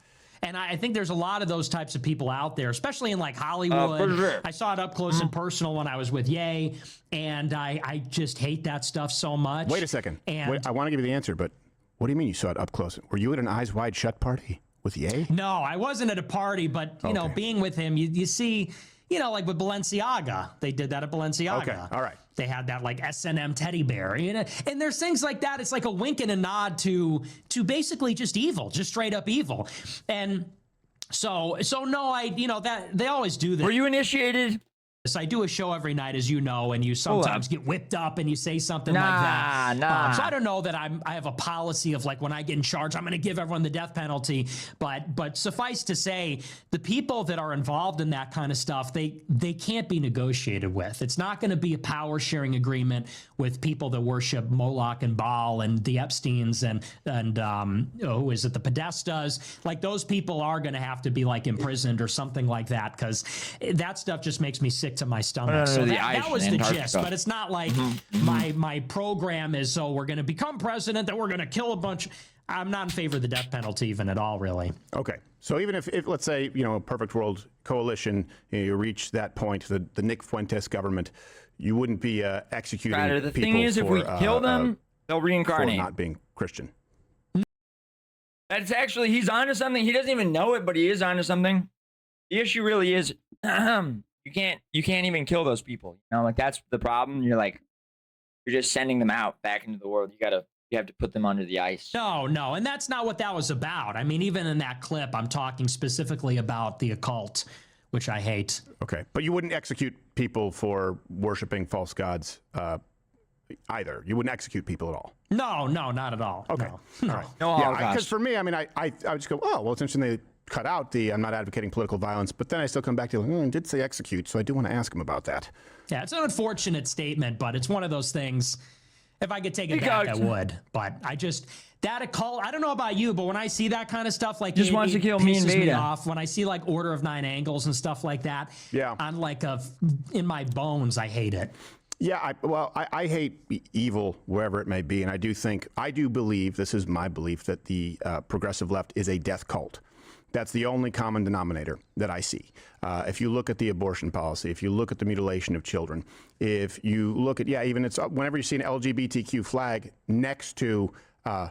And I think there's a lot of those types of people out there, especially in like Hollywood. I saw it up close and personal when I was with Ye, and I just hate that stuff so much.
Wait a second. Wait, I want to give you the answer, but what do you mean you saw it up close? Were you at an eyes wide shut party with Ye?
No, I wasn't at a party, but you know, being with him, you see, like with Balenciaga, they did that at Balenciaga.
Okay, all right.
They had that like S&M teddy bear, and there's things like that. It's like a wink and a nod to basically just evil, just straight up evil. And so no, that they always do this.
Were you initiated?
I do a show every night, as you know, and you sometimes get whipped up and you say something like that. So I don't know that I have a policy of like when I get in charge, I'm going to give everyone the death penalty. But suffice to say, the people that are involved in that kind of stuff, they can't be negotiated with. It's not going to be a power sharing agreement with people that worship Moloch and Baal and the Epsteins and who is it, the Podestas. Like those people are going to have to be like imprisoned or something like that, because that stuff just makes me sick to my stomach. So that was the gist, but it's not like my program is, so we're going to become president, that we're going to kill a bunch. I'm not in favor of the death penalty even at all, really.
Okay. So even if let's say, a perfect world coalition, you reach that point, the Nick Fuentes government, you wouldn't be executing people.
The thing is, if we kill them, they'll reincarnate.
For not being Christian.
That's actually, he's onto something. He doesn't even know it, but he is onto something. The issue really is, you can't even kill those people. Like that's the problem. You're just sending them out back into the world. You have to put them under the ice.
No, and that's not what that was about. I mean, even in that clip, I'm talking specifically about the occult, which I hate. Okay,
but you wouldn't execute people for worshiping false gods either. You wouldn't execute people at all.
No, not at all.
Okay,
no.
All right.
No,
because for me, I mean, I would just go, oh, well, it's interesting they cut out I'm not advocating political violence, but then I still come back to I did say execute, so I do want to ask him about that.
Yeah, it's an unfortunate statement, but it's one of those things. If I could take it back, I would. But that occult, I don't know about you, but when I see that kind of stuff, like
just wants to kill me and
Veda off. When I see like Order of Nine Angles and stuff like that, on like in my bones, I hate it.
Yeah, I hate evil wherever it may be, and I do believe, this is my belief, that the progressive left is a death cult. That's the only common denominator that I see. If you look at the abortion policy, if you look at the mutilation of children, if you look at, even it's whenever you see an LGBTQ flag next to a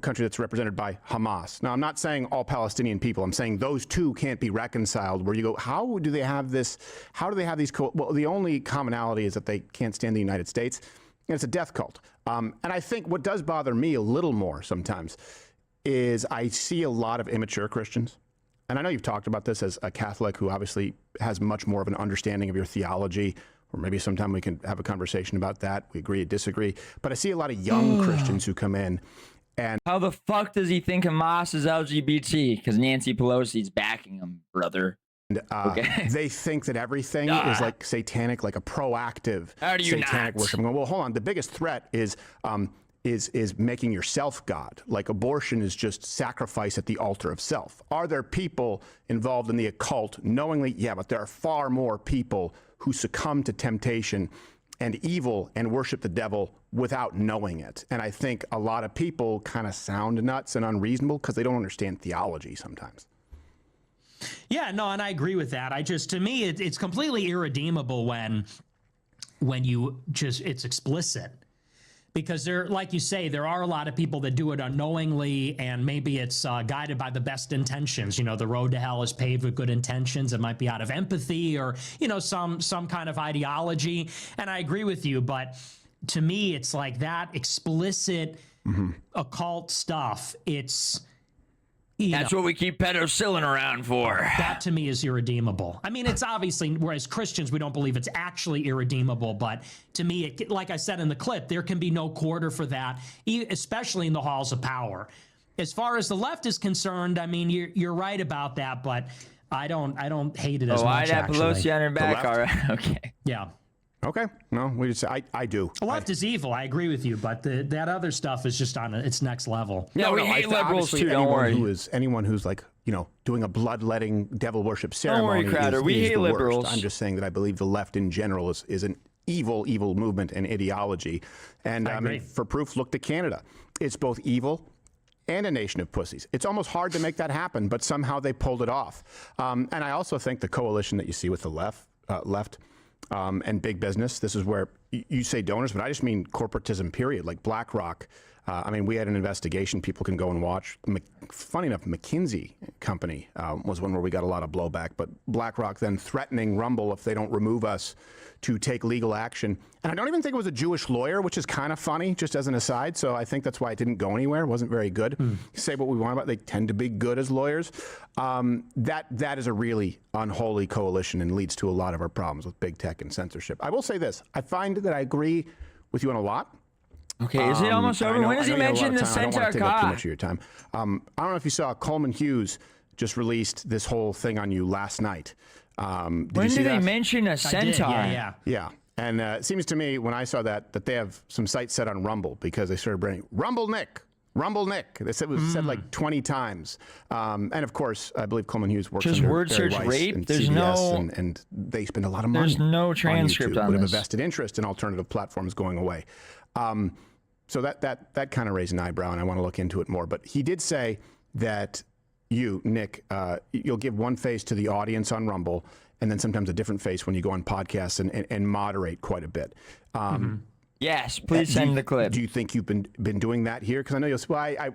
country that's represented by Hamas. Now, I'm not saying all Palestinian people. I'm saying those two can't be reconciled, where you go, how do they have this? How do they have these? Well, the only commonality is that they can't stand the United States. And it's a death cult. And I think what does bother me a little more sometimes is I see a lot of immature Christians. And I know you've talked about this as a Catholic who obviously has much more of an understanding of your theology, or maybe sometime we can have a conversation about that. We agree or disagree. But I see a lot of young Christians who come in. And
how the fuck does he think Hamas is LGBT? Because Nancy Pelosi's backing him, brother.
They think that everything is like satanic, like a proactive satanic worship. I'm going, well, hold on. The biggest threat is making yourself God. Like abortion is just sacrifice at the altar of self. Are there people involved in the occult knowingly? Yeah, but there are far more people who succumb to temptation and evil and worship the devil without knowing it. And I think a lot of people kind of sound nuts and unreasonable because they don't understand theology sometimes.
Yeah, no, and I agree with that. To me, it's completely irredeemable when it's explicit. Because like you say, there are a lot of people that do it unknowingly, and maybe it's guided by the best intentions. The road to hell is paved with good intentions. It might be out of empathy or, some kind of ideology. And I agree with you, but to me, it's like that explicit occult stuff.
That's what we keep penicillin around for.
That to me is irredeemable. I mean, it's obviously, whereas Christians, we don't believe it's actually irredeemable. But to me, like I said in the clip, there can be no quarter for that, especially in the halls of power. As far as the left is concerned, I mean, you're right about that, but I don't hate it as much.
I'd have Pelosi on her back. All right. Okay.
Yeah.
Okay. No, I do.
The left is evil. I agree with you, but that other stuff is just on its next level.
Yeah, we hate liberals too. Don't worry.
Anyone who's like, doing a bloodletting devil worship ceremony.
Don't worry, Crowder. We hate liberals.
I'm just saying that I believe the left in general is an evil movement and ideology. And I mean, for proof, look to Canada. It's both evil and a nation of pussies. It's almost hard to make that happen, but somehow they pulled it off. And I also think the coalition that you see with the left. And big business. This is where you say donors, but I just mean corporatism, period. Like BlackRock. I mean, we had an investigation people can go and watch. Funny enough, McKinsey Company was one where we got a lot of blowback. But BlackRock then threatening Rumble if they don't remove us to take legal action. And I don't even think it was a Jewish lawyer, which is kind of funny, just as an aside. So I think that's why it didn't go anywhere. It wasn't very good. Say what we want about it. They tend to be good as lawyers. That is a really unholy coalition and leads to a lot of our problems with big tech and censorship. I will say this. I find that I agree with you on a lot.
Okay, is it almost over? When does he mention the Centaur
Car? I don't want to take up too much of your time. I don't know if you saw Coleman Hughes just released this whole thing on you last night.
When did they mention a Centaur?
Yeah. And it seems to me when I saw that they have some sites set on Rumble because they started bringing Rumble Nick. They said it was said like 20 times. And of course, I believe Coleman Hughes works
just
under
word
Barry
search
Weiss
rape.
and
There's
CBS,
no
and they spend a lot of money.
There's no transcript on
would have
this.
a vested interest in alternative platforms going away. So that kind of raised an eyebrow, and I want to look into it more. But he did say that you, Nick, you'll give one face to the audience on Rumble, and then sometimes a different face when you go on podcasts and moderate quite a bit.
Yes, please send the clip.
Do you think you've been doing that here? Because I know you'll say,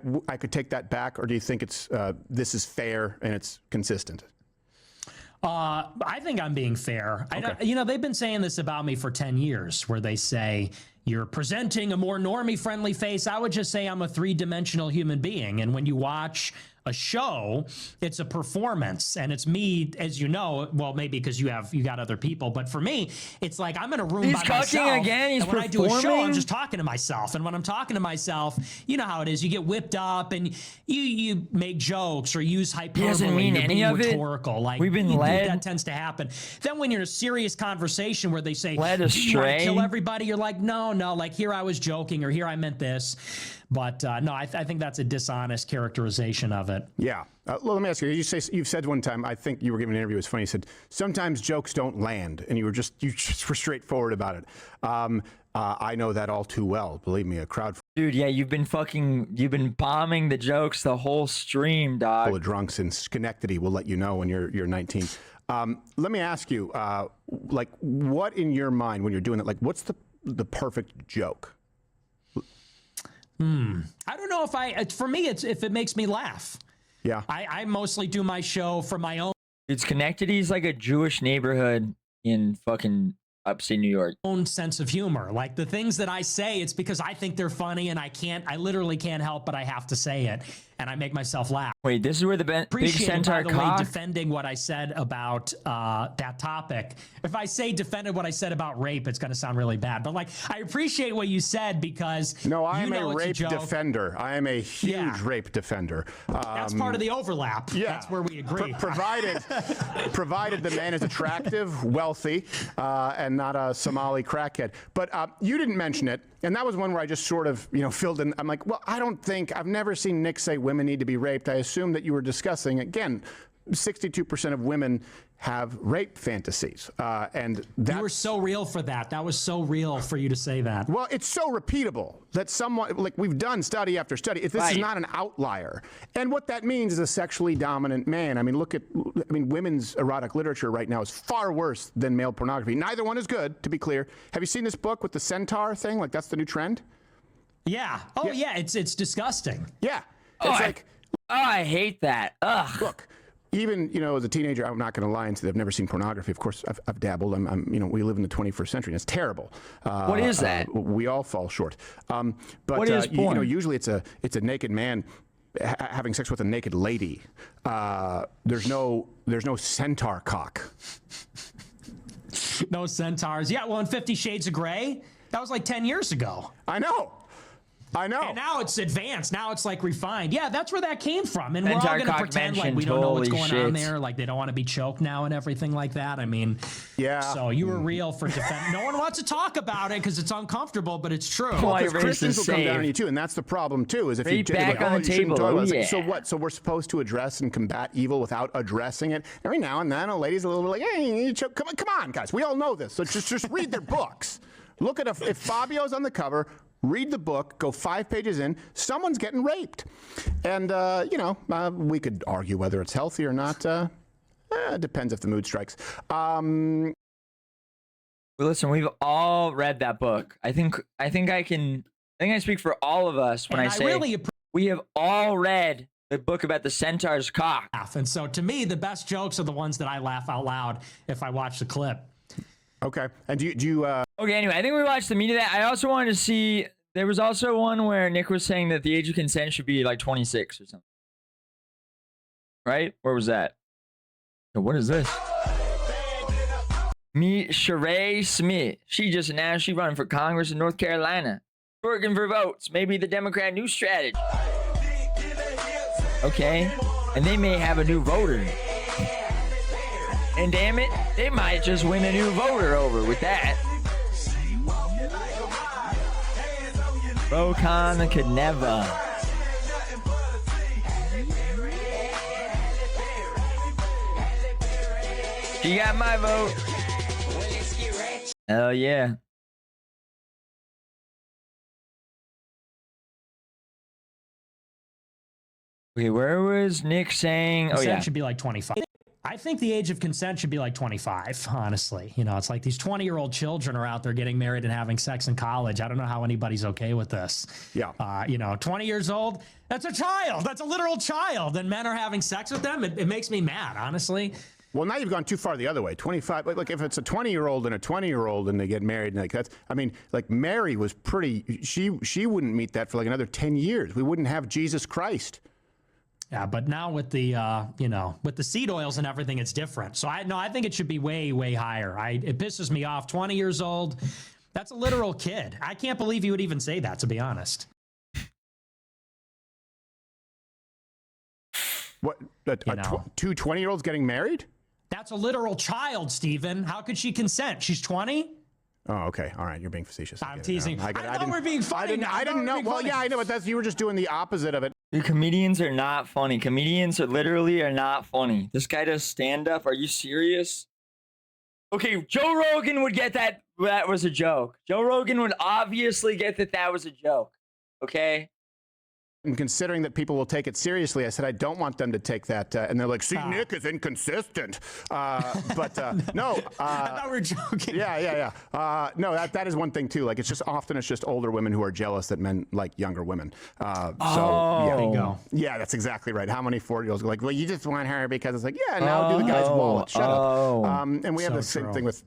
well, I could take that back, or do you think it's this is fair and it's consistent?
I think I'm being fair.
Okay.
They've been saying this about me for 10 years, where they say you're presenting a more normie-friendly face. I would just say I'm a three-dimensional human being, and when you watch a show, it's a performance, and it's me, as you know. Well, maybe because you got other people, but for me, it's like I'm in a room by myself.
Again. He's
and when
performing.
I do a show, I'm just talking to myself. And when I'm talking to myself, you know how it is. You get whipped up, and you make jokes or use hyperbole.
He doesn't mean any of
rhetorical.
it.
Like
we've been led.
That tends to happen. Then when you're in a serious conversation where they say,
led astray.
"Do you want to kill everybody?" You're like, no. Like here I was joking, or here I meant this. But no, I think that's a dishonest characterization of it.
Yeah. Well, let me ask you. You've said one time, I think you were giving an interview. It was funny. You said sometimes jokes don't land, and you just were straightforward about it. I know that all too well. Believe me, a crowd.
Dude, yeah, you've been bombing the jokes the whole stream, dog.
Full of drunks in Schenectady will let you know when you're 19. Let me ask you, like, what in your mind when you're doing it? Like, what's the perfect joke?
I don't know for me, it's if it makes me laugh.
Yeah.
I mostly do my show for my own.
It's Schenectady's like a Jewish neighborhood in fucking upstate New York.
Own sense of humor. Like the things that I say, it's because I think they're funny, and I literally can't help but I have to say it, and I make myself laugh.
Wait, this is where the big Centaur cock?
Defending what I said about that topic. If I say defended what I said about rape, it's going to sound really bad. But like, I appreciate what you said because
no, I am a rape defender. I am a huge rape defender.
That's part of the overlap.
Yeah,
that's where we agree.
Provided the man is attractive, wealthy, and not a Somali crackhead. But you didn't mention it, and that was one where I just sort of filled in. I'm like, well, I've never seen Nick say women need to be raped. I assume that you were discussing, again, 62% of women have rape fantasies, and that
You were so real for that. That was so real for you to say that.
well, it's so repeatable that someone, like we've done study after study, if this is not an outlier. And what that means is a sexually dominant man. I mean, women's erotic literature right now is far worse than male pornography. Neither one is good, to be clear. Have you seen this book with the centaur thing? Like, that's the new trend?
Yeah. Oh, yeah. It's disgusting.
Yeah. It's
I hate that. Ugh.
Look, even, as a teenager, I'm not going to lie and say I've never seen pornography. Of course, I've dabbled. We live in the 21st century, and it's terrible.
What is that?
We all fall short. But
what is porn?
Usually it's a naked man having sex with a naked lady. There's no centaur cock.
No centaurs. Yeah, well, in 50 Shades of Grey, that was like 10 years ago.
I know.
And now it's advanced. Now it's like refined. Yeah, that's where that came from. And
Centaur
we're all going to
cock
pretend like
mentioned,
we don't know what's
holy
going on
shit.
there. Like they don't want to be choked now and everything like that. I mean,
yeah.
So you were real for defense. No one wants to talk about it because it's uncomfortable, but it's true.
Why
Because Christians will come down on you too, and that's the problem too. Is if you
back on the table. Oh, yeah.
So what? So we're supposed to address and combat evil without addressing it. Every now and then, a lady's a little bit like, "Hey, you choke." Come on, guys. We all know this. So just read their books. Look at if Fabio's on the cover. Read the book, go 5 pages in, someone's getting raped. And, we could argue whether it's healthy or not. It depends if the mood strikes.
Well, listen, we've all read that book. I think I speak for all of us when I say we have all read the book about the centaur's cock.
And so to me, the best jokes are the ones that I laugh out loud if I watch the clip.
Okay. And do you
Okay, anyway, I think we watched the meat of that. I also wanted to see, there was also one where Nick was saying that the age of consent should be like 26 or something. Right? Where was that? What is this? Meet Sheree Smith. She just announced she's running for Congress in North Carolina. Working for votes. Maybe the Democrat new strategy. Okay. And they may have a new voter. And damn it, they might just win a new voter over with that. Rokon could never. She got my vote. Hell yeah. Okay, where was Nick saying? Oh, yeah.
Should be like 25. I think the age of consent should be like 25, honestly. It's like these 20-year-old children are out there getting married and having sex in college. I don't know how anybody's okay with this.
Yeah.
20 years old, that's a child. That's a literal child. And men are having sex with them. It makes me mad, honestly.
Well, now you've gone too far the other way. 25. Like if it's a 20-year-old and a 20-year-old and they get married, and like Mary was pretty. She wouldn't meet that for like another 10 years. We wouldn't have Jesus Christ.
Yeah, but now with the with the seed oils and everything, it's different. So I think it should be way, way higher. It pisses me off. 20 years old, that's a literal kid. I can't believe you would even say that, to be honest.
What? Two 20-year-olds getting married?
That's a literal child, Stephen. How could she consent? She's 20?
Oh, okay. All right. You're being facetious.
I'm teasing. I thought we're being funny.
I didn't know. Well, yeah, I know, but you were just doing the opposite of it.
Dude, comedians are not funny. Comedians are not funny. This guy does stand-up. Are you serious? Okay, Joe Rogan would get that was a joke. Joe Rogan would obviously get that was a joke. Okay?
And considering that people will take it seriously, I said I don't want them to take that. And they're like, see, Nick is inconsistent. No.
I thought we were joking.
Yeah. No, that is one thing, too. Like, it's just older women who are jealous that men like younger women.
There you go.
Yeah, that's exactly right. How many 40-year-olds go like, well, you just want her because it's like, yeah, now do the guy's wallet. Shut up. And we have the same thing with